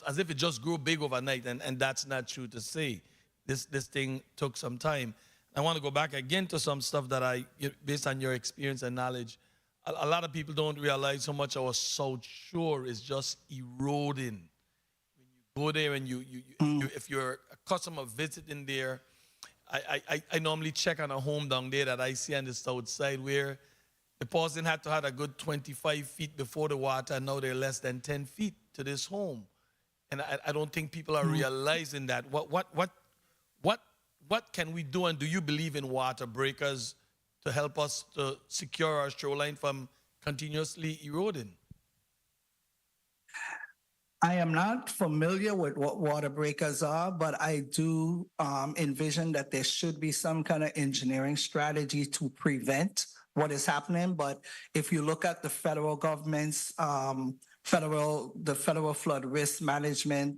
as if it just grew big overnight, and that's not true to say. This thing took some time. I want to go back again to some stuff that based on your experience and knowledge, a lot of people don't realize how much our South Shore is just eroding. When you go there and if you're a customer visiting there, I normally check on a home down there that I see on the south side where the person had to have a good 25 feet before the water, and now they're less than 10 feet to this home. And I don't think people are realizing that. What can we do, and do you believe in water breakers to help us to secure our shoreline from continuously eroding? I am not familiar with what water breakers are, but I do envision that there should be some kind of engineering strategy to prevent what is happening. But if you look at the federal government's the federal flood risk management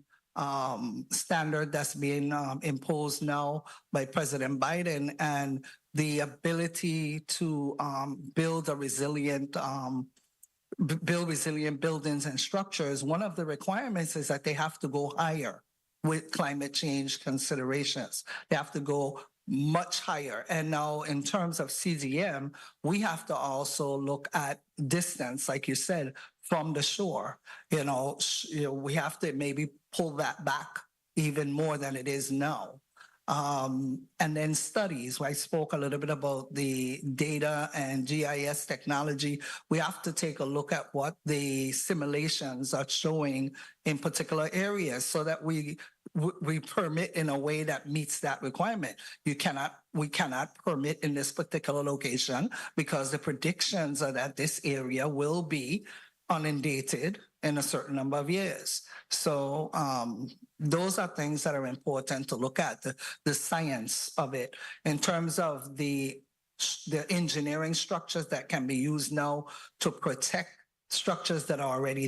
standard that's being imposed now by President Biden, and the ability to build resilient buildings and structures, one of the requirements is that they have to go higher with climate change considerations. They have to go much higher. And now in terms of CZM, we have to also look at distance, like you said, from the shore. We have to maybe pull that back even more than it is now. And then studies. I spoke a little bit about the data and GIS technology. We have to take a look at what the simulations are showing in particular areas so that we permit in a way that meets that requirement. We cannot permit in this particular location because the predictions are that this area will be inundated in a certain number of years. So those are things that are important to look at, the science of it. In terms of the engineering structures that can be used now to protect structures that are already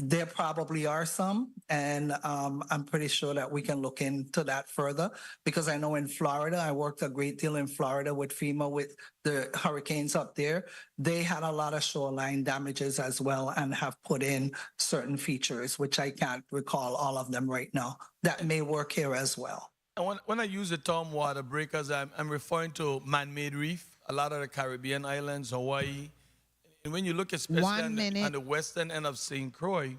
there probably are some, and I'm pretty sure that we can look into that further because I know in Florida, I worked a great deal in Florida with FEMA with the hurricanes up there. They had a lot of shoreline damages as well and have put in certain features, which I can't recall all of them right now. That may work here as well. And when I use the term water breakers, I'm referring to man-made reef, a lot of the Caribbean islands, Hawaii. And when you look especially on the western end of St. Croix,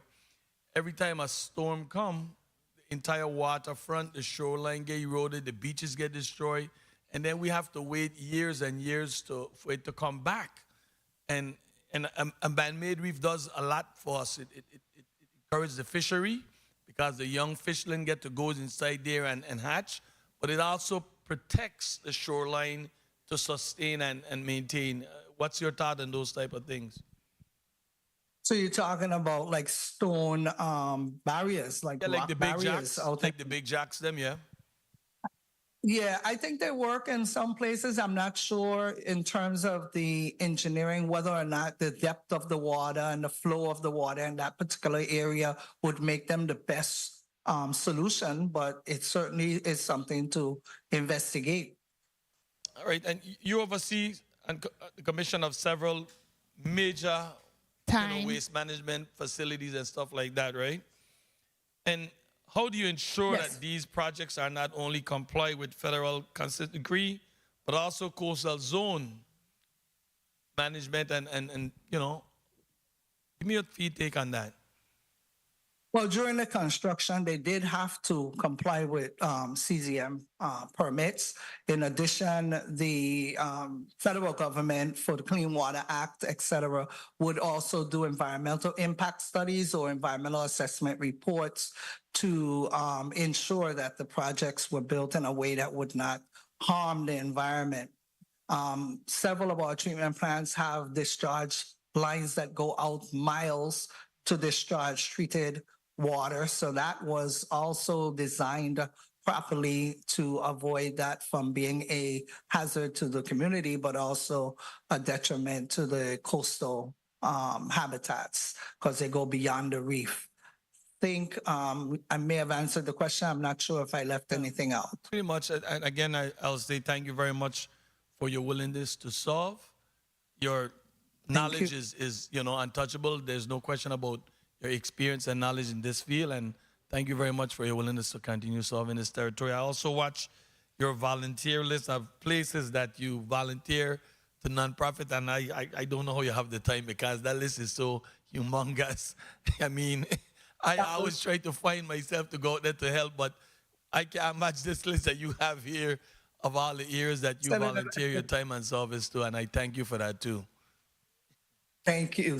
every time a storm comes, the entire waterfront, the shoreline get eroded, the beaches get destroyed, and then we have to wait years and years for it to come back. And a man-made reef does a lot for us. It encourages the fishery because the young fishermen get to go inside there and hatch, but it also protects the shoreline to sustain and maintain. What's your thought on those type of things? So you're talking about like stone barriers, like Yeah, like rock the big barriers jacks, out like the big jacks, them, yeah. Yeah, I think they work in some places. I'm not sure in terms of the engineering, whether or not the depth of the water and the flow of the water in that particular area would make them the best solution, but it certainly is something to investigate. All right, and you oversee the commission of several major waste management facilities and stuff like that, right? And how do you ensure that these projects are not only comply with federal consent decree, but also coastal zone management and give me your take on that. Well, during the construction, they did have to comply with CZM permits. In addition, the federal government for the Clean Water Act, et cetera, would also do environmental impact studies or environmental assessment reports to ensure that the projects were built in a way that would not harm the environment. Several of our treatment plants have discharge lines that go out miles to discharge treated water. So that was also designed properly to avoid that from being a hazard to the community, but also a detriment to the coastal habitats because they go beyond the reef. I think I may have answered the question. I'm not sure if I left anything out. Pretty much. And again, I'll say thank you very much for your willingness to solve. Your knowledge is untouchable. There's no question about your experience and knowledge in this field, and thank you very much for your willingness to continue serving this territory. I also watch your volunteer list of places that you volunteer to nonprofit, and I don't know how you have the time because that list is so humongous. I mean, I always try to find myself to go out there to help, but I can't match this list that you have here of all the years that you volunteer your time and service to, and I thank you for that too. Thank you.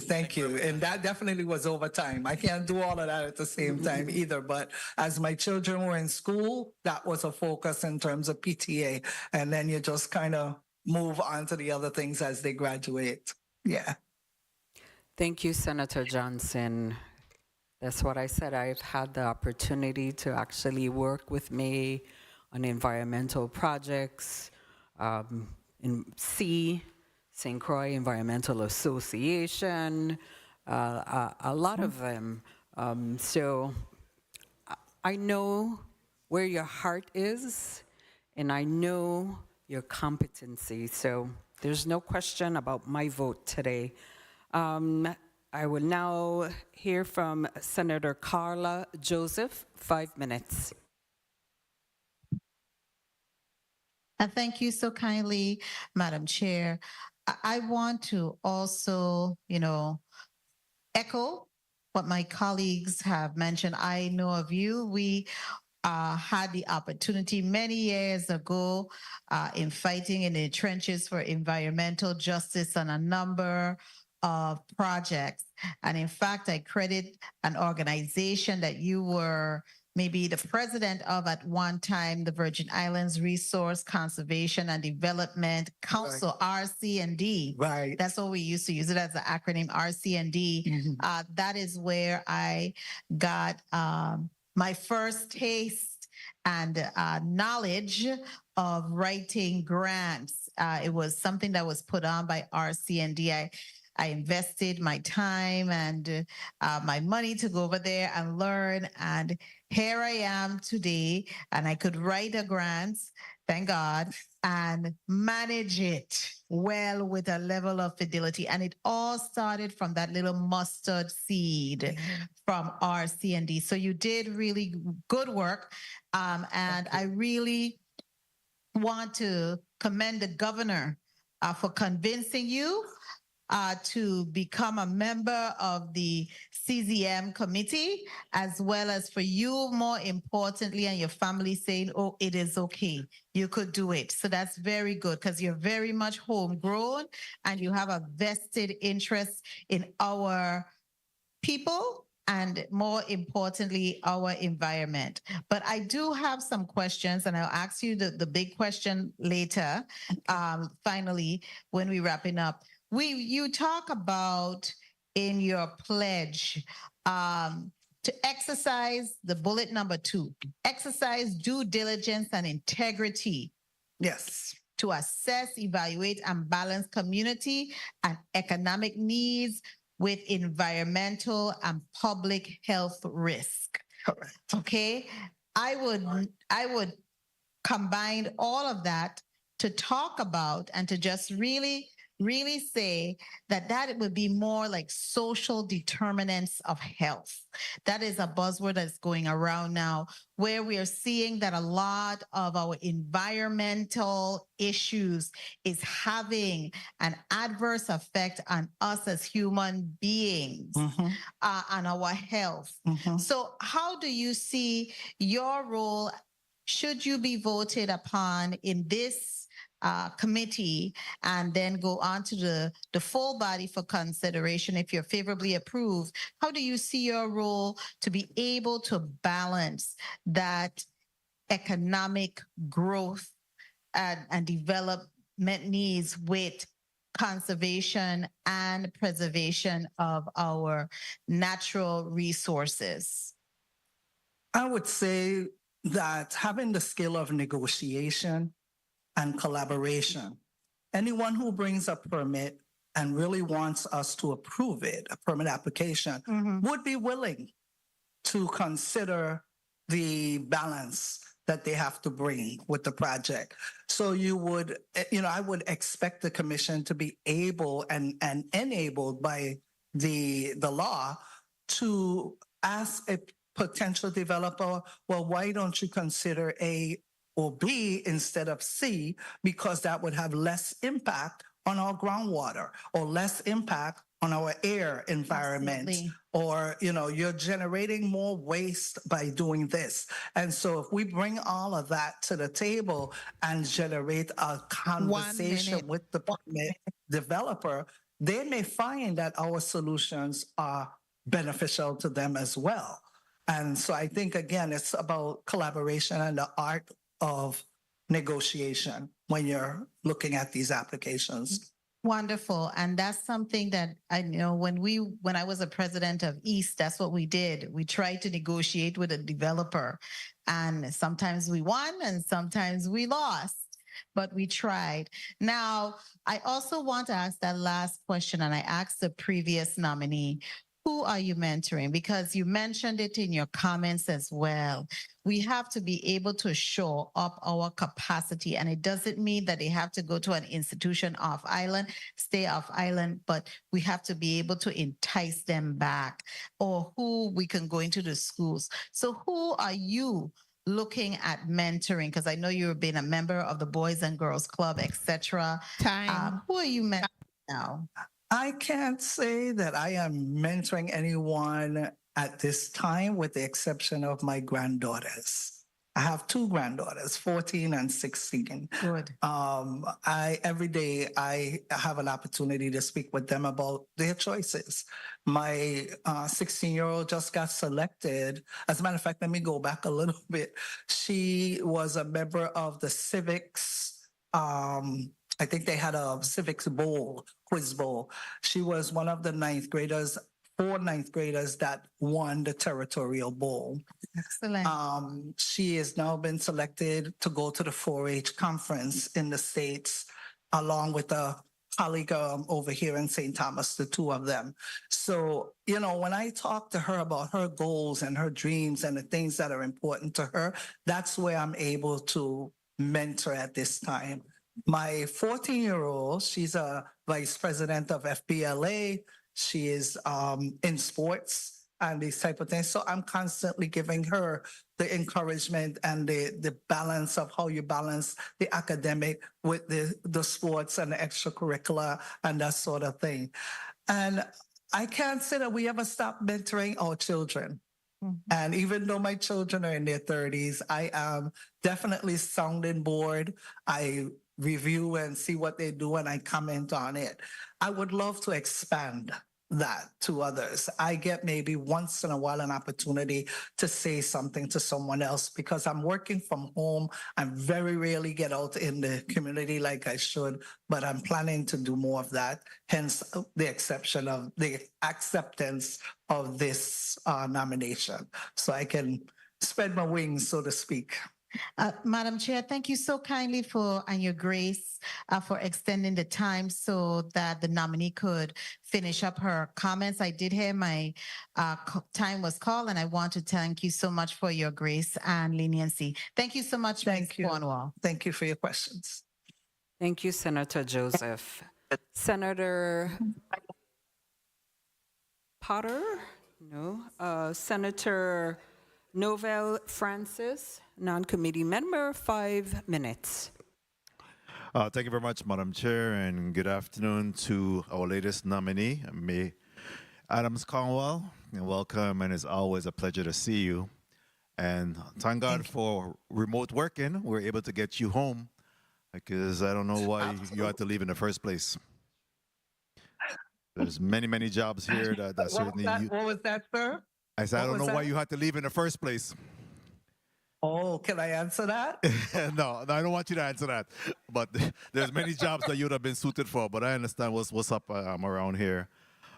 And that definitely was overtime. I can't do all of that at the same time either. But as my children were in school, that was a focus in terms of PTA. And then you just kind of move on to the other things as they graduate. Yeah. Thank you, Senator Johnson. That's what I said. I've had the opportunity to actually work with May on environmental projects in St. Croix Environmental Association, a lot of them. So I know where your heart is, and I know your competency. So there's no question about my vote today. I will now hear from Senator Carla Joseph, 5 minutes. Thank you so kindly, Madam Chair. I want to also, echo what my colleagues have mentioned. I know of you. We had the opportunity many years ago in fighting in the trenches for environmental justice on a number of projects. And in fact, I credit an organization that you were maybe the president of at one time, the Virgin Islands Resource Conservation and Development Council, RC&D. Right. That's what we used to use it as an acronym, RC&D. That is where I got my first taste and knowledge of writing grants. It was something that was put on by RC&D. I invested my time and my money to go over there and learn. And here I am today, and I could write a grant, thank God, and manage it well with a level of fidelity. And it all started from that little mustard seed from RC&D. So you did really good work. And I really want to commend the governor for convincing you to become a member of the CZM committee, as well as for you, more importantly, and your family saying, oh, it is okay. You could do it. So that's very good because you're very much homegrown and you have a vested interest in our people and more importantly, our environment. But I do have some questions and I'll ask you the big question later, finally, when we're wrapping up. You talk about in your pledge to exercise the bullet number 2, exercise due diligence and integrity. Yes. To assess, evaluate, and balance community and economic needs with environmental and public health risk. Correct. Okay. I would combine all of that to talk about and to just really say that it would be more like social determinants of health. That is a buzzword that's going around now, where we are seeing that a lot of our environmental issues is having an adverse effect on us as human beings, on our health. So how do you see your role, should you be voted upon in this committee and then go on to the full body for consideration if you're favorably approved? How do you see your role to be able to balance that economic growth and development needs with conservation and preservation of our natural resources? I would say that having the skill of negotiation and collaboration. Anyone who brings a permit and really wants us to approve it, a permit application, would be willing to consider the balance that they have to bring with the project. So you would, I would expect the commission to be able and enabled by the law to ask a potential developer, well, why don't you consider A or B instead of C, because that would have less impact on our groundwater or less impact on our air environment. Absolutely. Or, you're generating more waste by doing this. And so if we bring all of that to the table and generate a conversation with the permit developer, they may find that our solutions are beneficial to them as well. And so I think, again, it's about collaboration and the art of negotiation when you're looking at these applications. Wonderful. And that's something that I know when I was a president of East, that's what we did. We tried to negotiate with a developer, and sometimes we won and sometimes we lost, but we tried. Now, I also want to ask that last question, and I asked the previous nominee, who are you mentoring? Because you mentioned it in your comments as well. We have to be able to show up our capacity, and it doesn't mean that they have to go to an institution off island, stay off island, but we have to be able to entice them back, or who we can go into the schools. So who are you looking at mentoring? Because I know you've been a member of the Boys and Girls Club, etc. Time. Who are you mentoring now? I can't say that I am mentoring anyone at this time, with the exception of my granddaughters. I have two granddaughters, 14 and 16. Good. Every day I have an opportunity to speak with them about their choices. My 16-year-old just got selected. As a matter of fact, let me go back a little bit. She was a member of the civics. I think they had a civics bowl, quiz bowl. She was one of the four ninth graders that won the territorial bowl. Excellent. She has now been selected to go to the 4-H conference in the States, along with a colleague over here in St. Thomas, the two of them. So, when I talk to her about her goals and her dreams and the things that are important to her, that's where I'm able to mentor at this time. My 14-year-old, she's a vice president of FBLA. She is in sports and these type of things. So I'm constantly giving her the encouragement and the balance of how you balance the academic with the sports and the extracurricular and that sort of thing. And I can't say that we ever stop mentoring our children. Mm-hmm. And even though my children are in their 30s, I am definitely sounding board. I review and see what they do and I comment on it. I would love to expand that to others. I get maybe once in a while an opportunity to say something to someone else because I'm working from home. I very rarely get out in the community like I should, but I'm planning to do more of that. Hence the acceptance of this nomination, so I can spread my wings, so to speak. Madam Chair, thank you so kindly and your grace for extending the time so that the nominee could finish up her comments. I did hear my time was called, and I want to thank you so much for your grace and leniency. Thank you so much, Ms. Cornwall. Thank you for your questions. Thank you, Senator Joseph. Senator Potter? No. Senator Novell Francis, non-committee member, 5 minutes. Thank you very much, Madam Chair, and good afternoon to our latest nominee, May Adams Cornwall. And welcome, and it's always a pleasure to see you. And thank God for remote working. We're able to get you home because I don't know why you had to leave in the first place. There's many jobs here that certainly What was that, sir? I said, I don't know why you had to leave in the first place. Oh, can I answer that? No, I don't want you to answer that. But there's many jobs that you would have been suited for, but I understand what's up around here.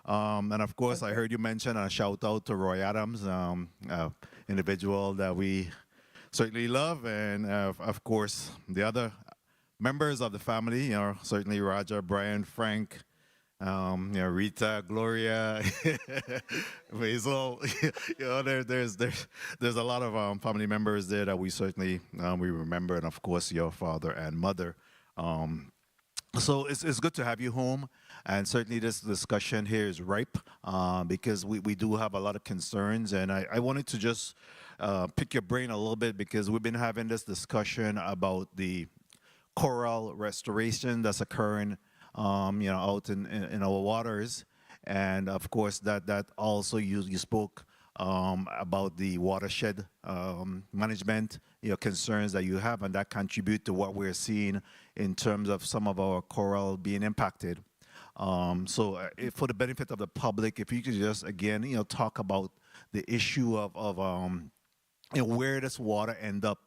And of course, I heard you mention a shout out to Roy Adams, individual that we certainly love. And of course, the other members of the family, certainly Roger, Brian, Frank, Rita, Gloria, Basil. There's a lot of family members there that we certainly we remember, and of course your father and mother. So it's good to have you home, and certainly this discussion here is ripe because we do have a lot of concerns, and I wanted to just pick your brain a little bit because we've been having this discussion about the coral restoration that's occurring out in our waters. And of course, that also you spoke about the watershed management, concerns that you have, and that contribute to what we're seeing in terms of some of our coral being impacted. So for the benefit of the public, if you could just, again, talk about the issue of where this water end up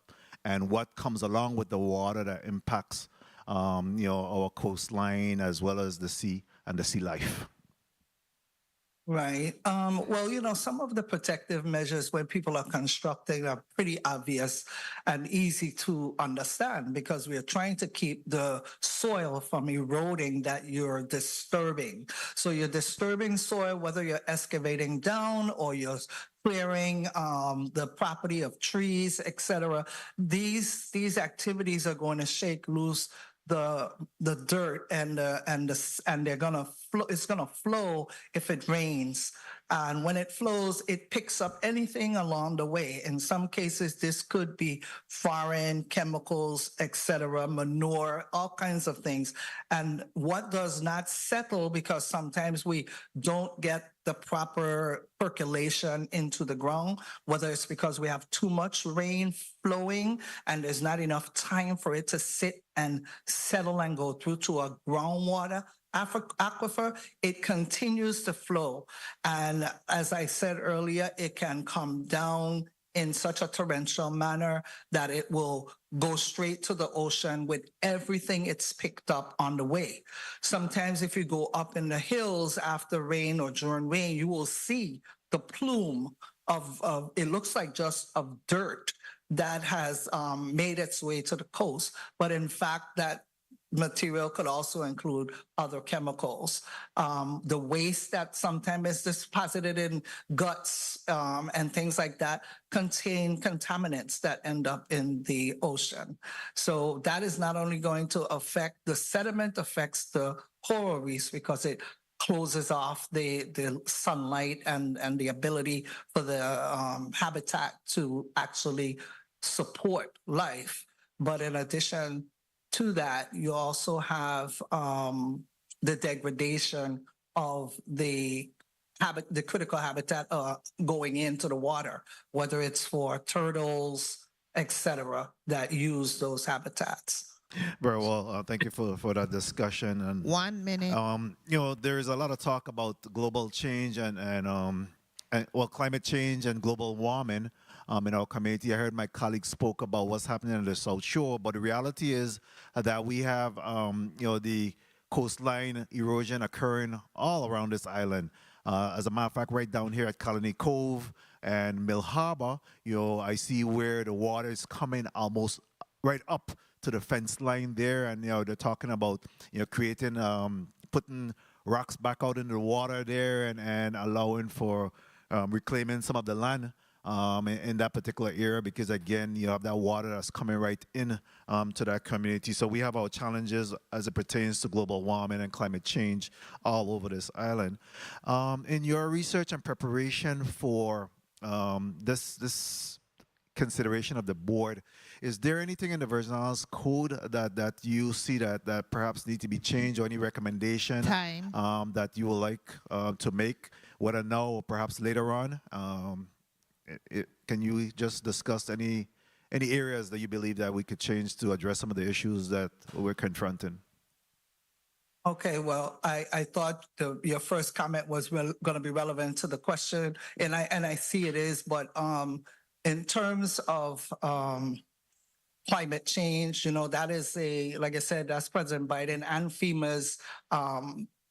and what comes along with the water that impacts our coastline as well as the sea and the sea life. Right. Well, some of the protective measures when people are constructing are pretty obvious and easy to understand because we are trying to keep the soil from eroding that you're disturbing. So you're disturbing soil, whether you're excavating down or you're clearing the property of trees, etc. These activities are going to shake loose the dirt and they're going to flow. It's going to flow if it rains. And when it flows, it picks up anything along the way. In some cases, this could be foreign chemicals, etc., manure, all kinds of things. And what does not settle, because sometimes we don't get the proper percolation into the ground, whether it's because we have too much rain flowing and there's not enough time for it to sit and settle and go through to a groundwater aquifer, it continues to flow. And as I said earlier, it can come down in such a torrential manner that it will go straight to the ocean with everything it's picked up on the way. Sometimes if you go up in the hills after rain or during rain, you will see the plume of it looks like just of dirt that has made its way to the coast. But in fact, that material could also include other chemicals. The waste that sometimes is deposited in guts and things like that contain contaminants that end up in the ocean. So that is not only going to affect the sediment, affects the coral reefs because it closes off the sunlight and the ability for the habitat to actually support life. But in addition to that, you also have the degradation of the critical habitat going into the water, whether it's for turtles, etc., that use those habitats. Very well. Thank you for that discussion. And 1 minute. you know, there is a lot of talk about global change and well, climate change and global warming in our community. I heard my colleagues spoke about what's happening in the South Shore, but the reality is that we have you know, the coastline erosion occurring all around this island. As a matter of fact, right down here at Colony Cove and Mill Harbor, you know, I see where the water is coming almost right up to the fence line there, and you know, they're talking about, you know, creating putting rocks back out into the water there and allowing for reclaiming some of the land in that particular area, because again, you have that water that's coming right in to that community. So we have our challenges as it pertains to global warming and climate change all over this island. In your research and preparation for this consideration of the board, is there anything in the Virgin Islands Code that you see that perhaps need to be changed, or any recommendation that you would like to make, whether now or perhaps later on? Can you just discuss any areas that you believe that we could change to address some of the issues that we're confronting? Okay, well, I thought your first comment was going to be relevant to the question, and I see it is, but in terms of climate change, you know, that is like I said, that's President Biden and FEMA's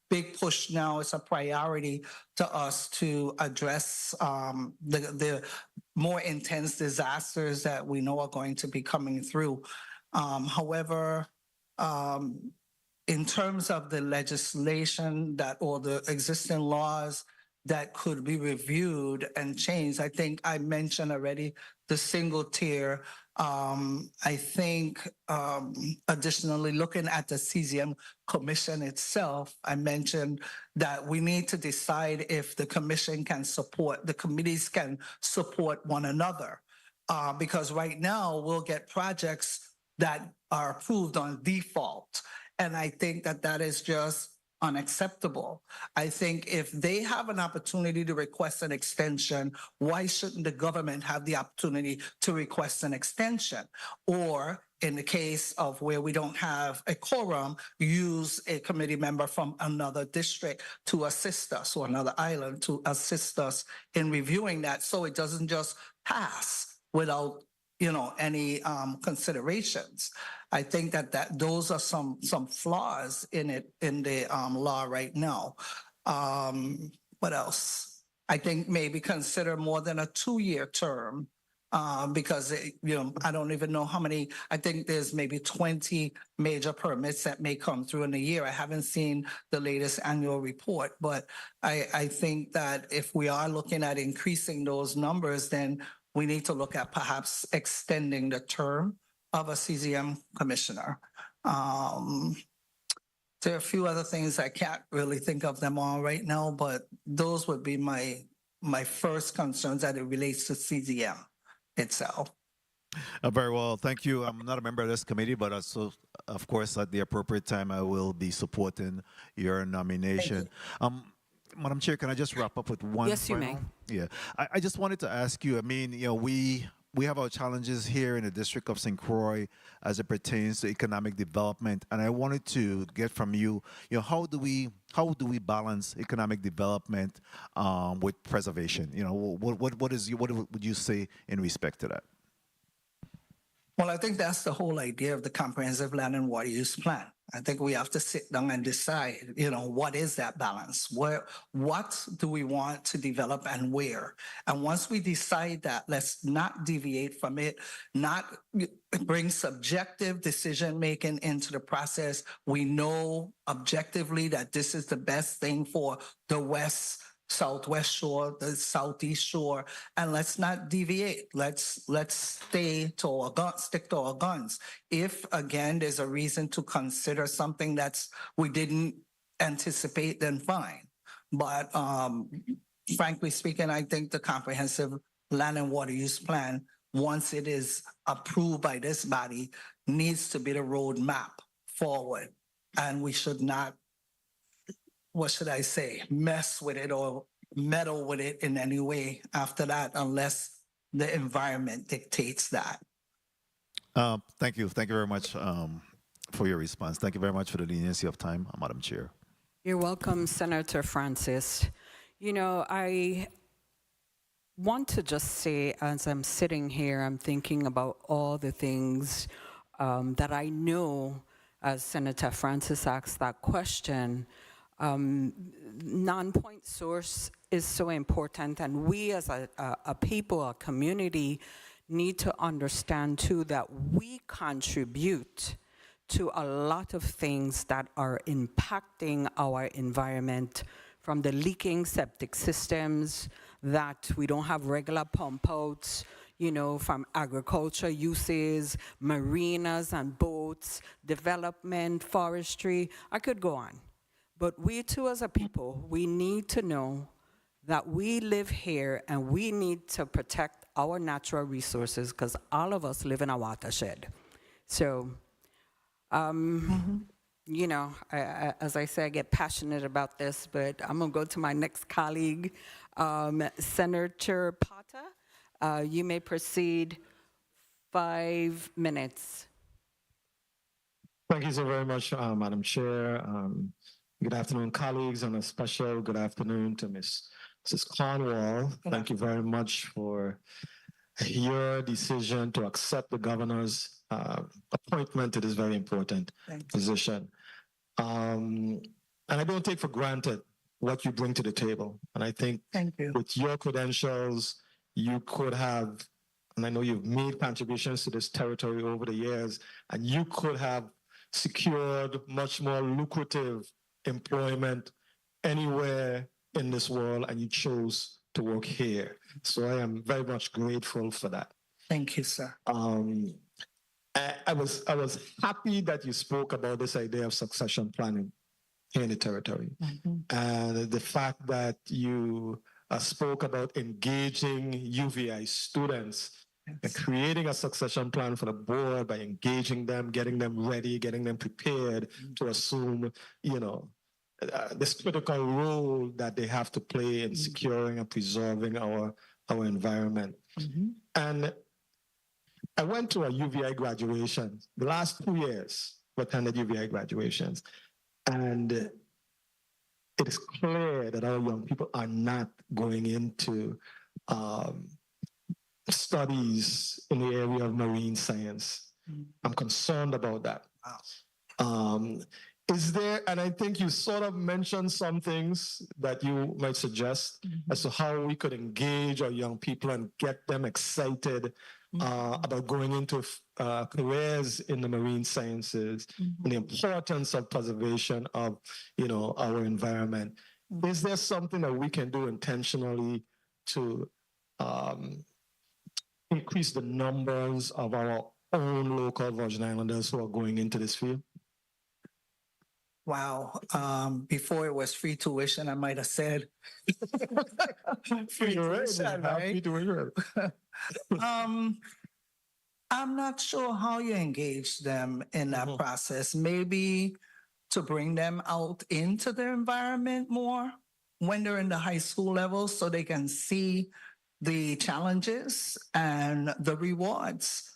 big push now. It's a priority to us to address the more intense disasters that we know are going to be coming through. However, in terms of the legislation or the existing laws that could be reviewed and changed, I think I mentioned already the single tier. I think additionally, looking at the CZM Commission itself, I mentioned that we need to decide if the commission can support, the committees can support one another. Because right now we'll get projects that are approved on default. And I think that is just unacceptable. I think if they have an opportunity to request an extension, why shouldn't the government have the opportunity to request an extension? Or in the case of where we don't have a quorum, use a committee member from another district to assist us, or another island to assist us in reviewing that, so it doesn't just pass without, you know, any considerations. I think that those are some flaws in the law right now. What else? I think maybe consider more than a 2-year term, because you know, I don't even know how many. I think there's maybe 20 major permits that may come through in a year. I haven't seen the latest annual report, but I think that if we are looking at increasing those numbers, then we need to look at perhaps extending the term of a CZM commissioner. There are a few other things I can't really think of them all right now, but those would be my first concerns that it relates to CZM itself. Very well, thank you. I'm not a member of this committee, but also, of course, at the appropriate time, I will be supporting your nomination. Madam Chair, can I just wrap up with one Yes, you may. Yeah, I just wanted to ask you, I mean, you know, we have our challenges here in the District of St. Croix as it pertains to economic development, and I wanted to get from you, you know, how do we balance economic development with preservation? You know, what would you say in respect to that? Well, I think that's the whole idea of the comprehensive land and water use plan. I think we have to sit down and decide, you know, what is that balance? What do we want to develop and where? And once we decide that, let's not deviate from it, not bring subjective decision making into the process. We know objectively that this is the best thing for the Southwest shore, the Southeast shore, and let's not deviate. Let's stay to our guns, stick to our guns. If again there's a reason to consider something that's we didn't anticipate, then fine. But frankly speaking, I think the comprehensive land and water use plan, once it is approved by this body, needs to be the roadmap forward, and we should not, what should I say, mess with it or meddle with it in any way after that, unless the environment dictates that. Thank you very much for your response. Thank you very much for the leniency of time, Madam Chair. You're welcome, Senator Francis. You know, I want to just say, as I'm sitting here, I'm thinking about all the things that I know, as Senator Francis asked that question. Non-point source is so important, and we as a people, a community, need to understand too that we contribute to a lot of things that are impacting our environment, from the leaking septic systems, that we don't have regular pump outs, you know, from agriculture uses, marinas and boats, development, forestry. I could go on. But we too as a people, we need to know that we live here and we need to protect our natural resources, because all of us live in a watershed. So, you know, as I say, I get passionate about this, but I'm gonna go to my next colleague, Senator Potter. You may proceed, 5 minutes. Thank you so very much, Madam Chair. Good afternoon, colleagues, and a special good afternoon to Mrs. Cornwall. Thank you very much for your decision to accept the governor's appointment to this very important position. And I don't take for granted what you bring to the table. And I think with your credentials, you could have, and I know you've made contributions to this territory over the years, and you could have secured much more lucrative employment anywhere in this world, and you chose to work here. So I am very much grateful for that. Thank you, sir. I was happy that you spoke about this idea of succession planning here in the territory, and the fact that you spoke about engaging UVI students and creating a succession plan for the board by engaging them, getting them ready, getting them prepared to assume, you know, this critical role that they have to play in securing and preserving our environment. And I went to a UVI graduation. The last 2 years, I attended UVI graduations. And it is clear that our young people are not going into studies in the area of marine science. I'm concerned about that. Is there, and I think you sort of mentioned some things that you might suggest as to how we could engage our young people and get them excited about going into careers in the marine sciences and the importance of preservation of, you know, our environment. Is there something that we can do intentionally to increase the numbers of our own local Virgin Islanders who are going into this field? Wow. Before it was free tuition, I might have said free You're right, tuition, happy right? to hear it. I'm not sure how you engage them in that process. Maybe to bring them out into their environment more when they're in the high school level so they can see the challenges and the rewards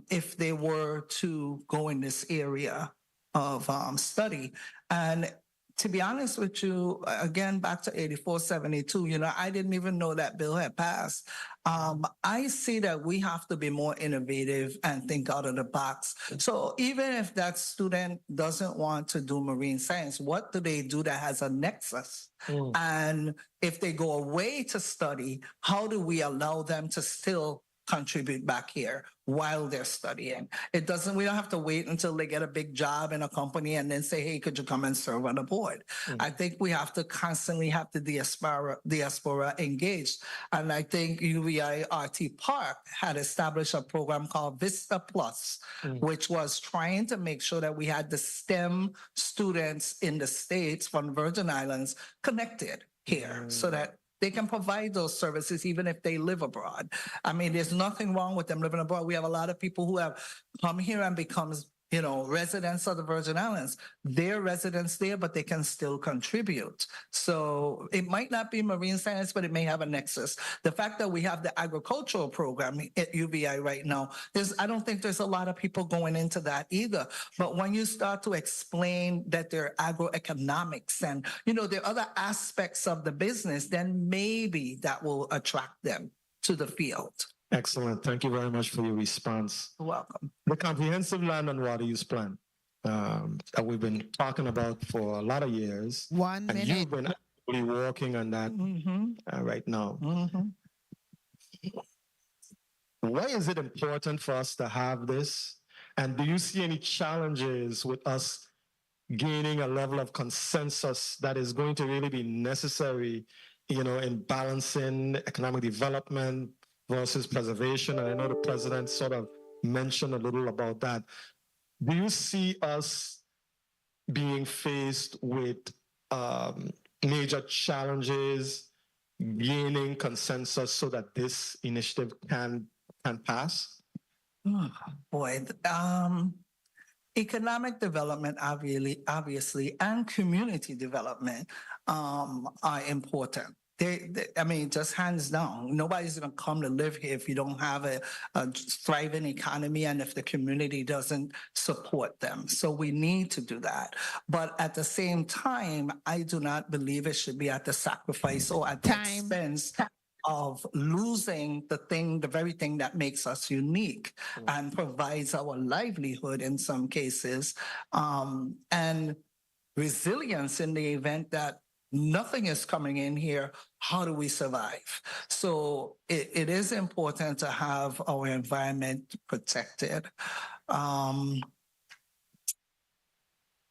if they were to go in this area of study. And to be honest with you, again, back to 8472, I didn't even know that bill had passed. I see that we have to be more innovative and think out of the box. So even if that student doesn't want to do marine science, what do they do that has a nexus? And if they go away to study, how do we allow them to still contribute back here while they're studying? We don't have to wait until they get a big job in a company and then say, hey, could you come and serve on the board? I think we have to constantly have the diaspora engaged. And I think UVI RT Park had established a program called Vista Plus, which was trying to make sure that we had the STEM students in the States from Virgin Islands connected here so that they can provide those services even if they live abroad. I mean, there's nothing wrong with them living abroad. We have a lot of people who have come here and becomes residents of the Virgin Islands. They're residents there, but they can still contribute. So it might not be marine science, but it may have a nexus. The fact that we have the agricultural program at UVI right now, I don't think there's a lot of people going into that either. But when you start to explain that there are agroeconomics and, there are other aspects of the business, then maybe that will attract them to the field. Excellent. Thank you very much for your response. You're welcome. The comprehensive land and water use plan that we've been talking about for a lot of years. 1 minute. And you've been actively working on that right now. Why is it important for us to have this? And do you see any challenges with us gaining a level of consensus that is going to really be necessary, in balancing economic development versus preservation? And I know the president sort of mentioned a little about that. Do you see us being faced with major challenges, gaining consensus so that this initiative can pass? Oh, boy, economic development, obviously, and community development are important. Just hands down, nobody's going to come to live here if you don't have a thriving economy and if the community doesn't support them. So we need to do that. But at the same time, I do not believe it should be at the sacrifice or at the expense of losing the very thing that makes us unique and provides our livelihood in some cases, and resilience in the event that nothing is coming in here. How do we survive? So it is important to have our environment protected.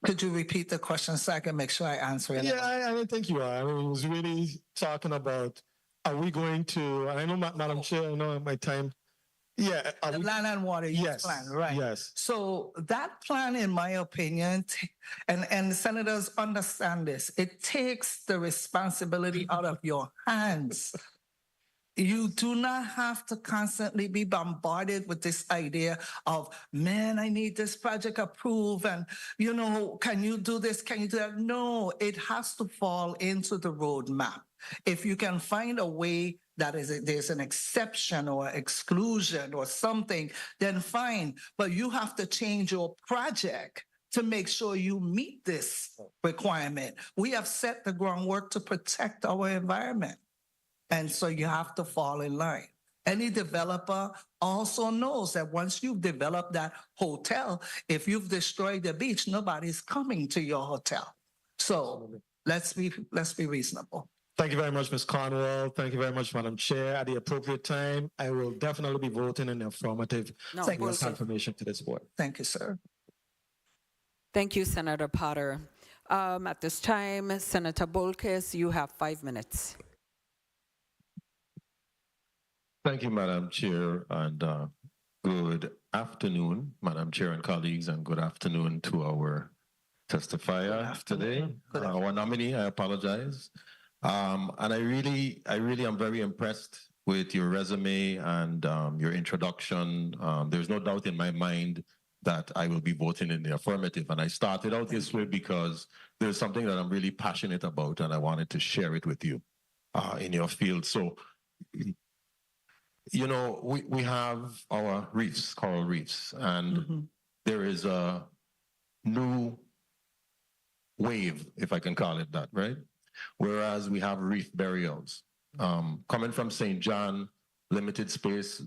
Could you repeat the question so I can make sure I answer it? Yeah, I think you are. I mean, it was really talking about, are we going to, I know, Madam Chair, I know my time. Yeah. The land and water use plan, right? Yes. So that plan, in my opinion, and senators understand this, it takes the responsibility out of your hands. You do not have to constantly be bombarded with this idea of, man, I need this project approved. And, can you do this? Can you do that? No, it has to fall into the roadmap. If you can find a way that there's an exception or exclusion or something, then fine. But you have to change your project to make sure you meet this requirement. We have set the groundwork to protect our environment. And so you have to fall in line. Any developer also knows that once you've developed that hotel, if you've destroyed the beach, nobody's coming to your hotel. So let's be reasonable. Thank you very much, Ms. Cornwell. Thank you very much, Madam Chair. At the appropriate time, I will definitely be voting in the affirmative for confirmation to this board. Thank you, sir. Thank you, Senator Potter. At this time, Senator Bolkes, you have 5 minutes. Thank you, Madam Chair, and good afternoon, Madam Chair and colleagues, and good afternoon to our testifier today, our nominee. I apologize. And I really am very impressed with your resume and your introduction. There's no doubt in my mind that I will be voting in the affirmative. And I started out this way because there's something that I'm really passionate about, and I wanted to share it with you in your field. So, you know, we have our reefs, coral reefs, and there is a new wave, if I can call it that, right? Whereas we have reef burials. Coming from St. John, limited space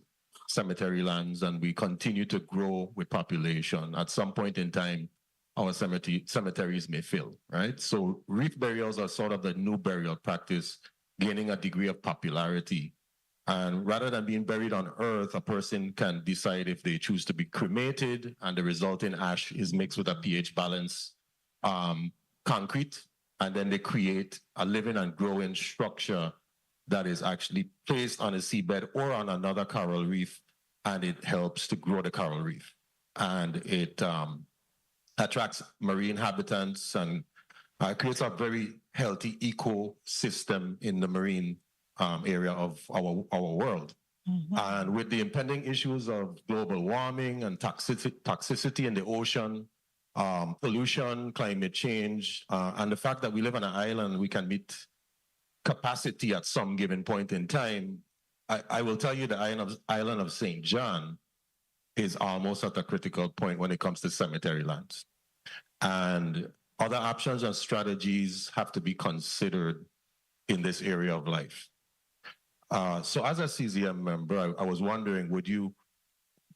cemetery lands, and we continue to grow with population. At some point in time, our cemeteries may fill, right? So reef burials are sort of the new burial practice, gaining a degree of popularity. And rather than being buried on earth, a person can decide if they choose to be cremated, and the resulting ash is mixed with a pH balance concrete, and then they create a living and growing structure that is actually placed on a seabed or on another coral reef, and it helps to grow the coral reef. And it attracts marine inhabitants and creates a very healthy ecosystem in the marine area of our world. And with the impending issues of global warming and toxicity in the ocean, pollution, climate change, and the fact that we live on an island, we can meet capacity at some given point in time. I will tell you the island of St. John is almost at a critical point when it comes to cemetery lands. And other options and strategies have to be considered in this area of life. So as a CZM member, I was wondering, would you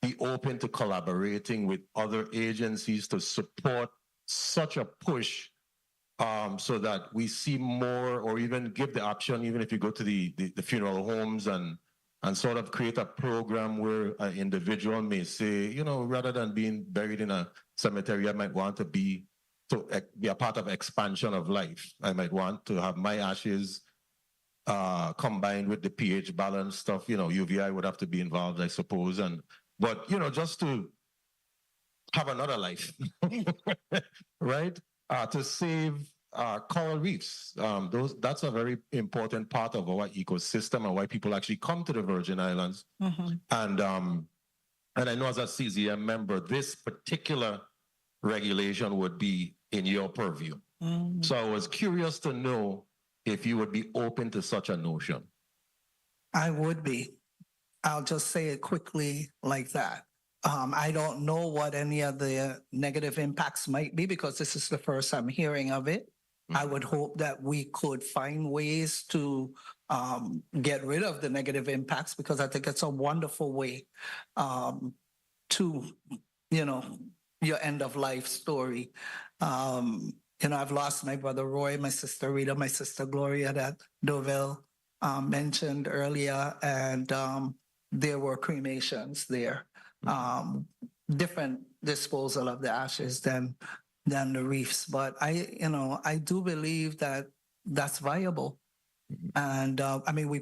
be open to collaborating with other agencies to support such a push so that we see more, or even give the option, even if you go to the funeral homes and sort of create a program where an individual may say, you know, rather than being buried in a cemetery, I might want to be a part of expansion of life. I might want to have my ashes combined with the pH balance stuff. You know, UVI would have to be involved, I suppose. But, you know, just to have another life, right? To save coral reefs. That's a very important part of our ecosystem and why people actually come to the Virgin Islands. And I know as a CZM member, this particular regulation would be in your purview. So I was curious to know if you would be open to such a notion. I would be. I'll just say it quickly like that. I don't know what any of the negative impacts might be because this is the first I'm hearing of it. I would hope that we could find ways to get rid of the negative impacts, because I think it's a wonderful way to, you know, your end of life story. You know, I've lost my brother Roy, my sister Rita, my sister Gloria that Dovell mentioned earlier, and there were cremations there. Different disposal of the ashes than the reefs, but I do believe that that's viable. And I mean,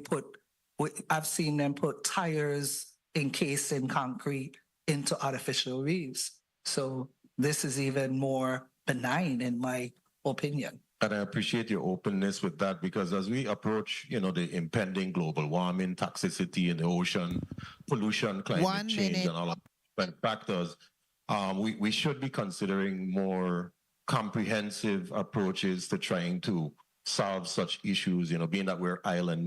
I've seen them put tires encased in concrete into artificial reefs. So this is even more benign in my opinion. And I appreciate your openness with that, because as we approach, you know, the impending global warming, toxicity in the ocean, pollution, climate change, and all of that factors, we should be considering more comprehensive approaches to trying to solve such issues. You know, being that we're island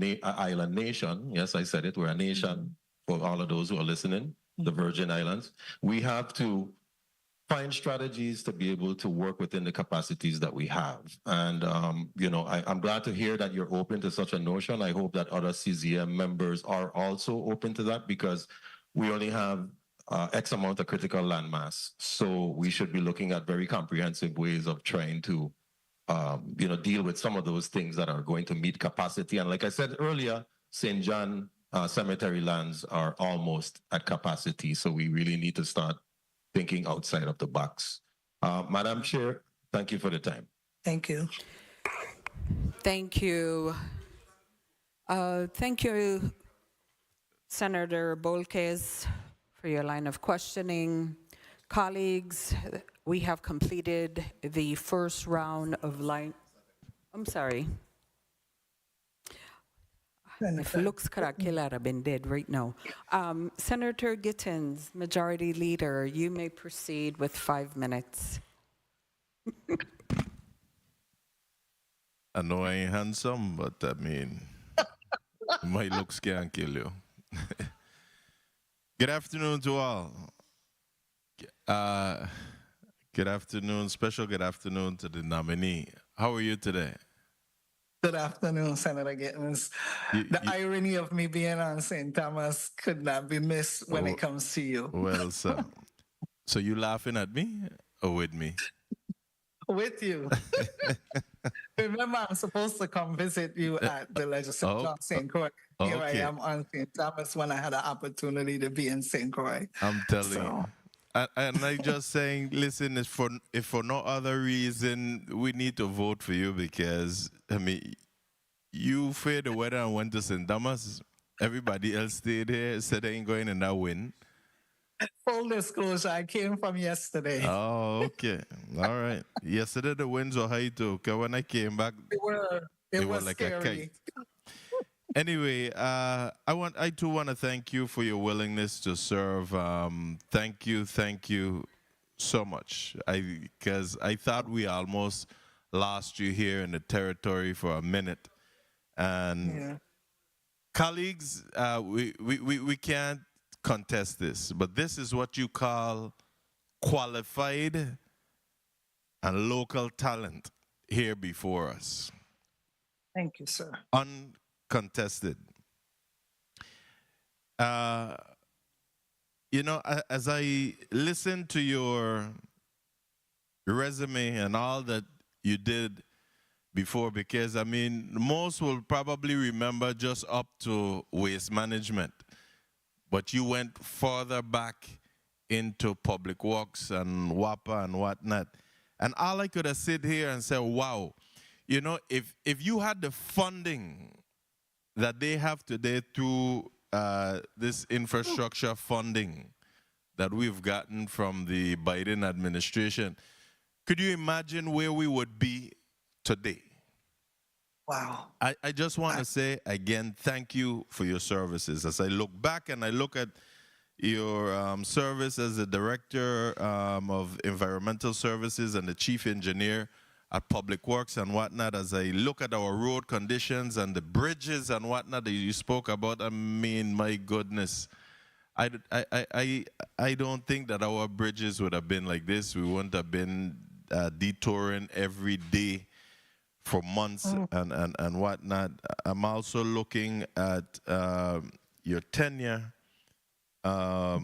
nation. Yes, I said it. We're a nation for all of those who are listening. The Virgin Islands. We have to find strategies to be able to work within the capacities that we have. And, you know, I'm glad to hear that you're open to such a notion. I hope that other CZM members are also open to that, because we only have X amount of critical landmass. So we should be looking at very comprehensive ways of trying to, you know, deal with some of those things that are going to meet capacity. And like I said earlier, St. John cemetery lands are almost at capacity. So we really need to start thinking outside of the box. Madam Chair, thank you for the time. Thank you. Thank you. Thank you, Senator Bolkes, for your line of questioning. Colleagues, We have completed the first round of I'm sorry. If looks could have killed, I'd have been dead right now. Senator Gittens, Majority Leader, you may proceed with 5 minutes. I know I ain't handsome, but I mean, my looks can't kill you. Good afternoon to all. Good afternoon, special good afternoon to the nominee. How are you today? Good afternoon, Senator Gittens. The irony of me being on St. Thomas could not be missed when it comes to you. Well, sir. So you laughing at me or with me? With you. Remember, I'm supposed to come visit you at the legislature on St. Croix. Here I am on St. Thomas when I had an opportunity to be in St. Croix. I'm telling you. And I just saying, listen, if for no other reason, we need to vote for you because, I mean, you feared the weather and went to St. Thomas. Everybody else stayed here, said they ain't going in that wind. Full disclosure, I came from yesterday. Oh, okay. All right. Yesterday the winds were high too, because when I came back, It was like scary. a kite. Anyway, I too want to thank you for your willingness to serve. Thank you so much. Because I thought we almost lost you here in the territory for a minute. And colleagues, we can't contest this, but this is what you call qualified and local talent here before us. Thank you, sir. Uncontested. You know, as I listen to your resume and all that you did before, because I mean, most will probably remember just up to waste management, but you went further back into public works and WAPA and whatnot. And all I could have sit here and say, wow, you know, if you had the funding that they have today through this infrastructure funding that we've gotten from the Biden administration, could you imagine where we would be today? Wow. I just want to say again, thank you for your services. As I look back and I look at your service as the Director of Environmental Services and the Chief Engineer at Public Works and whatnot, as I look at our road conditions and the bridges and whatnot that you spoke about, I mean, my goodness, I don't think that our bridges would have been like this. We wouldn't have been detouring every day for months and whatnot. I'm also looking at your tenure at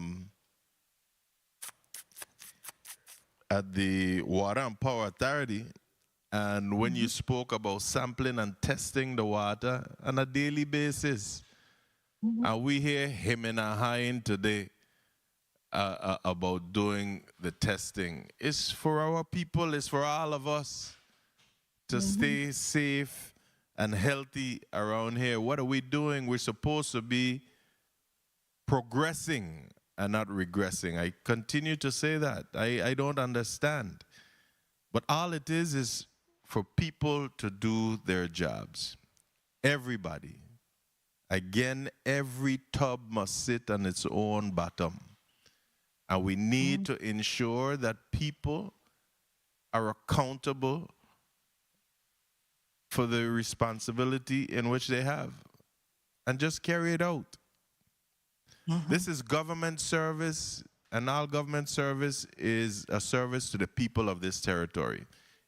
the Water and Power Authority, and when you spoke about sampling and testing the water on a daily basis, and we hear him and hawing today about doing the testing. It's for our people, it's for all of us to stay safe and healthy around here. What are we doing? We're supposed to be progressing and not regressing. I continue to say that. I don't understand. But all it is for people to do their jobs. Everybody. Again, every tub must sit on its own bottom. And we need to ensure that people are accountable for the responsibility in which they have and just carry it out. This is government service, and all government service is a service to the people of this territory.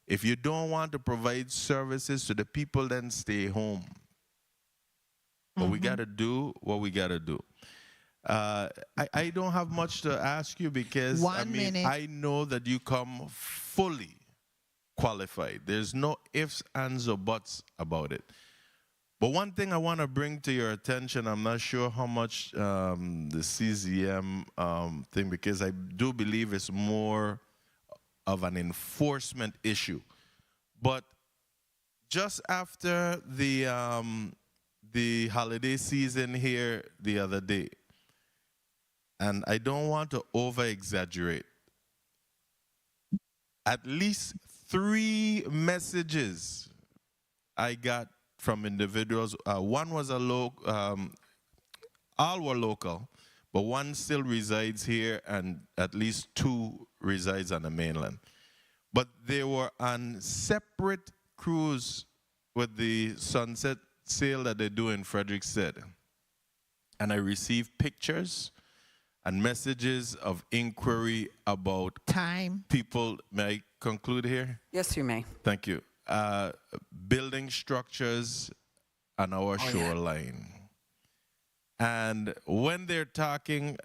If you don't want to provide services to the people, then stay home. But we got to do what we got to do. I don't have much to ask you because I know that you come fully qualified. There's no ifs, ands, or buts about it. But one thing I want to bring to your attention, I'm not sure how much the CZM thing, because I do believe it's more of an enforcement issue. But just after the holiday season here the other day, and I don't want to over-exaggerate, at least 3 messages I got from individuals. One was all were local, but one still resides here, and at least 2 resides on the mainland. But they were on separate cruise with the sunset sail that they do in Frederickstead. And I received pictures and messages of inquiry about Time. people. May I conclude here? Yes, you may. Thank you. Building structures on our shoreline. And when they're talking,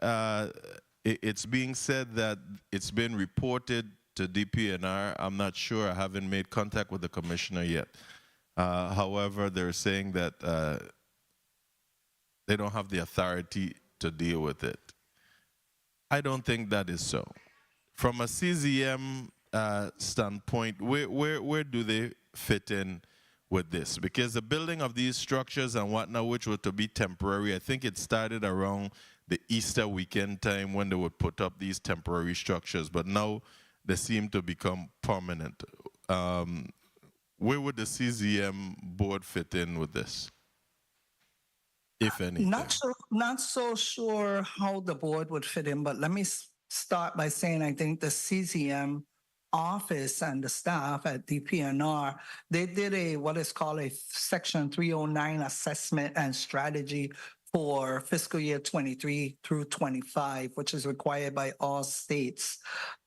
it's being said that it's been reported to DPNR. I'm not sure. I haven't made contact with the commissioner yet. However, they're saying that they don't have the authority to deal with it. I don't think that is so. From a CZM standpoint, where do they fit in with this? Because the building of these structures and whatnot, which were to be temporary, I think it started around the Easter weekend time when they would put up these temporary structures, but now they seem to become permanent. Where would the CZM board fit in with this, if anything? Not so sure how the board would fit in, but let me start by saying I think the CZM office and the staff at DPNR, they did what is called a Section 309 assessment and strategy for fiscal year 23 through 25, which is required by all states.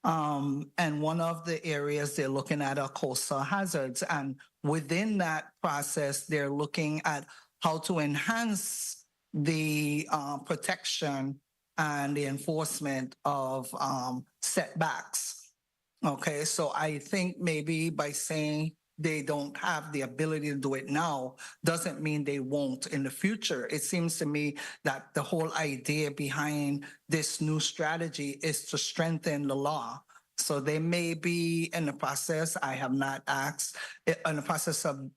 And one of the areas they're looking at are coastal hazards. And within that process, they're looking at how to enhance the protection and the enforcement of setbacks. Okay, so I think maybe by saying they don't have the ability to do it now doesn't mean they won't in the future. It seems to me that the whole idea behind this new strategy is to strengthen the law. So they may be in the process, I have not asked, in the process of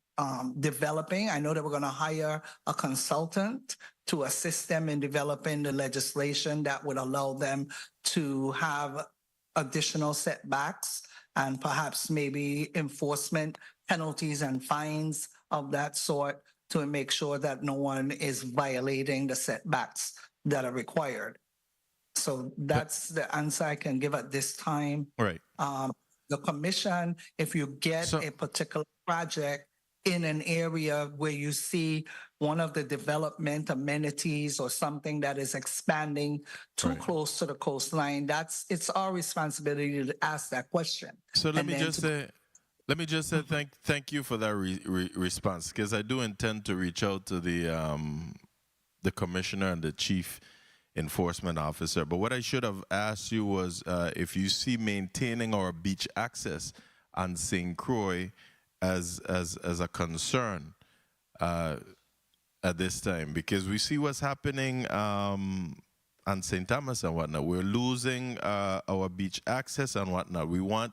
developing. I know that we're going to hire a consultant to assist them in developing the legislation that would allow them to have additional setbacks and perhaps maybe enforcement penalties and fines of that sort to make sure that no one is violating the setbacks that are required. So that's the answer I can give at this time. Right. The commission, if you get a particular project in an area where you see one of the development amenities or something that is expanding too close to the coastline, it's our responsibility to ask that question. So let me just say thank you for that response, because I do intend to reach out to the commissioner and the chief enforcement officer. But what I should have asked you was if you see maintaining our beach access on St. Croix as a concern at this time, because we see what's happening on St. Thomas and whatnot. We're losing our beach access and whatnot. We want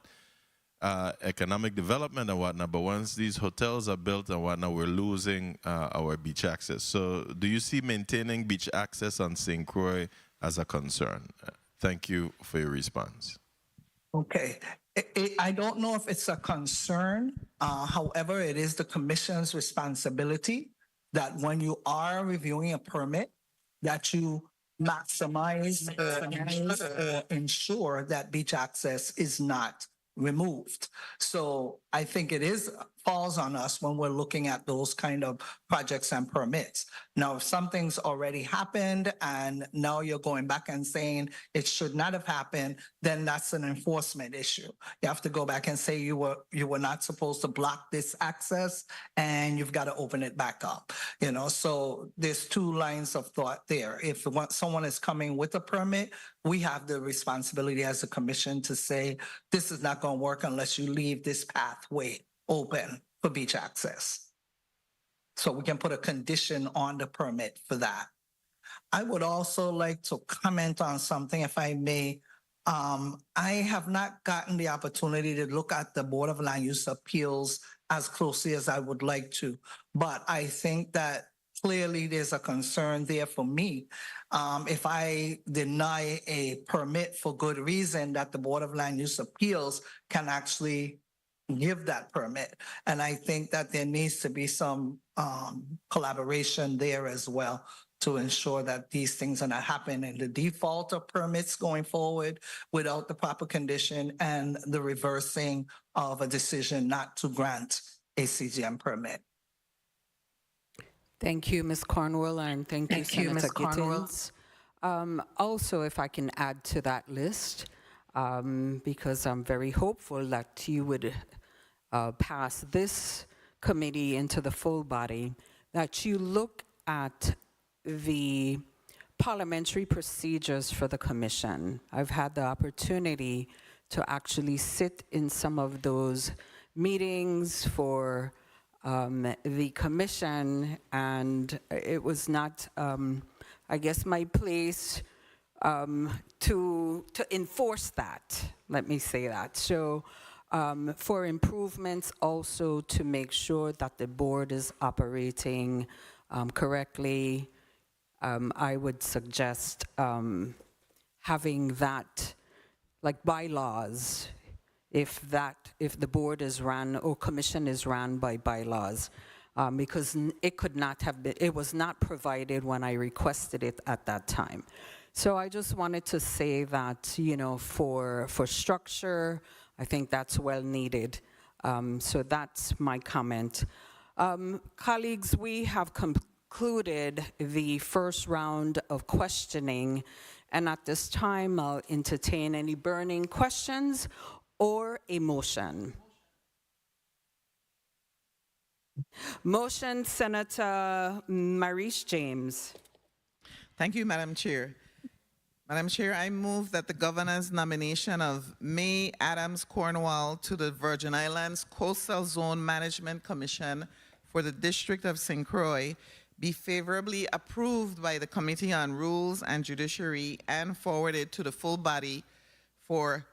economic development and whatnot, but once these hotels are built and whatnot, we're losing our beach access. So do you see maintaining beach access on St. Croix as a concern? Thank you for your response. Okay. I don't know if it's a concern. However, it is the commission's responsibility that when you are reviewing a permit, that you maximize or ensure that beach access is not removed. So I think it falls on us when we're looking at those kind of projects and permits. Now, if something's already happened and now you're going back and saying it should not have happened, then that's an enforcement issue. You have to go back and say you were not supposed to block this access and you've got to open it back up. So there's 2 lines of thought there. If someone is coming with a permit, we have the responsibility as a commission to say, this is not going to work unless you leave this pathway open for beach access. So we can put a condition on the permit for that. I would also like to comment on something, if I may. I have not gotten the opportunity to look at the Board of Land Use Appeals as closely as I would like to, but I think that clearly there's a concern there for me. If I deny a permit for good reason, that the Board of Land Use Appeals can actually give that permit. And I think that there needs to be some collaboration there as well to ensure that these things are not happening. And the default of permits going forward without the proper condition and the reversing of a decision not to grant a CGM permit. Thank you, Ms. Cornwell, and thank you, Thank you, Senator Ms. Cornwell. Gittins. Also, if I can add to that list, because I'm very hopeful that you would pass this committee into the full body, that you look at the parliamentary procedures for the commission. I've had the opportunity to actually sit in some of those meetings for the commission, and it was not, I guess, my place to enforce that, let me say that. So for improvements also to make sure that the board is operating correctly, I would suggest having that, like bylaws, if the board is run or commission is run by bylaws, because it could not have been, it was not provided when I requested it at that time. So I just wanted to say that, you know, for structure, I think that's well needed. So that's my comment. Colleagues, we have concluded the first round of questioning, and at this time, I'll entertain any burning questions or a motion. Motion, Senator Maurice James. Thank you, Madam Chair. Madam Chair, I move that the governor's nomination of May Adams Cornwall to the Virgin Islands Coastal Zone Management Commission for the District of St. Croix be favorably approved by the Committee on Rules and Judiciary and forwarded to the full body for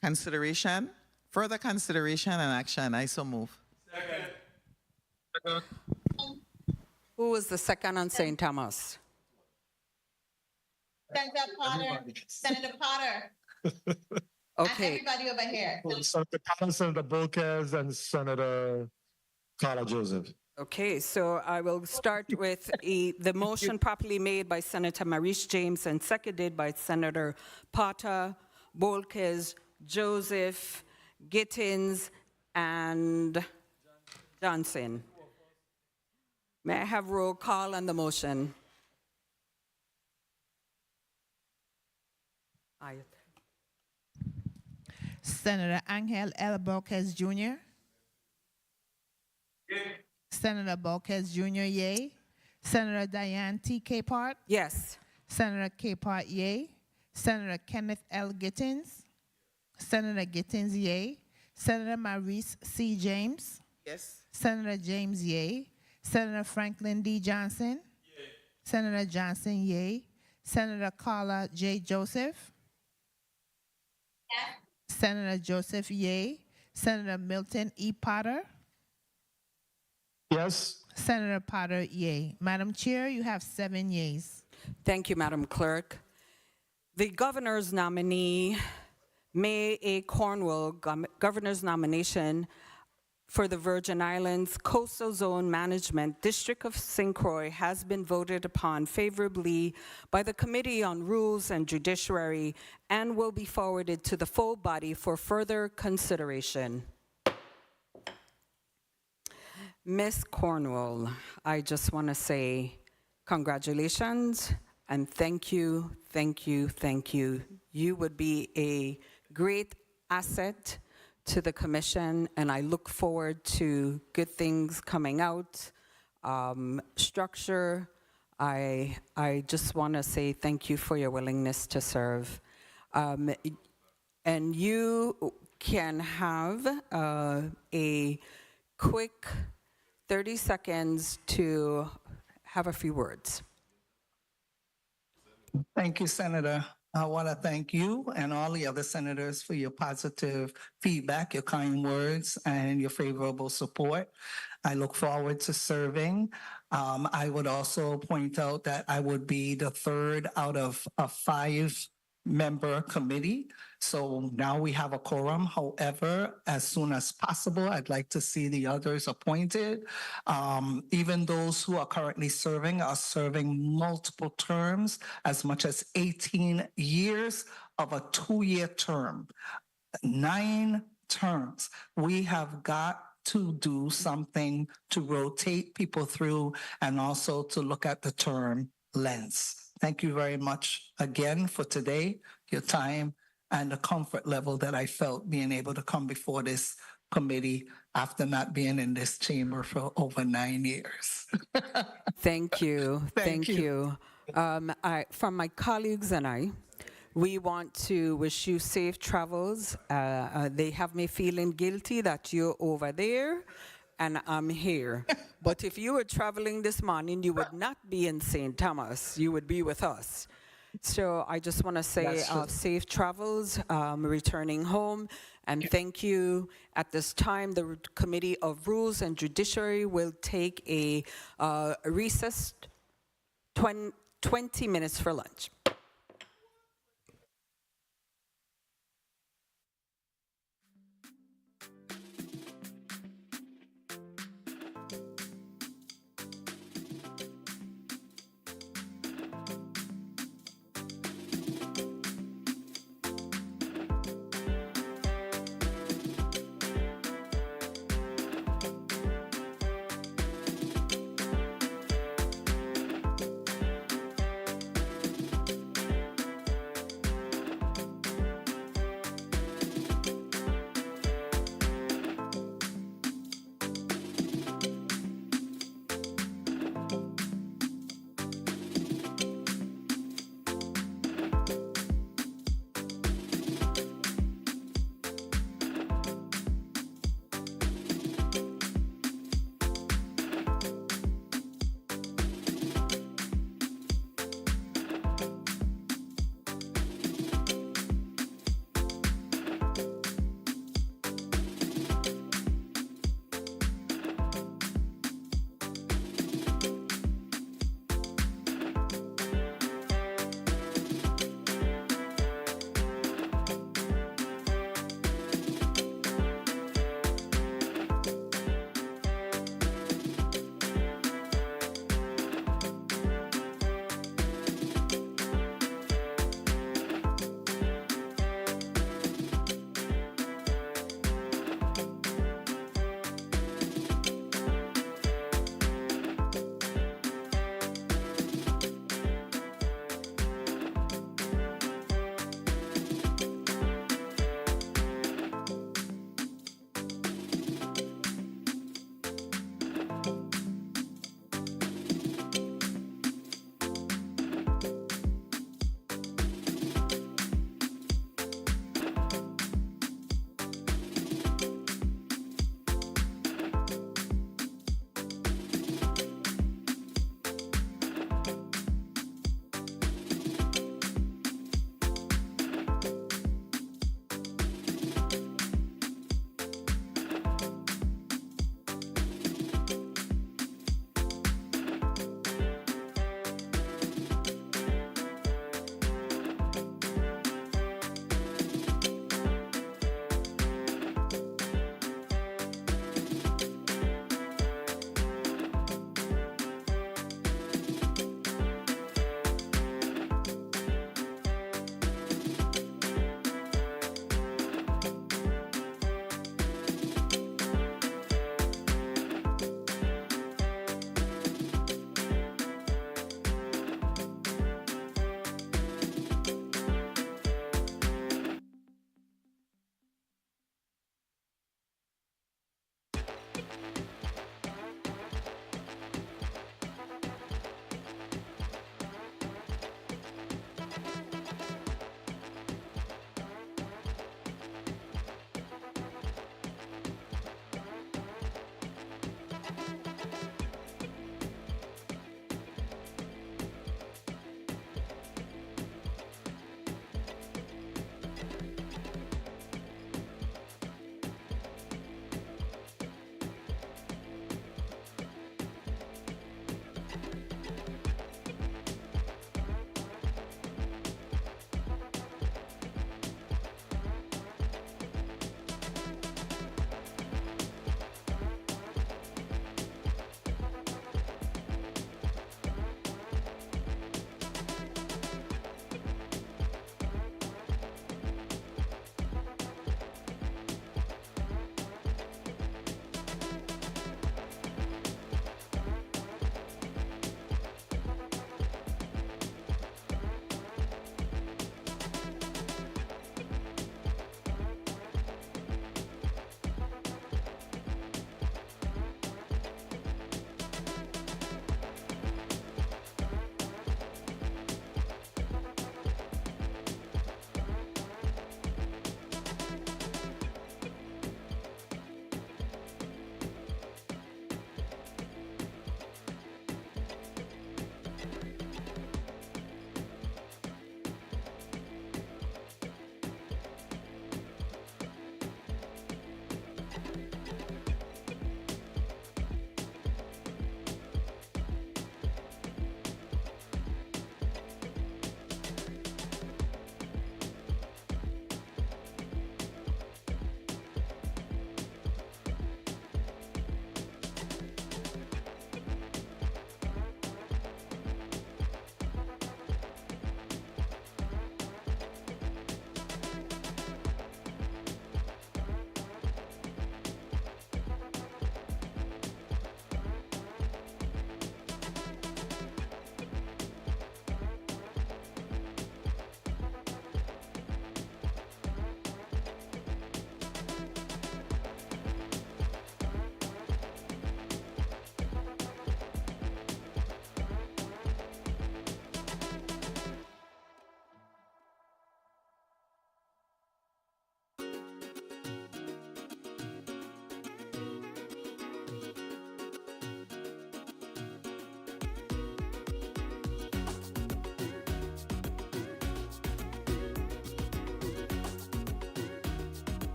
consideration, further consideration and action. I so move. Second. Who was the second on St. Thomas? Senator Potter. Senator Potter. Okay. And everybody over here. Senator Collins, Senator Bolkes, and Senator Carla Joseph. Okay, so I will start with the motion properly made by Senator Maurice James and seconded by Senator Potter, Bolkes, Joseph, Gittins, and Johnson. May I have roll call on the motion? Aye. Senator Angel L. Bolkes Jr. Senator Bolkes Jr., yay. Senator Diane T. Capehart. Yes. Senator Capehart, yay. Senator Kenneth L. Gittins. Senator Gittins, yay. Senator Maurice C. James. Yes. Senator James, yay. Senator Franklin D. Johnson. Yay. Senator Johnson, yay. Senator Carla J. Joseph. Yeah. Senator Joseph, yay. Senator Milton E. Potter. Yes. Senator Potter, yay. Madam Chair, you have 7 yeas. Thank you, Madam Clerk. The governor's nominee, May A. Cornwall, governor's nomination for the Virgin Islands Coastal Zone Management District of St. Croix has been voted upon favorably by the Committee on Rules and Judiciary and will be forwarded to the full body for further consideration. Ms. Cornwall, I just want to say congratulations and thank you, thank you, thank you. You would be a great asset to the commission, and I look forward to good things coming out. Structure, I just want to say thank you for your willingness to serve. And you can have a quick 30 seconds to have a few words. Thank you, Senator. I want to thank you and all the other senators for your positive feedback, your kind words, and your favorable support. I look forward to serving. I would also point out that I would be the third out of a 5-member committee. So now we have a quorum. However, as soon as possible, I'd like to see the others appointed. Even those who are currently serving are serving multiple terms, as much as 18 years of a 2-year term. 9 terms. We have got to do something to rotate people through and also to look at the term lens. Thank you very much again for today, your time, and the comfort level that I felt being able to come before this committee after not being in this chamber for over 9 years. Thank you. Thank you. From my colleagues and I, we want to wish you safe travels. They have me feeling guilty that you're over there and I'm here. But if you were traveling this morning, you would not be in St. Thomas. You would be with us. So I just want to say That's true. safe travels, returning home, and thank you. At this time, the Committee of Rules and Judiciary will take a recess, 20 minutes for lunch.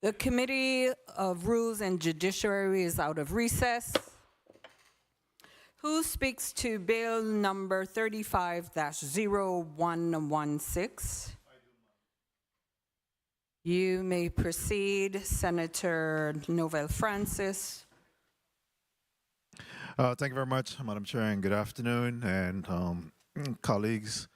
The Committee of Rules and Judiciary is out of recess. Who speaks to Bill number 35-0116? You may proceed, Senator Novell Francis. Thank you very much, Madam Chair, and good afternoon, and colleagues.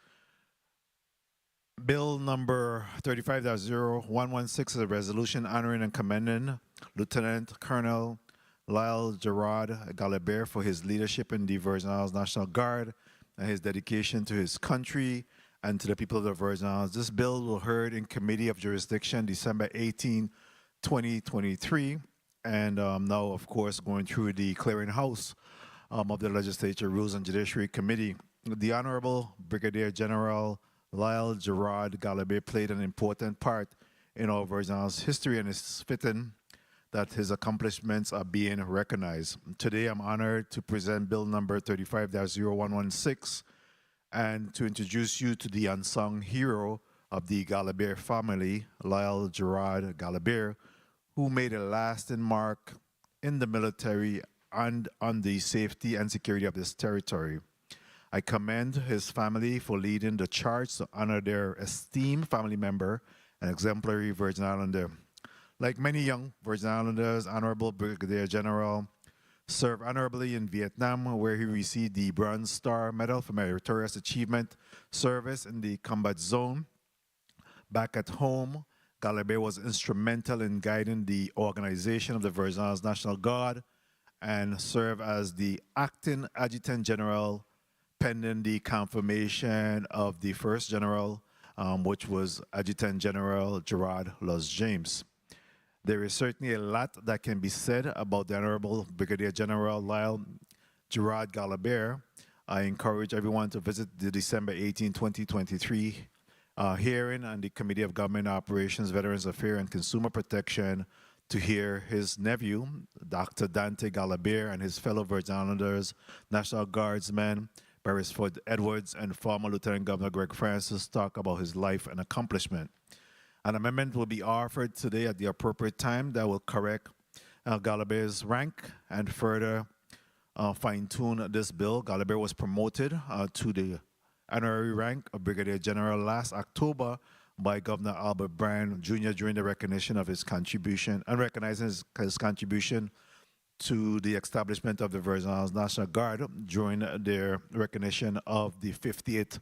Bill number 35-0116 is a resolution honoring and commending Lieutenant Colonel Lyle Gerard Galabert for his leadership in the Virgin Islands National Guard and his dedication to his country and to the people of the Virgin Islands. This bill was heard in Committee of Jurisdiction December 18, 2023, and now, of course, going through the clearinghouse of the Legislature Rules and Judiciary Committee. The Honorable Brigadier General Lyle Gerard Galabert played an important part in our Virgin Islands history, and it's fitting that his accomplishments are being recognized. Today, I'm honored to present Bill number 35-0116 and to introduce you to the unsung hero of the Galabert family, Lyle Gerard Galabert, who made a lasting mark in the military and on the safety and security of this territory. I commend his family for leading the charge to honor their esteemed family member and exemplary Virgin Islander. Like many young Virgin Islanders, Honorable Brigadier General served honorably in Vietnam, where he received the Bronze Star Medal for meritorious achievement service in the combat zone. Back at home, Galabert was instrumental in guiding the organization of the Virgin Islands National Guard and served as the acting Adjutant General pending the confirmation of the first general, which was Adjutant General Gerard Los James. There is certainly a lot that can be said about the Honorable Brigadier General Lyle Gerard Galabert. I encourage everyone to visit the December 18, 2023 hearing on the Committee of Government Operations, Veterans Affairs, and Consumer Protection to hear his nephew, Dr. Dante Galabert, and his fellow Virgin Islanders, National Guardsmen, Beresford Edwards, and former Lieutenant Governor Greg Francis talk about his life and accomplishment. An amendment will be offered today at the appropriate time that will correct Galabert's rank and further fine-tune this bill. Galabert was promoted to the honorary rank of Brigadier General last October by Governor Albert Bryan Jr. during the recognition of his contribution and recognizing his contribution to the establishment of the Virgin Islands National Guard during their recognition of the 50th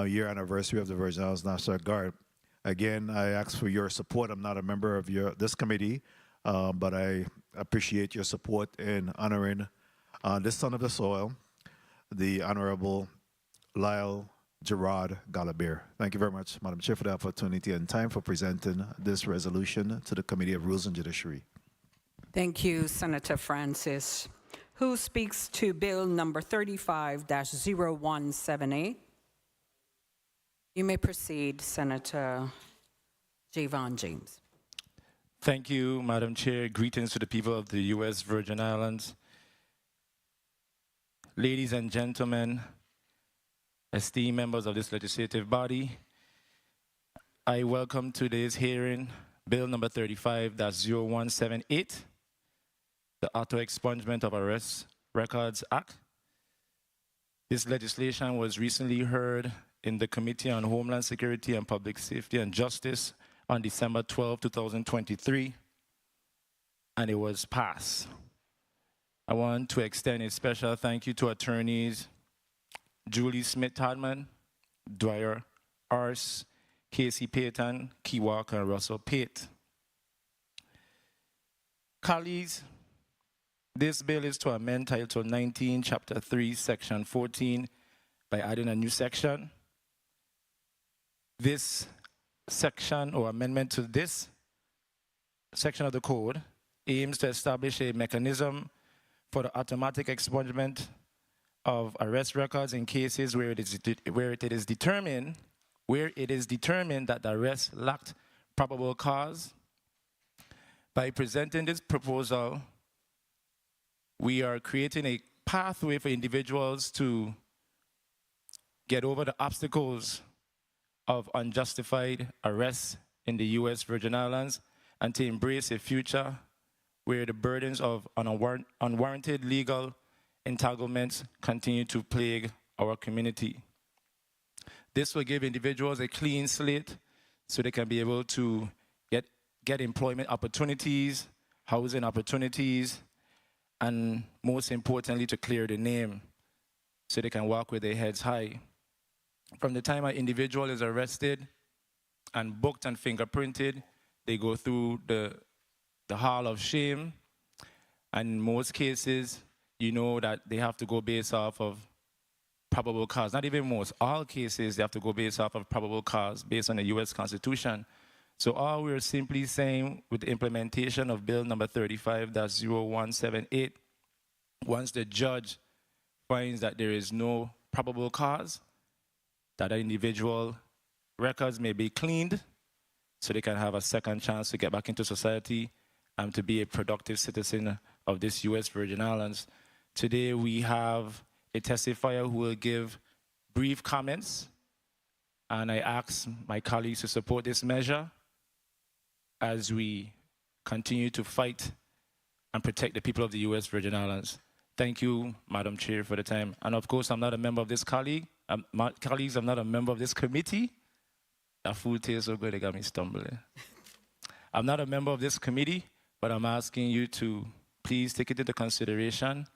year anniversary of the Virgin Islands National Guard. Again, I ask for your support. I'm not a member of this committee, but I appreciate your support in honoring this son of the soil, the Honorable Lyle Gerard Galabert. Thank you very much, Madam Chair, for the opportunity and time for presenting this resolution to the Committee of Rules and Judiciary. Thank you, Senator Francis. Who speaks to Bill number 35-0178? You may proceed, Senator Javon James. Thank you, Madam Chair. Greetings to the people of the U.S. Virgin Islands. Ladies and gentlemen, esteemed members of this legislative body, I welcome today's hearing, Bill number 35-0178, the Auto-Expungement of Arrest Records Act. This legislation was recently heard in the Committee on Homeland Security and Public Safety and Justice on December 12, 2023, and it was passed. I want to extend a special thank you to attorneys Julie Smith-Tadman, Dwyer Ars, Casey Payton, Key Walker, and Russell Pate. Colleagues, this bill is to amend Title 19, Chapter 3, Section 14 by adding a new section. This section or amendment to this section of the code aims to establish a mechanism for the automatic expungement of arrest records in cases where it is determined that the arrest lacked probable cause. By presenting this proposal, we are creating a pathway for individuals to get over the obstacles of unjustified arrests in the U.S. Virgin Islands and to embrace a future where the burdens of unwarranted legal entanglements continue to plague our community. This will give individuals a clean slate so they can be able to get employment opportunities, housing opportunities, and most importantly, to clear the name so they can walk with their heads high. From the time an individual is arrested and booked and fingerprinted, they go through the hall of shame. And in most cases, you know that they have to go based off of probable cause. Not even most, all cases, they have to go based off of probable cause based on the US Constitution. So all we're simply saying with the implementation of Bill number 35-0178, once the judge finds that there is no probable cause, that an individual records may be cleaned so they can have a second chance to get back into society and to be a productive citizen of this US Virgin Islands. Today we have a testifier who will give brief comments, and I ask my colleagues to support this measure as we continue to fight and protect the people of the US Virgin Islands. Thank you, Madam Chair, for the time. And of course, I'm not a member of this colleagues, I'm not a member of this committee. That food tastes so good, it got me stumbling. I'm not a member of this committee, but I'm asking you to please take it into consideration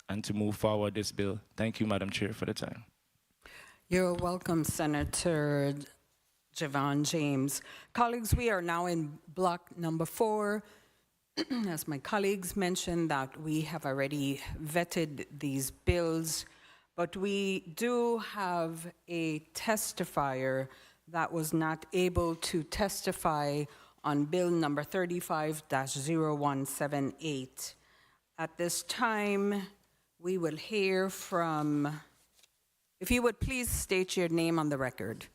and to move forward this bill. Thank you, Madam Chair, for the time. You're welcome, Senator Javon James. Colleagues, we are now in block number 4. As my colleagues mentioned, that we have already vetted these bills, but we do have a testifier that was not able to testify on bill number 35-0178. At this time, we will hear from, if you would please state your name on the record.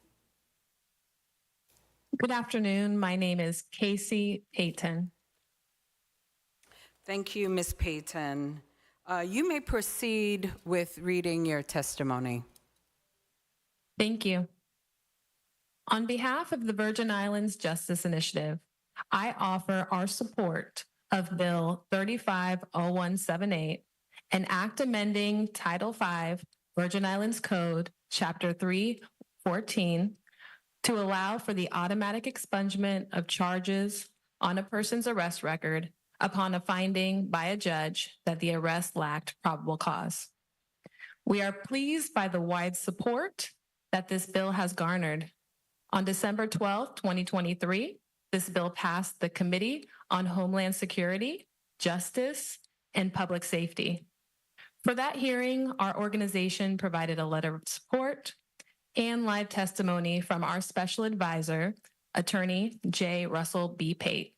Good afternoon. My name is Casey Payton. Thank you, Ms. Payton. You may proceed with reading your testimony. Thank you. On behalf of the Virgin Islands Justice Initiative, I offer our support of Bill 350178, an act amending Title V, Virgin Islands Code, Chapter 314, to allow for the automatic expungement of charges on a person's arrest record upon a finding by a judge that the arrest lacked probable cause. We are pleased by the wide support that this bill has garnered. On December 12, 2023, this bill passed the Committee on Homeland Security, Justice, and Public Safety. For that hearing, our organization provided a letter of support and live testimony from our special advisor, Attorney J. Russell B. Pate.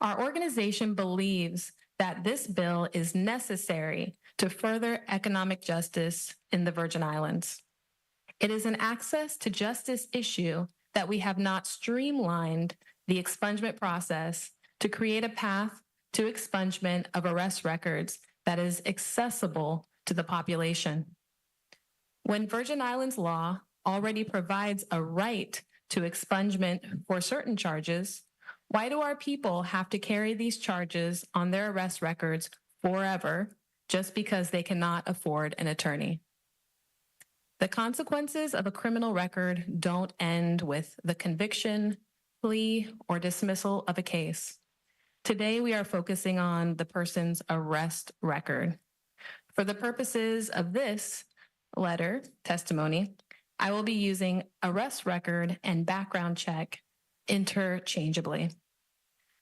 Our organization believes that this bill is necessary to further economic justice in the Virgin Islands. It is an access to justice issue that we have not streamlined the expungement process to create a path to expungement of arrest records that is accessible to the population. When Virgin Islands law already provides a right to expungement for certain charges, why do our people have to carry these charges on their arrest records forever just because they cannot afford an attorney? The consequences of a criminal record don't end with the conviction, plea, or dismissal of a case. Today, we are focusing on the person's arrest record. For the purposes of this letter, testimony, I will be using arrest record and background check interchangeably.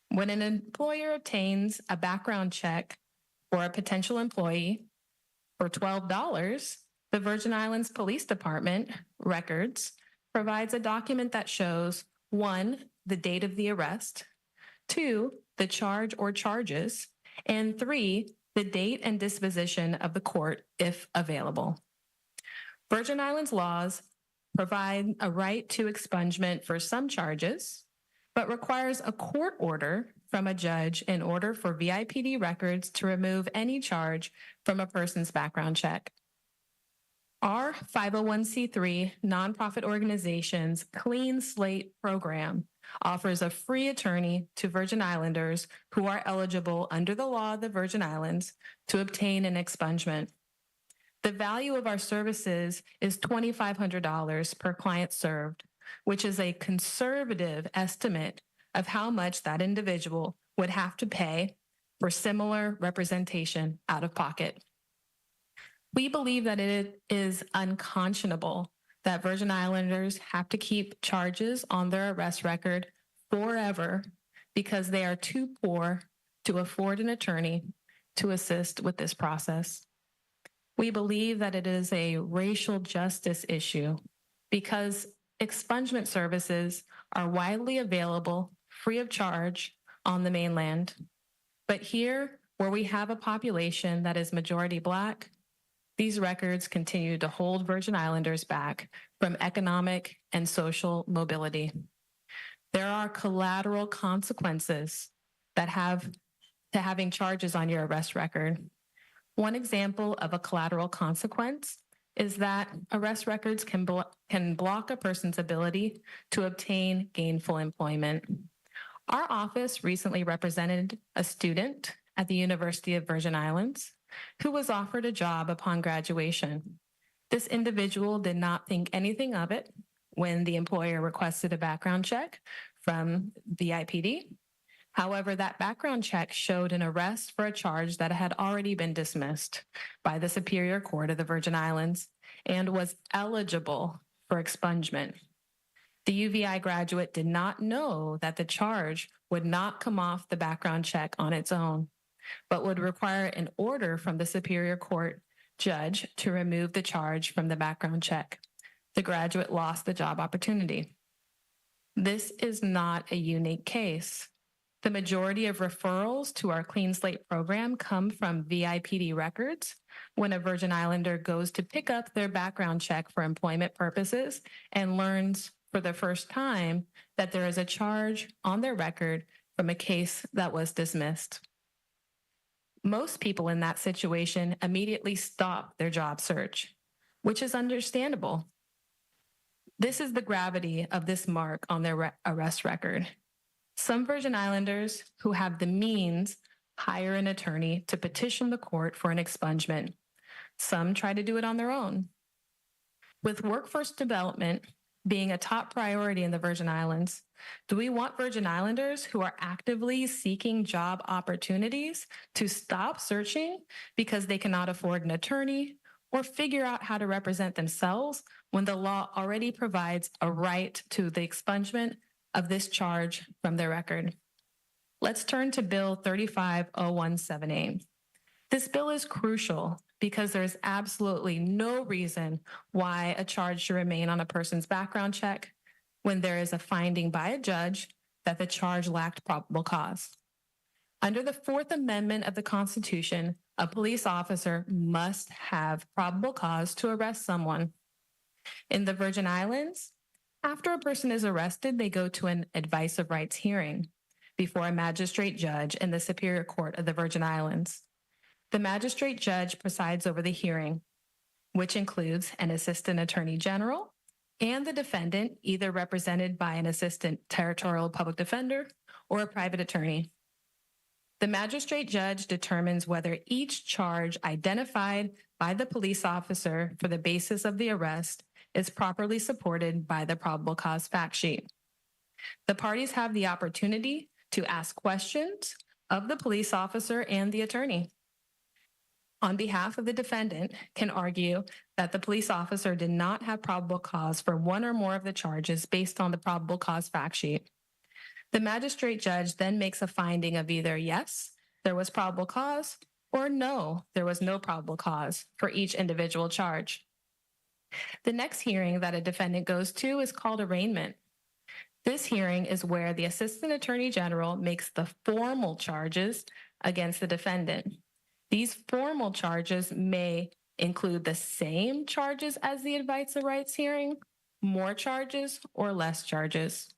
When an employer obtains a background check for a potential employee for $12, the Virgin Islands Police Department records provides a document that shows 1, the date of the arrest, 2, the charge or charges, and 3, the date and disposition of the court if available. Virgin Islands laws provide a right to expungement for some charges, but requires a court order from a judge in order for VIPD records to remove any charge from a person's background check. Our 501c3 nonprofit organization's Clean Slate program offers a free attorney to Virgin Islanders who are eligible under the law of the Virgin Islands to obtain an expungement. The value of our services is $2,500 per client served, which is a conservative estimate of how much that individual would have to pay for similar representation out of pocket. We believe that it is unconscionable that Virgin Islanders have to keep charges on their arrest record forever because they are too poor to afford an attorney to assist with this process. We believe that it is a racial justice issue because expungement services are widely available free of charge on the mainland. But here, where we have a population that is majority Black, these records continue to hold Virgin Islanders back from economic and social mobility. There are collateral consequences that have to having charges on your arrest record. One example of a collateral consequence is that arrest records can block a person's ability to obtain gainful employment. Our office recently represented a student at the University of Virgin Islands who was offered a job upon graduation. This individual did not think anything of it when the employer requested a background check from the IPD. However, that background check showed an arrest for a charge that had already been dismissed by the Superior Court of the Virgin Islands and was eligible for expungement. The UVI graduate did not know that the charge would not come off the background check on its own, but would require an order from the Superior Court judge to remove the charge from the background check. The graduate lost the job opportunity. This is not a unique case. The majority of referrals to our Clean Slate program come from VIPD records when a Virgin Islander goes to pick up their background check for employment purposes and learns for the first time that there is a charge on their record from a case that was dismissed. Most people in that situation immediately stop their job search, which is understandable. This is the gravity of this mark on their arrest record. Some Virgin Islanders who have the means hire an attorney to petition the court for an expungement. Some try to do it on their own. With workforce development being a top priority in the Virgin Islands, do we want Virgin Islanders who are actively seeking job opportunities to stop searching because they cannot afford an attorney or figure out how to represent themselves when the law already provides a right to the expungement of this charge from their record? Let's turn to Bill 35017. This bill is crucial because there is absolutely no reason why a charge should remain on a person's background check when there is a finding by a judge that the charge lacked probable cause. Under the Fourth Amendment of the Constitution, a police officer must have probable cause to arrest someone. In the Virgin Islands, after a person is arrested, they go to an advice of rights hearing before a magistrate judge in the Superior Court of the Virgin Islands. The magistrate judge presides over the hearing, which includes an assistant attorney general and the defendant, either represented by an assistant territorial public defender or a private attorney. The magistrate judge determines whether each charge identified by the police officer for the basis of the arrest is properly supported by the probable cause fact sheet. The parties have the opportunity to ask questions of the police officer and the attorney. On behalf of the defendant, can argue that the police officer did not have probable cause for one or more of the charges based on the probable cause fact sheet. The magistrate judge then makes a finding of either yes, there was probable cause, or no, there was no probable cause for each individual charge. The next hearing that a defendant goes to is called arraignment. This hearing is where the assistant attorney general makes the formal charges against the defendant. These formal charges may include the same charges as the advice of rights hearing, more charges, or less charges.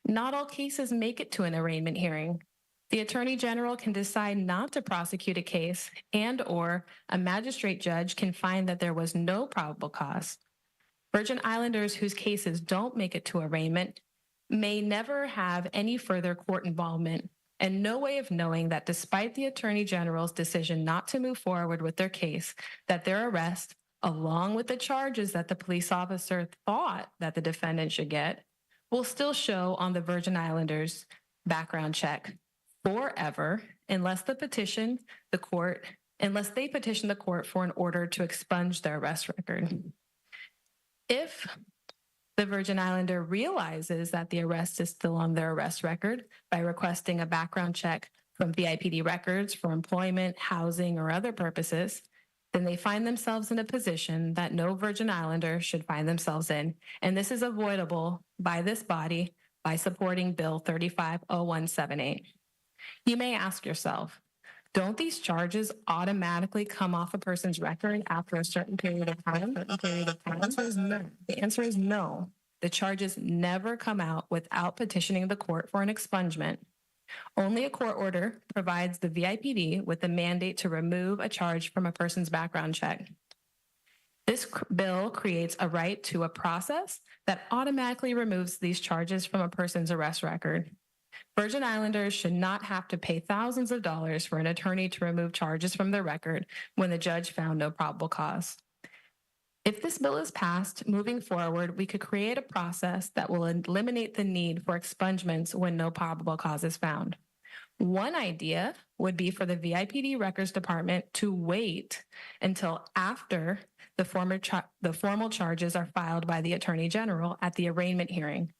Not all cases make it to an arraignment hearing. The attorney general can decide not to prosecute a case, and/or a magistrate judge can find that there was no probable cause. Virgin Islanders whose cases don't make it to arraignment may never have any further court involvement and no way of knowing that despite the Attorney General's decision not to move forward with their case, that their arrest, along with the charges that the police officer thought that the defendant should get, will still show on the Virgin Islanders' background check forever unless they petition the court for an order to expunge their arrest record. If the Virgin Islander realizes that the arrest is still on their arrest record by requesting a background check from VIPD records for employment, housing, or other purposes, then they find themselves in a position that no Virgin Islander should find themselves in. And this is avoidable by this body by supporting Bill 350178. You may ask yourself, don't these charges automatically come off a person's record after a certain period of time? The answer is no. The answer is no. The charges never come out without petitioning the court for an expungement. Only a court order provides the VIPD with the mandate to remove a charge from a person's background check. This bill creates a right to a process that automatically removes these charges from a person's arrest record. Virgin Islanders should not have to pay thousands of dollars for an attorney to remove charges from their record when the judge found no probable cause. If this bill is passed, moving forward, we could create a process that will eliminate the need for expungements when no probable cause is found. One idea would be for the VIPD Records Department to wait until after the formal charges are filed by the Attorney General at the arraignment hearing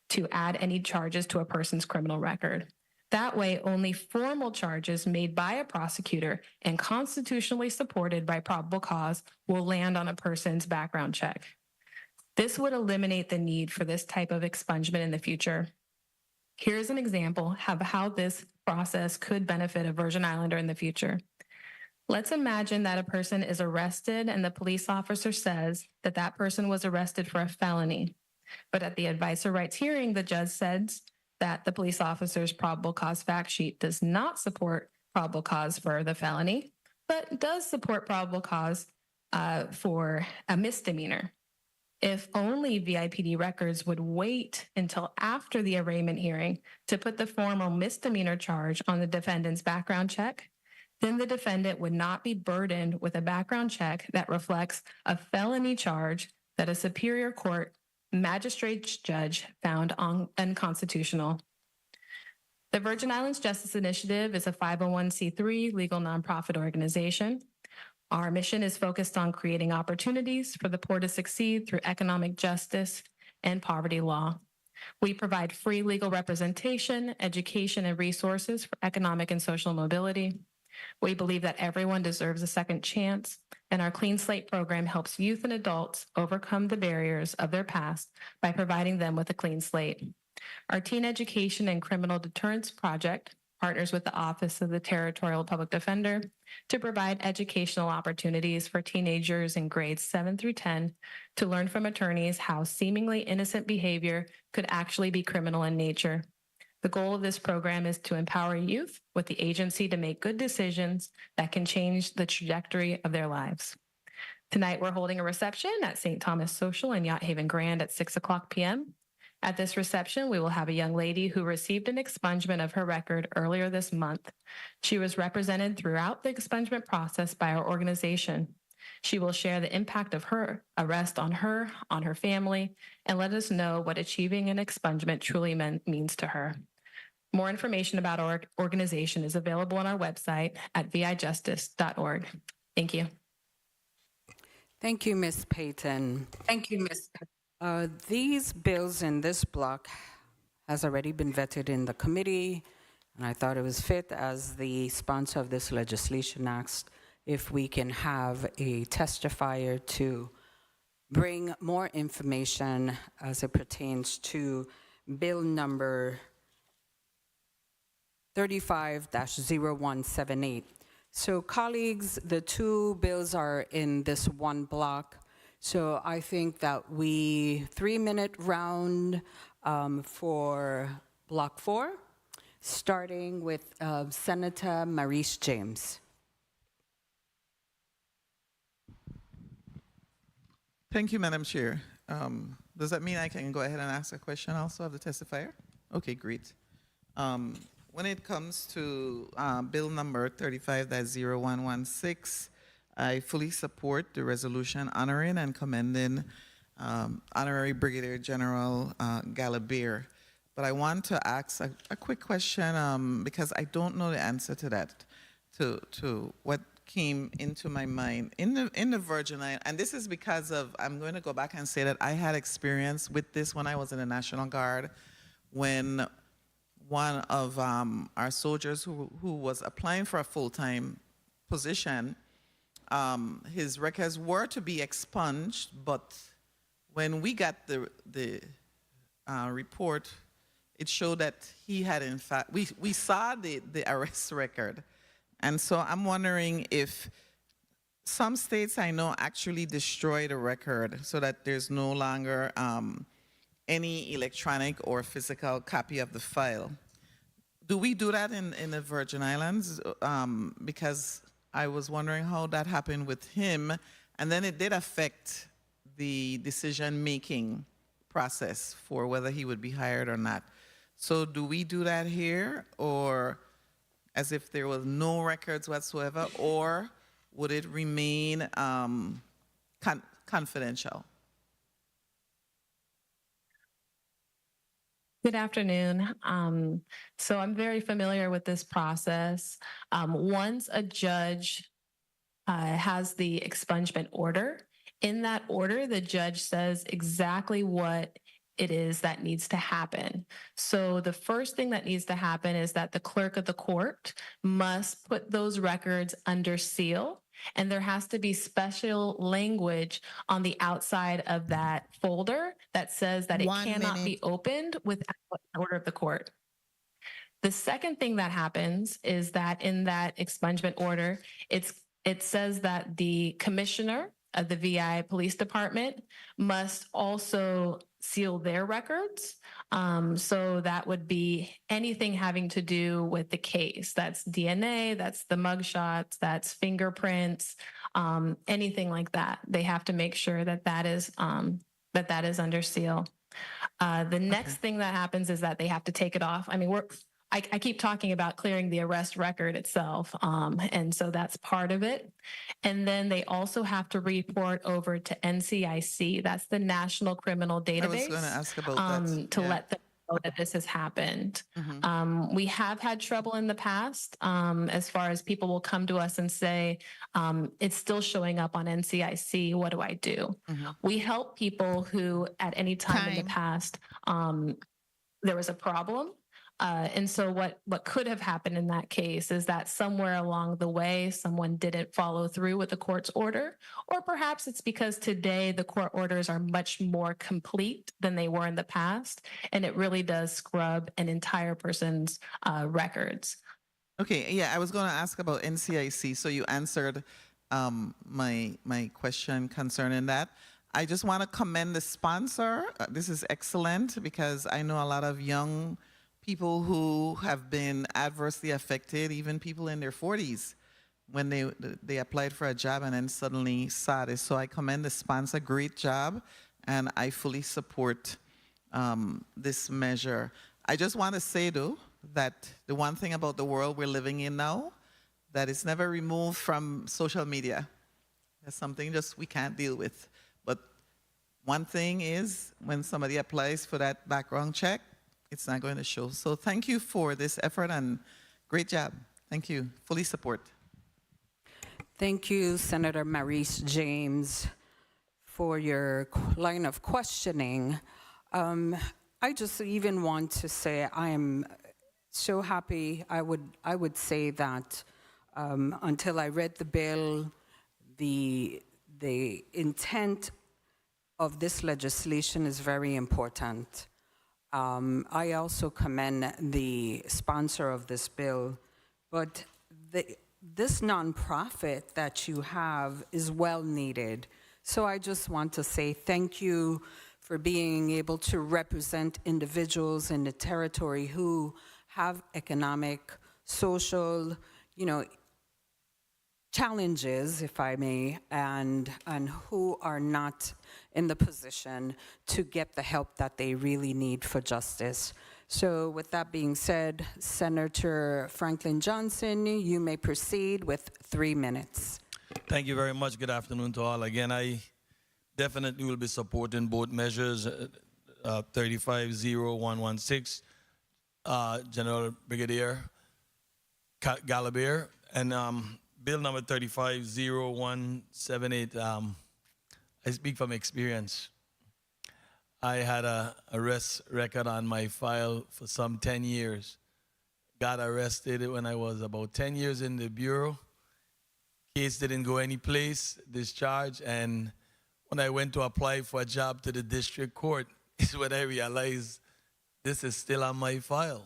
to add any charges to a person's criminal record. That way, only formal charges made by a prosecutor and constitutionally supported by probable cause will land on a person's background check. This would eliminate the need for this type of expungement in the future. Here's an example of how this process could benefit a Virgin Islander in the future. Let's imagine that a person is arrested and the police officer says that that person was arrested for a felony. But at the advisor rights hearing, the judge says that the police officer's probable cause fact sheet does not support probable cause for the felony, but does support probable cause for a misdemeanor. If only VIPD records would wait until after the arraignment hearing to put the formal misdemeanor charge on the defendant's background check, then the defendant would not be burdened with a background check that reflects a felony charge that a superior court magistrate judge found unconstitutional. The Virgin Islands Justice Initiative is a 501c3 legal nonprofit organization. Our mission is focused on creating opportunities for the poor to succeed through economic justice and poverty law. We provide free legal representation, education, and resources for economic and social mobility. We believe that everyone deserves a second chance, and our Clean Slate program helps youth and adults overcome the barriers of their past by providing them with a clean slate. Our Teen Education and Criminal Deterrence Project partners with the Office of the Territorial Public Defender to provide educational opportunities for teenagers in grades 7 through 10 to learn from attorneys how seemingly innocent behavior could actually be criminal in nature. The goal of this program is to empower youth with the agency to make good decisions that can change the trajectory of their lives. Tonight, we're holding a reception at St. Thomas Social in Yacht Haven Grand at 6:00 p.m. At this reception, we will have a young lady who received an expungement of her record earlier this month. She was represented throughout the expungement process by our organization. She will share the impact of her arrest on her family, and let us know what achieving an expungement truly means to her. More information about our organization is available on our website at vijustice.org. Thank you. Thank you, Ms. Payton. These bills in this block has already been vetted in the committee, and I thought it was fit, as the sponsor of this legislation asked, if we can have a testifier to bring more information as it pertains to bill number 35-0178. So colleagues, the two bills are in this one block. So I think that 3-minute round for block 4, starting with Senator Maurice James. Thank you, Madam Chair. The Does that mean I can go ahead and ask a question also of the testifier? Okay, great. When it comes to bill number 35-0116, I fully support the resolution honoring and commending Honorary Brigadier General Galabir. But I want to ask a quick question because I don't know the answer to that, to what came into my mind. In the Virgin Islands, and this is because of, I'm going to go back and say that I had experience with this when I was in the National Guard, when one of our soldiers who was applying for a full-time position, his records were to be expunged, but when we got the report, it showed that he had, in fact, we saw the arrest record. And so I'm wondering if some states I know actually destroy the record so that there's no longer any electronic or physical copy of the file. Do we do that in the Virgin Islands? Because I was wondering how that happened with him, and then it did affect the decision-making process for whether he would be hired or not. So do we do that here, or as if there was no records whatsoever, or would it remain confidential? Good afternoon. So I'm very familiar with this process. Once a judge has the expungement order, in that order, the judge says exactly what it is that needs to happen. So the first thing that needs to happen is that the clerk of the court must put those records under seal, and there has to be special language on the outside of that folder that says that it cannot be opened without an order of the court. The second thing that happens is that in that expungement order, it says that the commissioner of the VI Police Department must also seal their records. So that would be anything having to do with the case. That's DNA, that's the mugshots, that's fingerprints, anything like that. They have to make sure that that is under seal. The next thing that happens is that they have to take it off. I mean, I keep talking about clearing the arrest record itself, and so that's part of it. And then they also have to report over to NCIC, that's the National Criminal Database. I was going to ask about that. To let them know that this has happened. We have had trouble in the past as far as people will come to us and say, it's still showing up on NCIC, what do I do? We help people who at any time in the past, there was a problem. And so what could have happened in that case is that somewhere along the way, someone didn't follow through with the court's order, or perhaps it's because today the court orders are much more complete than they were in the past, and it really does scrub an entire person's records. Okay, yeah, I was going to ask about NCIC, so you answered my question concerning that. I just want to commend the sponsor. This is excellent because I know a lot of young people who have been adversely affected, even people in their 40s, when they applied for a job and then suddenly saw this. So I commend the sponsor, great job, and I fully support this measure. I just want to say, though, that the one thing about the world we're living in now, that it's never removed from social media. That's something just we can't deal with. But one thing is, when somebody applies for that background check, it's not going to show. So thank you for this effort and great job. Thank you. Fully support. Thank you, Senator Maurice James, for your line of questioning. I just even want to say I am so happy. I would say that until I read the bill, the intent of this legislation is very important. I also commend the sponsor of this bill, but this nonprofit that you have is well needed. So I just want to say thank you for being able to represent individuals in the territory who have economic, social, challenges, if I may, and who are not in the position to get the help that they really need for justice. So with that being said, Senator Franklin Johnson, you may proceed with 3 minutes. Thank you very much. Good afternoon to all. Again, I definitely will be supporting both measures, 350116, General Brigadier Gallagher, and Bill number 350178. I speak from experience. I had a arrest record on my file for some 10 years. Got arrested when I was about 10 years in the Bureau. Case didn't go any place, discharged, and when I went to apply for a job to the district court, is when I realized this is still on my file.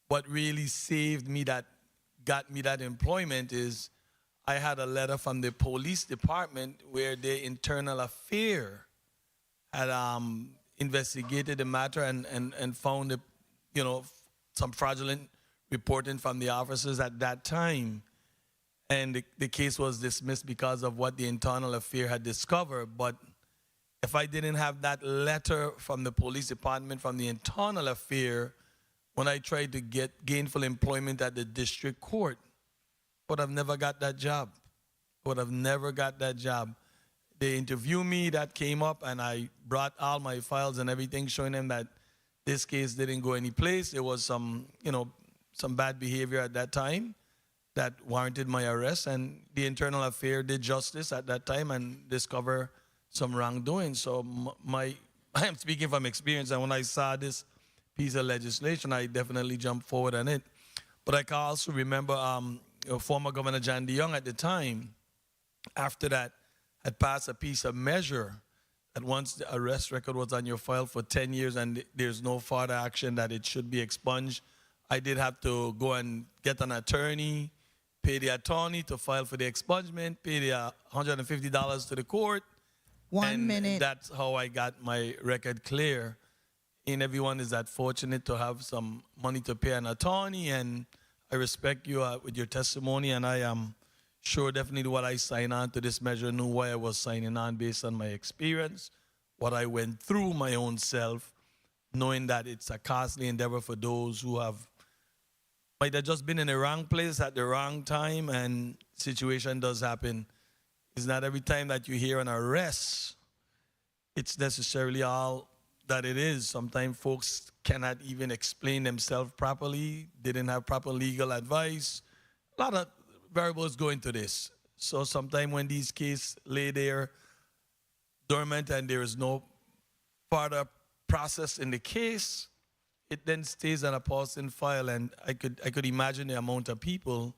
What really saved me, that got me that employment, is I had a letter from the police department where their internal affair had investigated the matter and found some fraudulent reporting from the officers at that time. And the case was dismissed because of what the internal affair had discovered. But if I didn't have that letter from the police department, from the internal affair, when I tried to get gainful employment at the district court, would have never got that job. Would have never got that job. They interviewed me, that came up, and I brought all my files and everything, showing them that this case didn't go any place. There was some bad behavior at that time that warranted my arrest, and the internal affair did justice at that time and discover some wrongdoing. So I am speaking from experience, and when I saw this piece of legislation, I definitely jumped forward on it. But I can also remember former Governor John DeYoung at the time, after that, had passed a piece of measure that once the arrest record was on your file for 10 years and there's no further action, that it should be expunged. I did have to go and get an attorney, pay the attorney to file for the expungement, pay the $150 to the court. 1 minute. That's how I got my record clear. And everyone is that fortunate to have some money to pay an attorney, and I respect you with your testimony, and I am sure definitely what I signed on to this measure, knew why I was signing on based on my experience, what I went through my own self, knowing that it's a costly endeavor for those who might have just been in the wrong place at the wrong time, and situation does happen. It's not every time that you hear an arrest, it's necessarily all that it is. Sometimes folks cannot even explain themselves properly, didn't have proper legal advice. A lot of variables go into this. So sometimes when these cases lay there dormant and there is no further process in the case, it then stays on a pausing file. And I could imagine the amount of people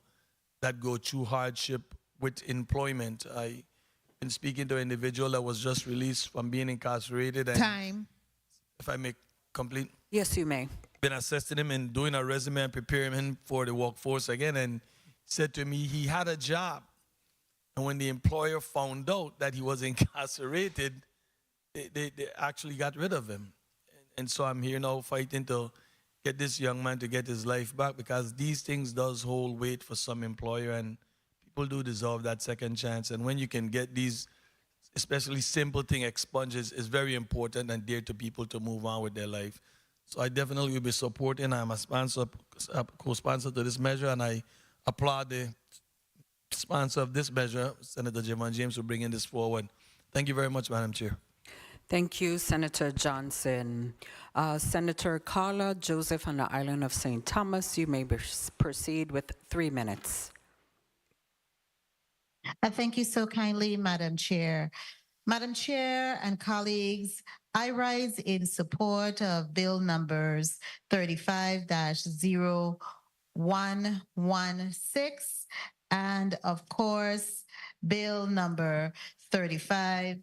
that go through hardship with employment. I've been speaking to an individual that was just released from being incarcerated. And Time. if I may complete. Yes, you may. Been assisting him in doing a resume and preparing him for the workforce again, and said to me he had a job. And when the employer found out that he was incarcerated, they actually got rid of him. And so I'm here now fighting to get this young man to get his life back, because these things does hold weight for some employer, and people do deserve that second chance. And when you can get these, especially simple thing expunged, is very important and dear to people to move on with their life. So I definitely will be supporting. I'm a sponsor, a co-sponsor to this measure, and I applaud the sponsor of this measure, Senator Javon James, for bringing this forward. Thank you very much, Madam Chair. Thank you, Senator Johnson. Senator Carla Joseph on the island of St. Thomas, you may proceed with 3 minutes. Thank you so kindly, Madam Chair. Madam Chair and colleagues, I rise in support of Bill numbers 35-0116 and, of course, Bill number 35-0178.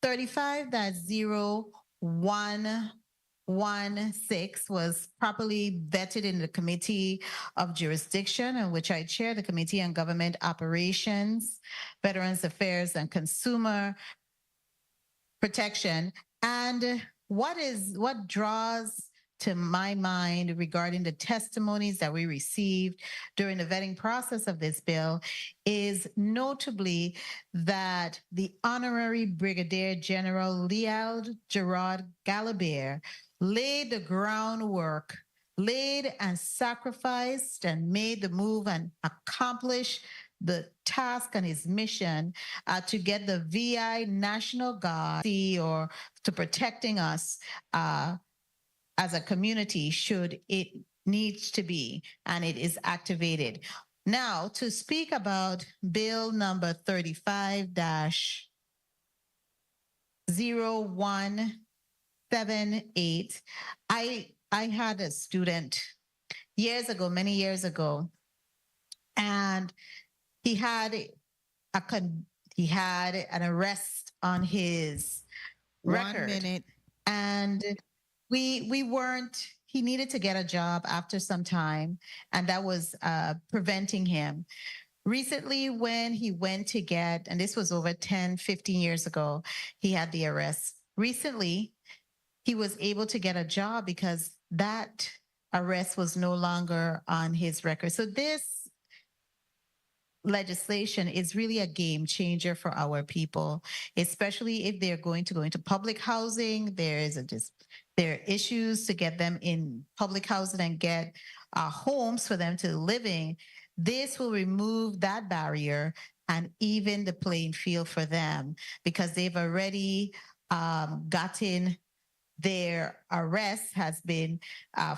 35-0116 was properly vetted in the Committee of Jurisdiction, in which I chair, the Committee on Government Operations, Veterans Affairs, and Consumer Protection. And what draws to my mind regarding the testimonies that we received during the vetting process of this bill is notably that the Honorary Brigadier General Leal Gerard Galabert laid the groundwork, laid and sacrificed and made the move and accomplished the task and his mission to get the VI National Guard or to protecting us as a community should it needs to be, and it is activated. Now, to speak about Bill number 35-0178, I had a student years ago, many years ago, and he had an arrest on his record. 1 minute. And we weren't, he needed to get a job after some time, and that was preventing him. Recently, when he went to get, and this was over 10, 15 years ago, he had the arrest. Recently, he was able to get a job because that arrest was no longer on his record. So this legislation is really a game changer for our people, especially if they're going to go into public housing. There are issues to get them in public housing and get homes for them to live in. This will remove that barrier and even the playing field for them because they've already gotten their arrest has been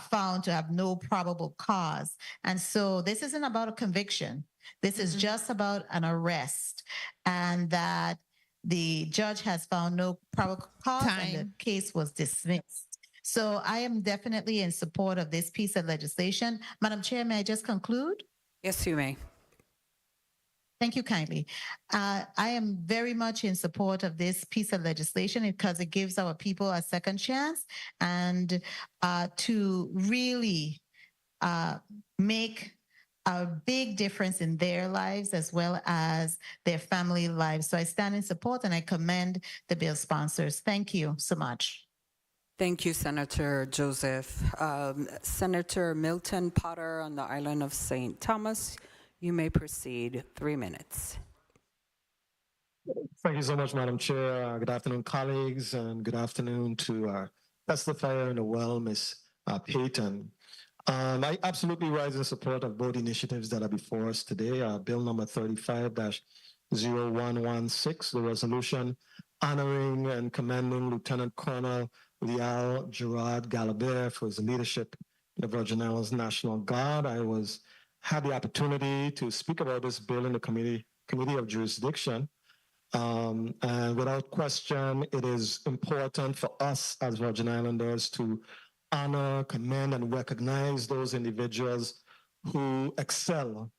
found to have no probable cause. And so this isn't about a conviction. This is just about an arrest, and that the judge has found no probable cause and the case was dismissed. So I am definitely in support of this piece of legislation. Madam Chair, may I just conclude? Yes, you may. Thank you kindly. I am very much in support of this piece of legislation because it gives our people a second chance and to really make a big difference in their lives as well as their family lives. So I stand in support and I commend the bill sponsors. Thank you so much. Thank you, Senator Joseph. Senator Milton Potter on the island of St. Thomas, you may proceed. 3 minutes. Thank you so much, Madam Chair. Good afternoon, colleagues, and good afternoon to our testifier in the well, Ms. Payton. I absolutely rise in support of both initiatives that are before us today. Bill number 35-0116, the resolution honoring and commending Lieutenant Colonel Leal Gerard Galabert for his leadership in the Virgin Islands National Guard. I had the opportunity to speak about this bill in the Committee of Jurisdiction. And without question, it is important for us as Virgin Islanders to honor, commend, and recognize those individuals who excel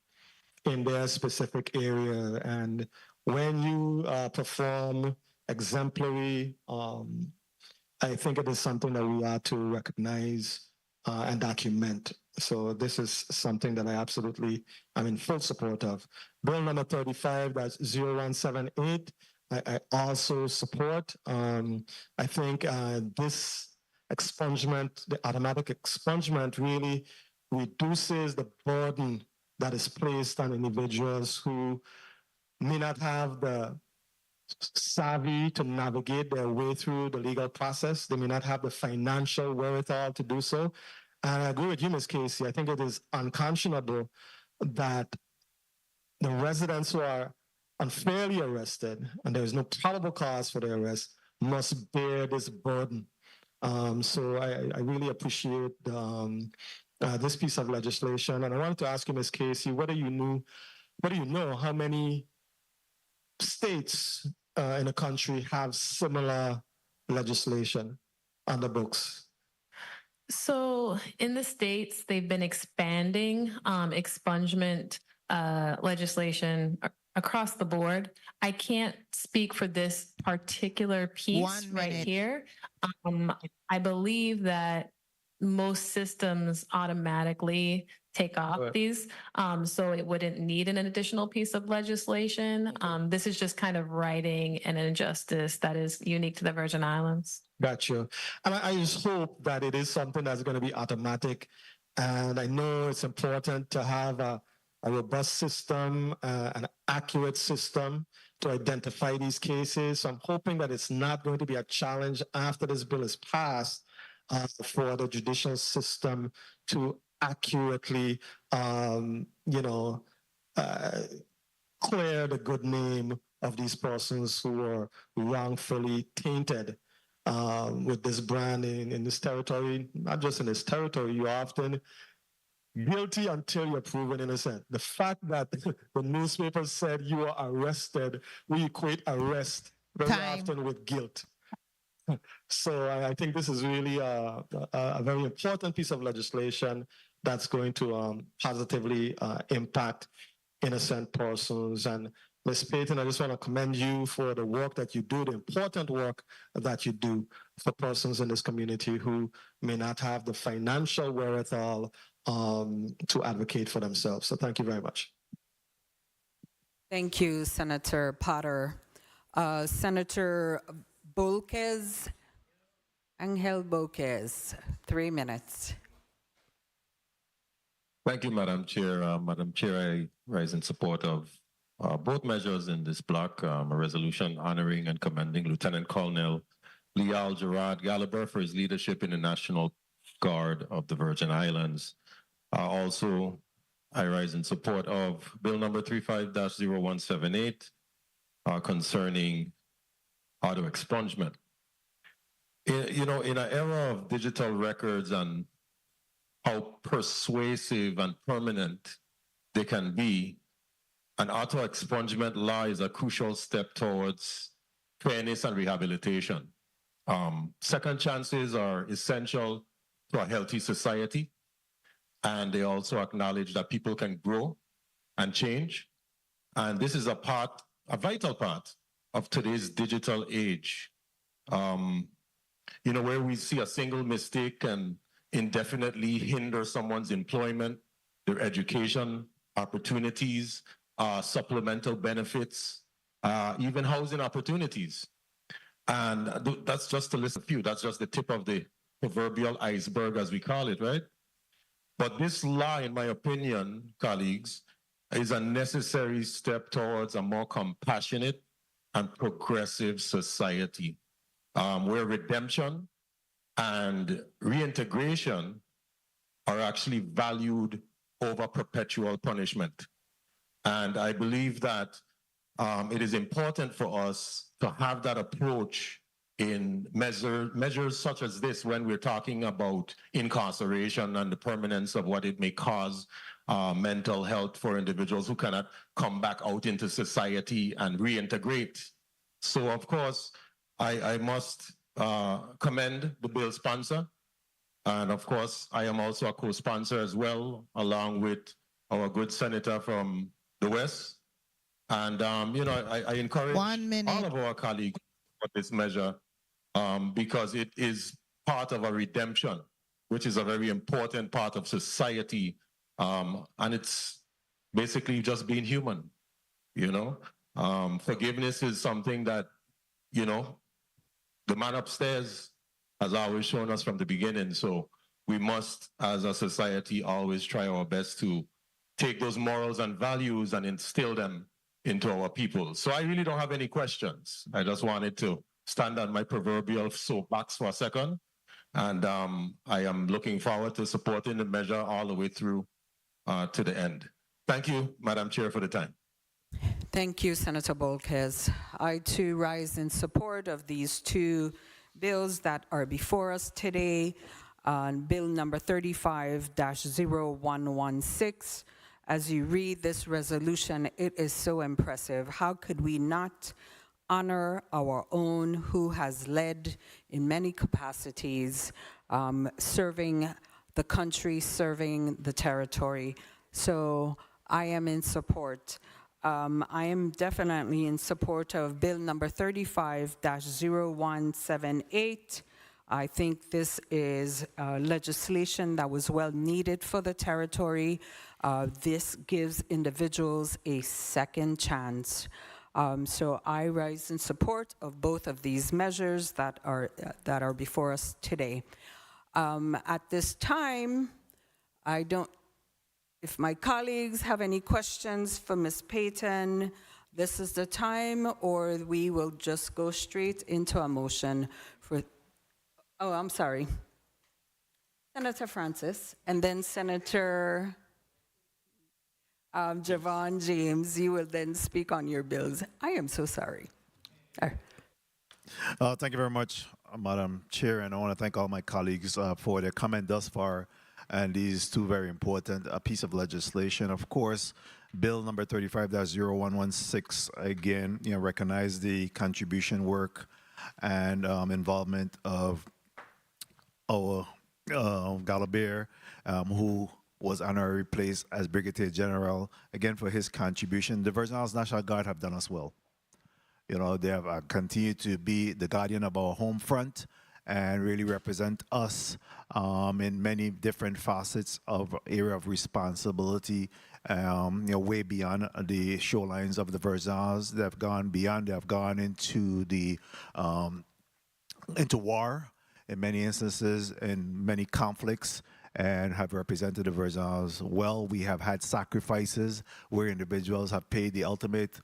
in their specific area. And when you perform exemplary, I think it is something that we ought to recognize and document. So this is something that I absolutely am in full support of. Bill number 35-0178, I also support. I think this expungement, the automatic expungement, really reduces the burden that is placed on individuals who may not have the savvy to navigate their way through the legal process. They may not have the financial wherewithal to do so. And I agree with you, Ms. Casey. I think it is unconscionable that the residents who are unfairly arrested and there is no probable cause for their arrest must bear this burden. So I really appreciate this piece of legislation. And I wanted to ask you, Ms. Casey, what do you know how many states in the country have similar legislation on the books? So in the States, they've been expanding expungement legislation across the board. I can't speak for this particular piece right here. I believe that most systems automatically take off these, so it wouldn't need an additional piece of legislation. This is just kind of righting an injustice that is unique to the Virgin Islands. Got you. And I just hope that it is something that's going to be automatic. And I know it's important to have a robust system, an accurate system to identify these cases. So I'm hoping that it's not going to be a challenge after this bill is passed for the judicial system to accurately, clear the good name of these persons who are wrongfully tainted with this brand in this territory. Not just in this territory, you're often guilty until you're proven innocent. The fact that the newspaper said you are arrested, we equate arrest very often with guilt. So I think this is really a very important piece of legislation that's going to positively impact innocent persons. And Ms. Payton, I just want to commend you for the work that you do, the important work that you do for persons in this community who may not have the financial wherewithal to advocate for themselves. So thank you very much. Thank you, Senator Potter. Senator Bolquez, Angel Bolquez, 3 minutes. Thank you, Madam Chair. Madam Chair, I rise in support of both measures in this block, a resolution honoring and commending Lieutenant Colonel Leal Gerard Gallagher for his leadership in the National Guard of the Virgin Islands. Also, I rise in support of Bill number 35-0178 concerning auto expungement. In an era of digital records and how persuasive and permanent they can be, an auto expungement law is a crucial step towards fairness and rehabilitation. Second chances are essential to a healthy society, and they also acknowledge that people can grow and change. And this is a vital part of today's digital age. Where we see a single mistake can indefinitely hinder someone's employment, their education opportunities, supplemental benefits, even housing opportunities. And that's just to list a few. That's just the tip of the proverbial iceberg, as we call it, right? But this law, in my opinion, colleagues, is a necessary step towards a more compassionate and progressive society, where redemption and reintegration are actually valued over perpetual punishment. And I believe that it is important for us to have that approach in measures such as this when we're talking about incarceration and the permanence of what it may cause mental health for individuals who cannot come back out into society and reintegrate. So, of course, I must commend the bill sponsor. And of course, I am also a co-sponsor as well, along with our good senator from the West. And, I encourage all of our colleagues for this measure because it is part of a redemption, which is a very important part of society. And it's basically just being human, Forgiveness is something that, the man upstairs has always shown us from the beginning. So we must, as a society, always try our best to take those morals and values and instill them into our people. So I really don't have any questions. I just wanted to stand on my proverbial soapbox for a second. And I am looking forward to supporting the measure all the way through to the end. Thank you, Madam Chair, for the time. Thank you, Senator Bolquez. I too rise in support of these two bills that are before us today. Bill number 35-0116. As you read this resolution, it is so impressive. How could we not honor our own who has led in many capacities, serving the country, serving the territory? So I am in support. I am definitely in support of bill number 35-0178. I think this is legislation that was well needed for the territory. This gives individuals a second chance. So I rise in support of both of these measures that are before us today. At this time, if my colleagues have any questions for Ms. Payton, this is the time, or we will just go straight into a motion for, oh, I'm sorry. Senator Francis, and then Senator Javon James, you will then speak on your bills. I am so sorry. Thank you very much, Madam Chair, and I want to thank all my colleagues for their comment thus far, and these two very important piece of legislation. Of course, Bill number 35-0116, again, recognize the contribution work and involvement of our Galabert, who was honorary placed as Brigadier General, again, for his contribution. The Virgin Islands National Guard have done us well. They have continued to be the guardian of our home front and really represent us in many different facets of area of responsibility, way beyond the shorelines of the Virgin Islands. They've gone beyond, they've gone into the into war in many instances, in many conflicts, and have represented the Virgin Islands well. We have had sacrifices where individuals have paid the ultimate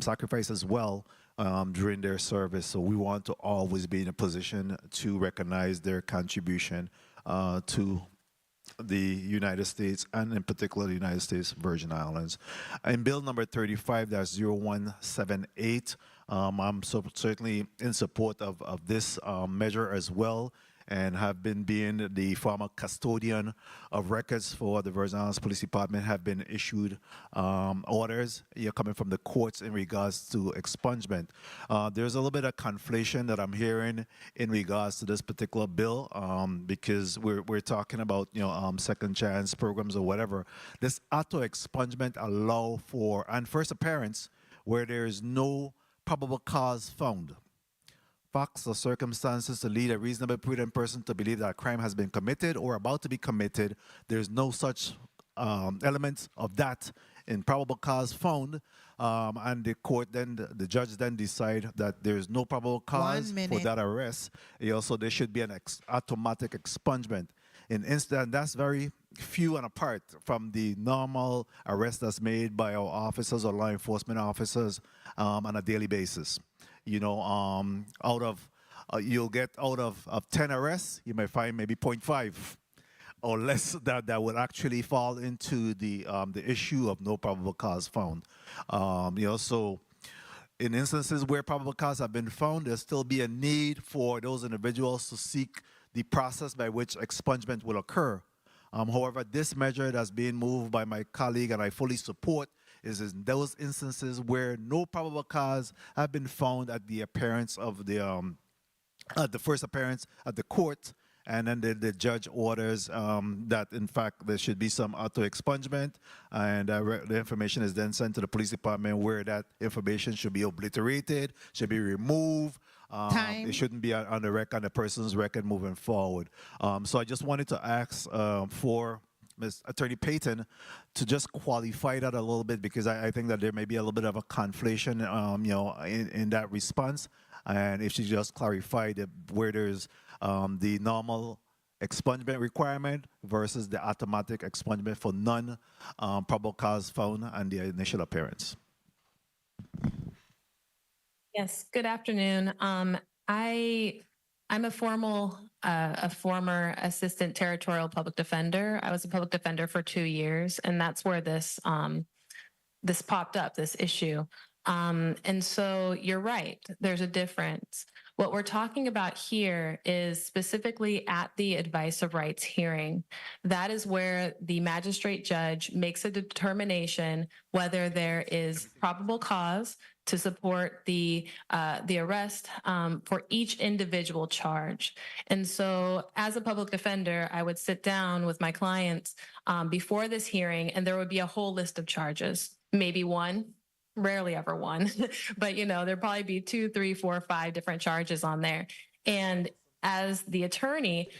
sacrifice as well during their service. So we want to always be in a position to recognize their contribution to the United States, and in particular the United States Virgin Islands. In Bill number 35-0178, I'm certainly in support of this measure as well, and have been being the former custodian of records for the Virgin Islands Police Department, have been issued orders coming from the courts in regards to expungement. There's a little bit of conflation that I'm hearing in regards to this particular bill, because we're talking about second chance programs or whatever. This auto expungement allow for and first appearance where there is no probable cause found. Facts or circumstances to lead a reasonably prudent person to believe that a crime has been committed or about to be committed. There's no such elements of that in probable cause found, and the judge then decide that there's no probable cause for that arrest. Also, there should be an automatic expungement. In instant, that's very few and apart from the normal arrest that's made by our officers or law enforcement officers on a daily basis. You'll get out of 10 arrests, you may find maybe 0.5 or less that would actually fall into the issue of no probable cause found. So in instances where probable cause have been found, there'll still be a need for those individuals to seek the process by which expungement will occur. However, this measure that's being moved by my colleague, and I fully support, is in those instances where no probable cause have been found at the appearance of the first appearance at the court, and then the judge orders that in fact there should be some auto expungement, and the information is then sent to the police department where that information should be obliterated, should be removed. It shouldn't be on the person's record moving forward. So I just wanted to ask for Ms. Attorney Payton to just qualify that a little bit, because I think that there may be a little bit of a conflation, in that response. And if she just clarified where there's the normal expungement requirement versus the automatic expungement for non-probable cause found and the initial appearance. Yes, good afternoon. I'm a former assistant territorial public defender. I was a public defender for 2 years, and that's where this popped up, this issue. And so you're right, there's a difference. What we're talking about here is specifically at the advice of rights hearing. That is where the magistrate judge makes a determination whether there is probable cause to support the arrest for each individual charge. And so as a public defender, I would sit down with my clients before this hearing, and there would be a whole list of charges, maybe one, rarely ever one, but there'd probably be 2, 3, 4, 5 different charges on there. And as the attorney,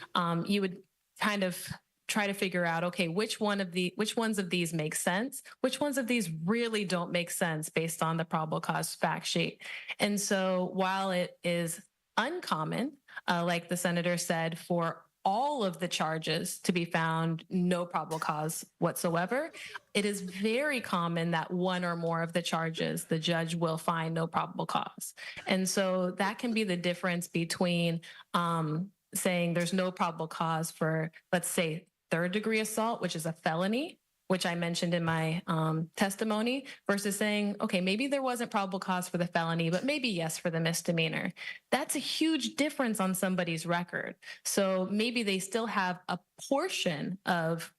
you would kind of try to figure out, okay, which ones of these make sense? Which ones of these really don't make sense based on the probable cause fact sheet? And so while it is uncommon, like the senator said, for all of the charges to be found no probable cause whatsoever, it is very common that one or more of the charges the judge will find no probable cause. And so that can be the difference between saying there's no probable cause for, let's say, third-degree assault, which is a felony, which I mentioned in my testimony, versus saying, okay, maybe there wasn't probable cause for the felony, but maybe yes for the misdemeanor. That's a huge difference on somebody's record. So maybe they still have a portion of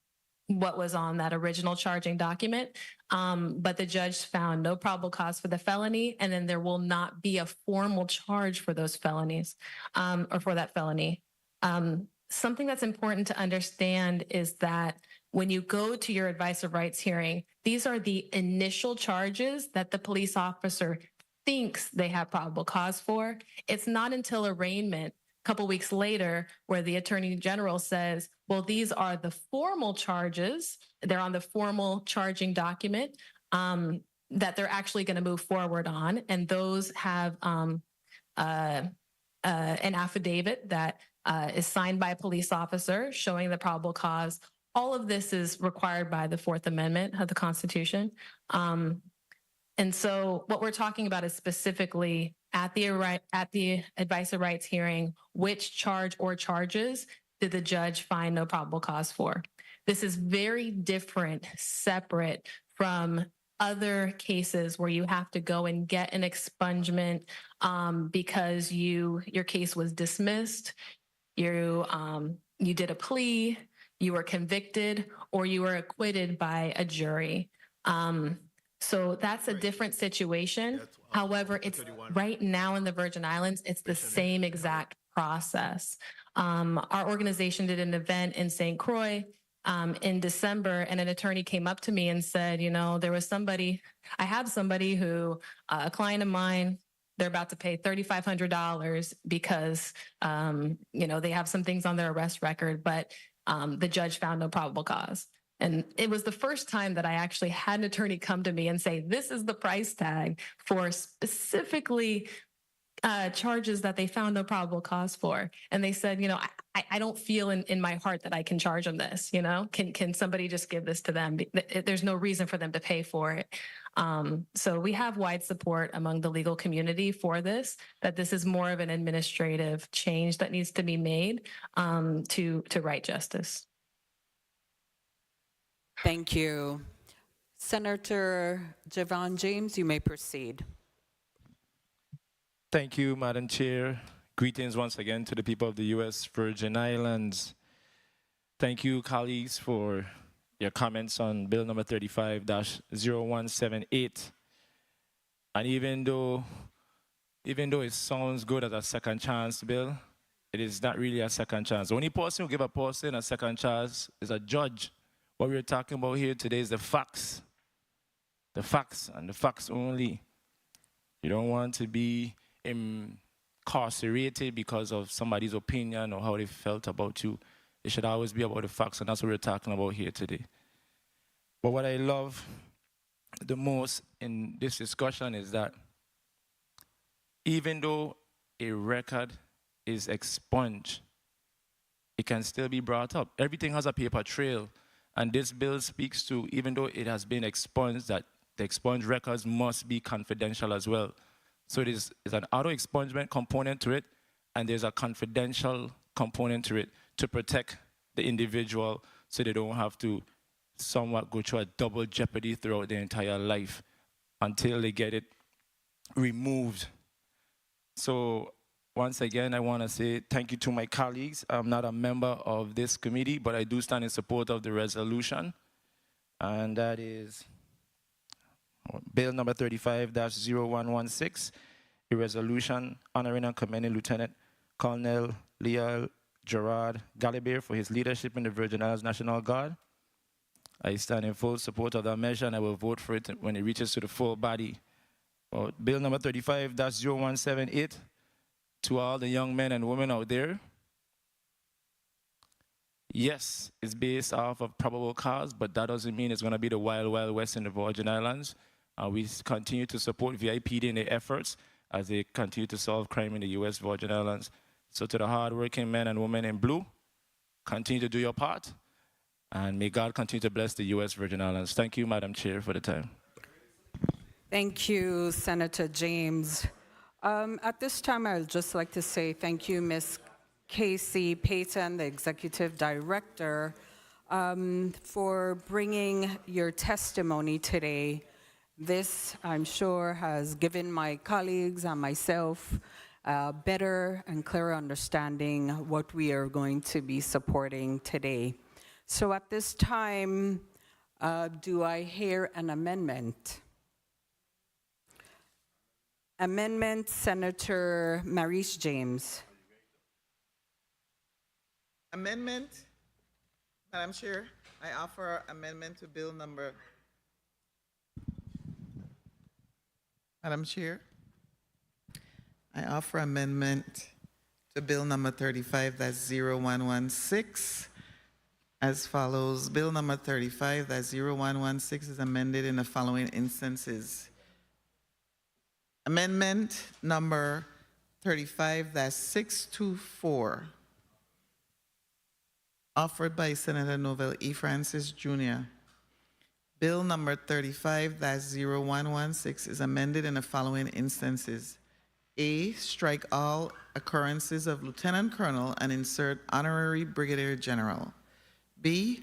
what was on that original charging document, but the judge found no probable cause for the felony, and then there will not be a formal charge for those felonies or for that felony. Something that's important to understand is that when you go to your advice of rights hearing, these are the initial charges that the police officer thinks they have probable cause for. It's not until arraignment a couple weeks later where the attorney general says, well, these are the formal charges. They're on the formal charging document that they're actually going to move forward on. And those have an affidavit that is signed by a police officer showing the probable cause. All of this is required by the Fourth Amendment of the Constitution. And so what we're talking about is specifically at the advice of rights hearing, which charge or charges did the judge find no probable cause for? This is very different, separate from other cases where you have to go and get an expungement because your case was dismissed, you did a plea, you were convicted, or you were acquitted by a jury. So that's a different situation. However, it's right now in the Virgin Islands, it's the same exact process. Our organization did an event in St. Croix in December, and an attorney came up to me and said, there was I have somebody who, a client of mine, they're about to pay $3,500 because, they have some things on their arrest record, but the judge found no probable cause. And it was the first time that I actually had an attorney come to me and say, this is the price tag for specifically charges that they found no probable cause for. And they said, I don't feel in my heart that I can charge them this, can somebody just give this to them? There's no reason for them to pay for it. So we have wide support among the legal community for this, that this is more of an administrative change that needs to be made to right justice. Thank you. Senator Javon James, you may proceed. Thank you, Madam Chair. Greetings once again to the people of the U.S. Virgin Islands. Thank you, colleagues, for your comments on Bill number 35-0178. And even though it sounds good as a second chance bill, it is not really a second chance. The only person who give a person a second chance is a judge. What we're talking about here today is the facts. The facts and the facts only. You don't want to be incarcerated because of somebody's opinion or how they felt about you. It should always be about the facts, and that's what we're talking about here today. But what I love the most in this discussion is that even though a record is expunged, it can still be brought up. Everything has a paper trail, and this bill speaks to, even though it has been expunged, that the expunged records must be confidential as well. So there's an auto-expungement component to it, and there's a confidential component to it to protect the individual so they don't have to somewhat go through a double jeopardy throughout their entire life until they get it removed. So once again, I want to say thank you to my colleagues. I'm not a member of this committee, but I do stand in support of the resolution, and that is Bill number 35-0116, a resolution honoring and commending Lieutenant Colonel Leal Gerard Gallibert for his leadership in the Virgin Islands National Guard. I stand in full support of that measure, and I will vote for it when it reaches to the full body. Bill number 35-0178, to all the young men and women out there, Yes, it's based off of probable cause, but that doesn't mean it's going to be the wild, wild west in the Virgin Islands. We continue to support VIPD in their efforts as they continue to solve crime in the U.S. Virgin Islands. So to the hardworking men and women in blue, continue to do your part, and may God continue to bless the U.S. Virgin Islands. Thank you, Madam Chair, for the time. Thank you, Senator James. At this time, I would just like to say thank you, Ms. Casey Payton, the Executive Director, for bringing your testimony today. This, I'm sure, has given my colleagues and myself a better and clearer understanding what we are going to be supporting today. So at this time, do I hear an amendment? Amendment, Senator Maurice James. Amendment, Madam Chair, I offer amendment to bill number. Madam Chair, I offer amendment to bill number 35-0116 as follows. Bill number 35-0116 is amended in the following instances. Amendment number 35-624, offered by Senator Novell E. Francis Jr. Bill number 35-0116 is amended in the following instances. A, strike all occurrences of Lieutenant Colonel and insert Honorary Brigadier General. B,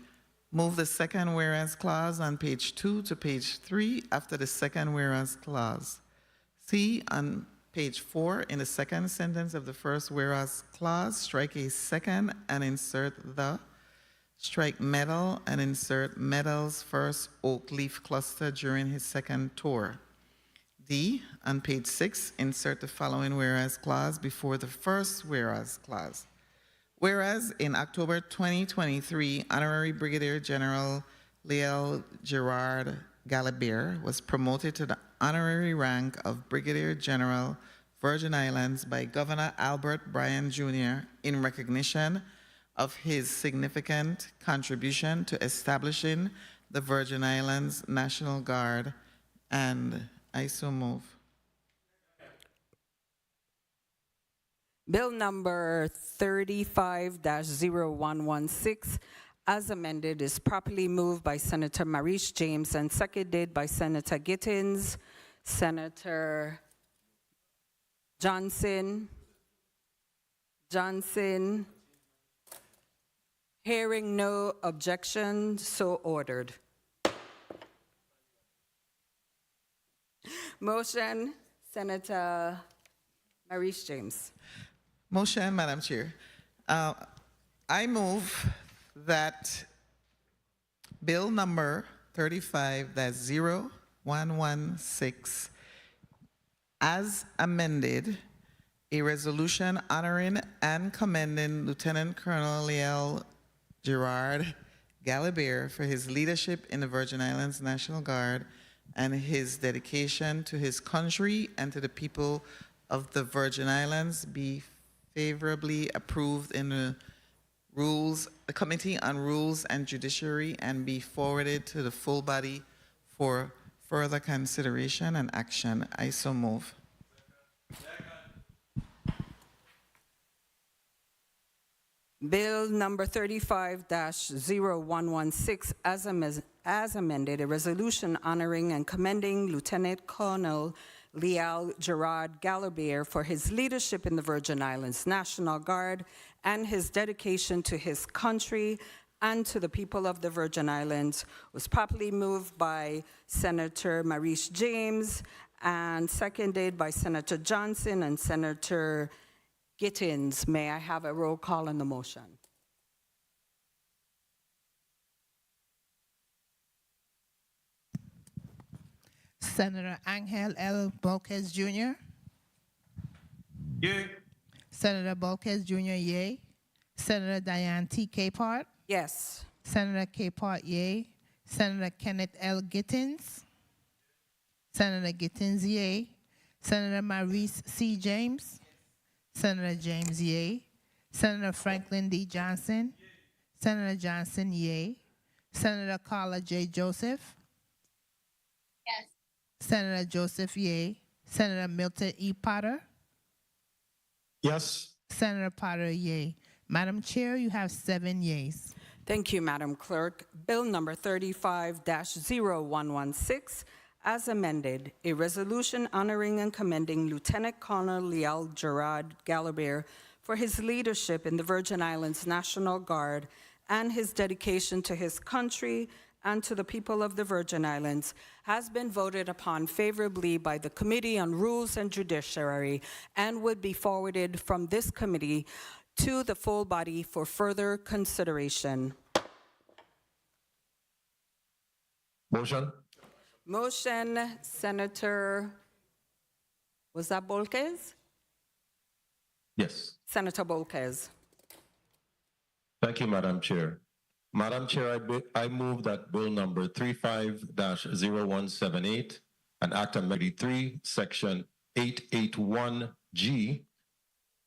move the second whereas clause on page 2 to page 3 after the second whereas clause. C, on page 4, in the second sentence of the first whereas clause, strike a second and insert the. Strike medal and insert medal's first oak leaf cluster during his second tour. D, on page 6, insert the following whereas clause before the first whereas clause. Whereas in October 2023, Honorary Brigadier General Leal Gerard Galabert was promoted to the honorary rank of Brigadier General, Virgin Islands by Governor Albert Bryan Jr. in recognition of his significant contribution to establishing the Virgin Islands National Guard, and I so move. Bill number 35-0116, as amended, is properly moved by Senator Maurice James and seconded by Senator Gittins, Senator Johnson. Hearing no objection, so ordered. Motion, Senator Maurice James. Motion, Madam Chair. I move that bill number 35-0116, as amended, a resolution honoring and commending Lieutenant Colonel Leal Gerard Galabert for his leadership in the Virgin Islands National Guard and his dedication to his country and to the people of the Virgin Islands be favorably approved in the Committee on Rules and Judiciary and be forwarded to the full body for further consideration and action. I so move. Bill number 35-0116, as amended, a resolution honoring and commending Lieutenant Colonel Leal Gerard Galabert for his leadership in the Virgin Islands National Guard and his dedication to his country and to the people of the Virgin Islands, was properly moved by Senator Maurice James and seconded by Senator Johnson and Senator Gittins. May I have a roll call on the motion? Senator Angel L. Bolquez Jr. Yay. Senator Bolquez Jr., yay. Senator Diane T. Capehart. Yes. Senator Capehart, yay. Senator Kenneth L. Gittins. Senator Gittins, yay. Senator Maurice C. James. Senator James, yay. Senator Franklin D. Johnson. Senator Johnson, yay. Senator Carla J. Joseph. Yes. Senator Joseph, yay. Senator Milton E. Potter. Yes. Senator Potter, yay. Madam Chair, you have 7 yeas. Thank you, Madam Clerk. Bill number 35-0116, as amended, a resolution honoring and commending Lieutenant Colonel Leal Gerard Galabert for his leadership in the Virgin Islands National Guard and his dedication to his country and to the people of the Virgin Islands, has been voted upon favorably by the Committee on Rules and Judiciary and would be forwarded from this committee to the full body for further consideration. Motion? Motion, Senator, was that Bolquez? Yes. Senator Bolquez. Thank you, Madam Chair. Madam Chair, I move that Bill number 35-0178, an Act Amendment 3, Section 881G,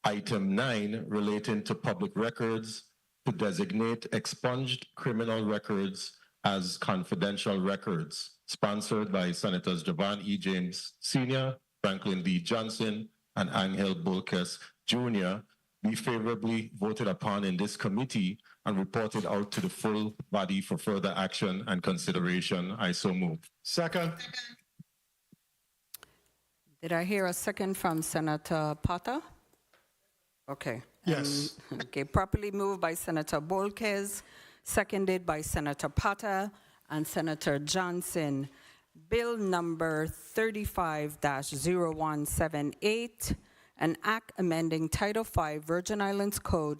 Item 9, relating to public records, to designate expunged criminal records as confidential records, sponsored by Senators Jovan E. James Sr., Franklin D. Johnson, and Angel Bolquez Jr., be favorably voted upon in this committee and reported out to the full body for further action and consideration. I so move. Second. Did I hear a second from Senator Potter? Okay. Yes. Okay, properly moved by Senator Bolquez, seconded by Senator Potter and Senator Johnson. Bill number 35-0178, an act amending Title V Virgin Islands Code,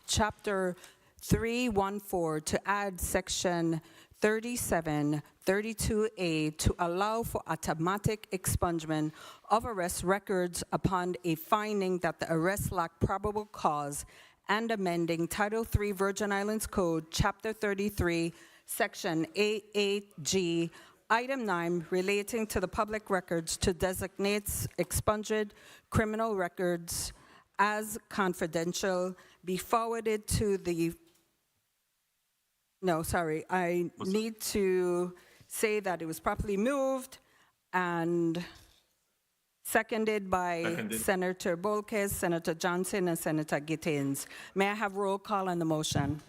Chapter 314, to add Section 3732A to allow for automatic expungement of arrest records upon a finding that the arrest lacked probable cause, and amending Title III Virgin Islands Code, Chapter 33, Section 88G, Item 9, relating to the public records, to designate expunged criminal records as confidential, be forwarded to the... No, sorry, I need to say that it was properly moved and seconded by Senator Bolquez, Senator Johnson, and Senator Gittins. May I have roll call on the motion?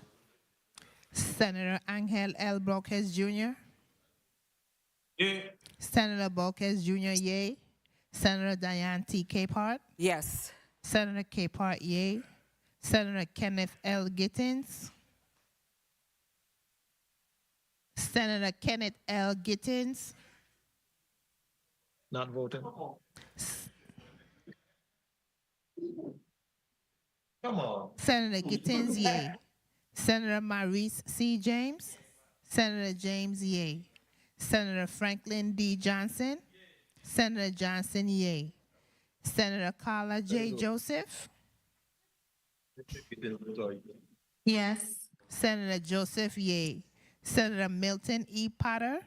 Senator Angel L. Bolquez Jr. Yay. Senator Bolquez Jr., yay. Senator Diane T. Capehart. Yes. Senator Capehart, yay. Senator Kenneth L. Gittins. Senator Kenneth L. Gittins. Not voting. Come on. Senator Gittins, yay. Senator Maurice C. James. Senator James, yay. Senator Franklin D. Johnson. Senator Johnson, yay. Senator Carla J. Joseph. Yes. Senator Joseph, yay. Senator Milton E. Potter.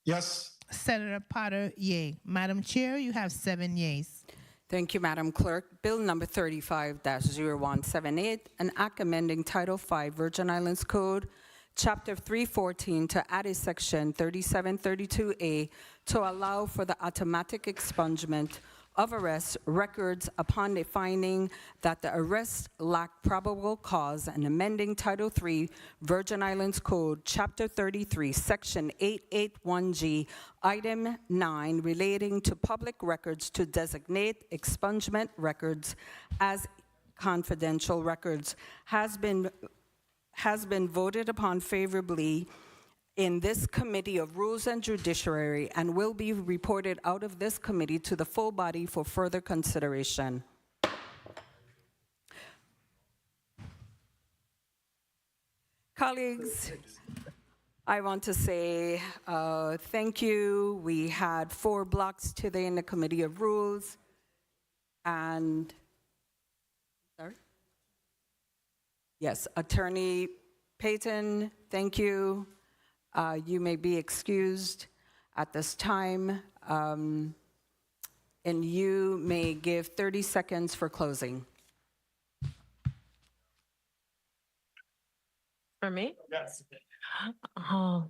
Yes. Senator Potter, yay. Madam Chair, you have 7 yeas. Thank you, Madam Clerk. Bill number 35-0178, an act amending Title V Virgin Islands Code, Chapter 314, to add a Section 3732A to allow for the automatic expungement of arrest records upon a finding that the arrest lacked probable cause, and amending Title III Virgin Islands Code, Chapter 33, Section 881G, Item 9, relating to public records, to designate expungement records as confidential records, has been voted upon favorably in this Committee of Rules and Judiciary and will be reported out of this committee to the full body for further consideration. Colleagues, I want to say thank you. We had 4 blocks today in the Committee of Rules, and sorry? Yes, Attorney Payton, thank you. You may be excused at this time, and you may give 30 seconds for closing. For me? Yes. Oh,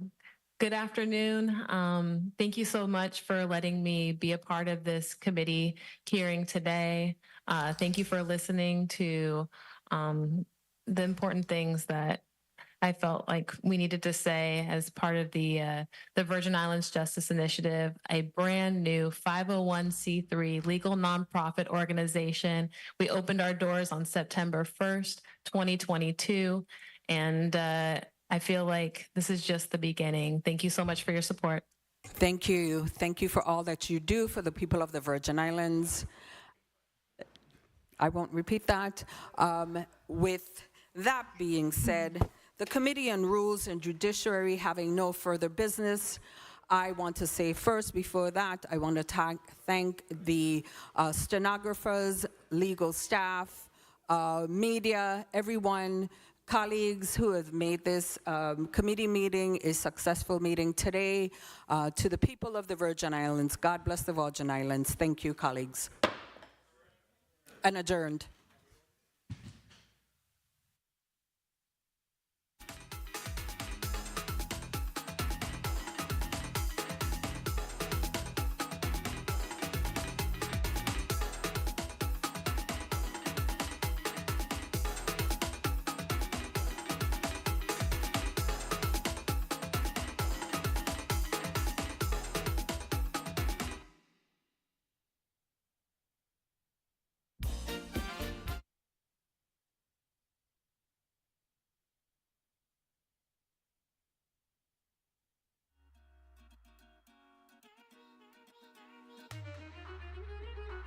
good afternoon. Thank you so much for letting me be a part of this committee hearing today. Thank you for listening to the important things that I felt like we needed to say as part of the Virgin Islands Justice Initiative, a brand new 501c3 legal nonprofit organization. We opened our doors on September 1st, 2022, and I feel like this is just the beginning. Thank you so much for your support. Thank you. Thank you for all that you do for the people of the Virgin Islands. I won't repeat that. With that being said, the Committee on Rules and Judiciary having no further business, I want to say first, before that, I want to thank the stenographers, legal staff, media, everyone, colleagues who have made this committee meeting a successful meeting today. To the people of the Virgin Islands, God bless the Virgin Islands. Thank you, colleagues. And adjourned.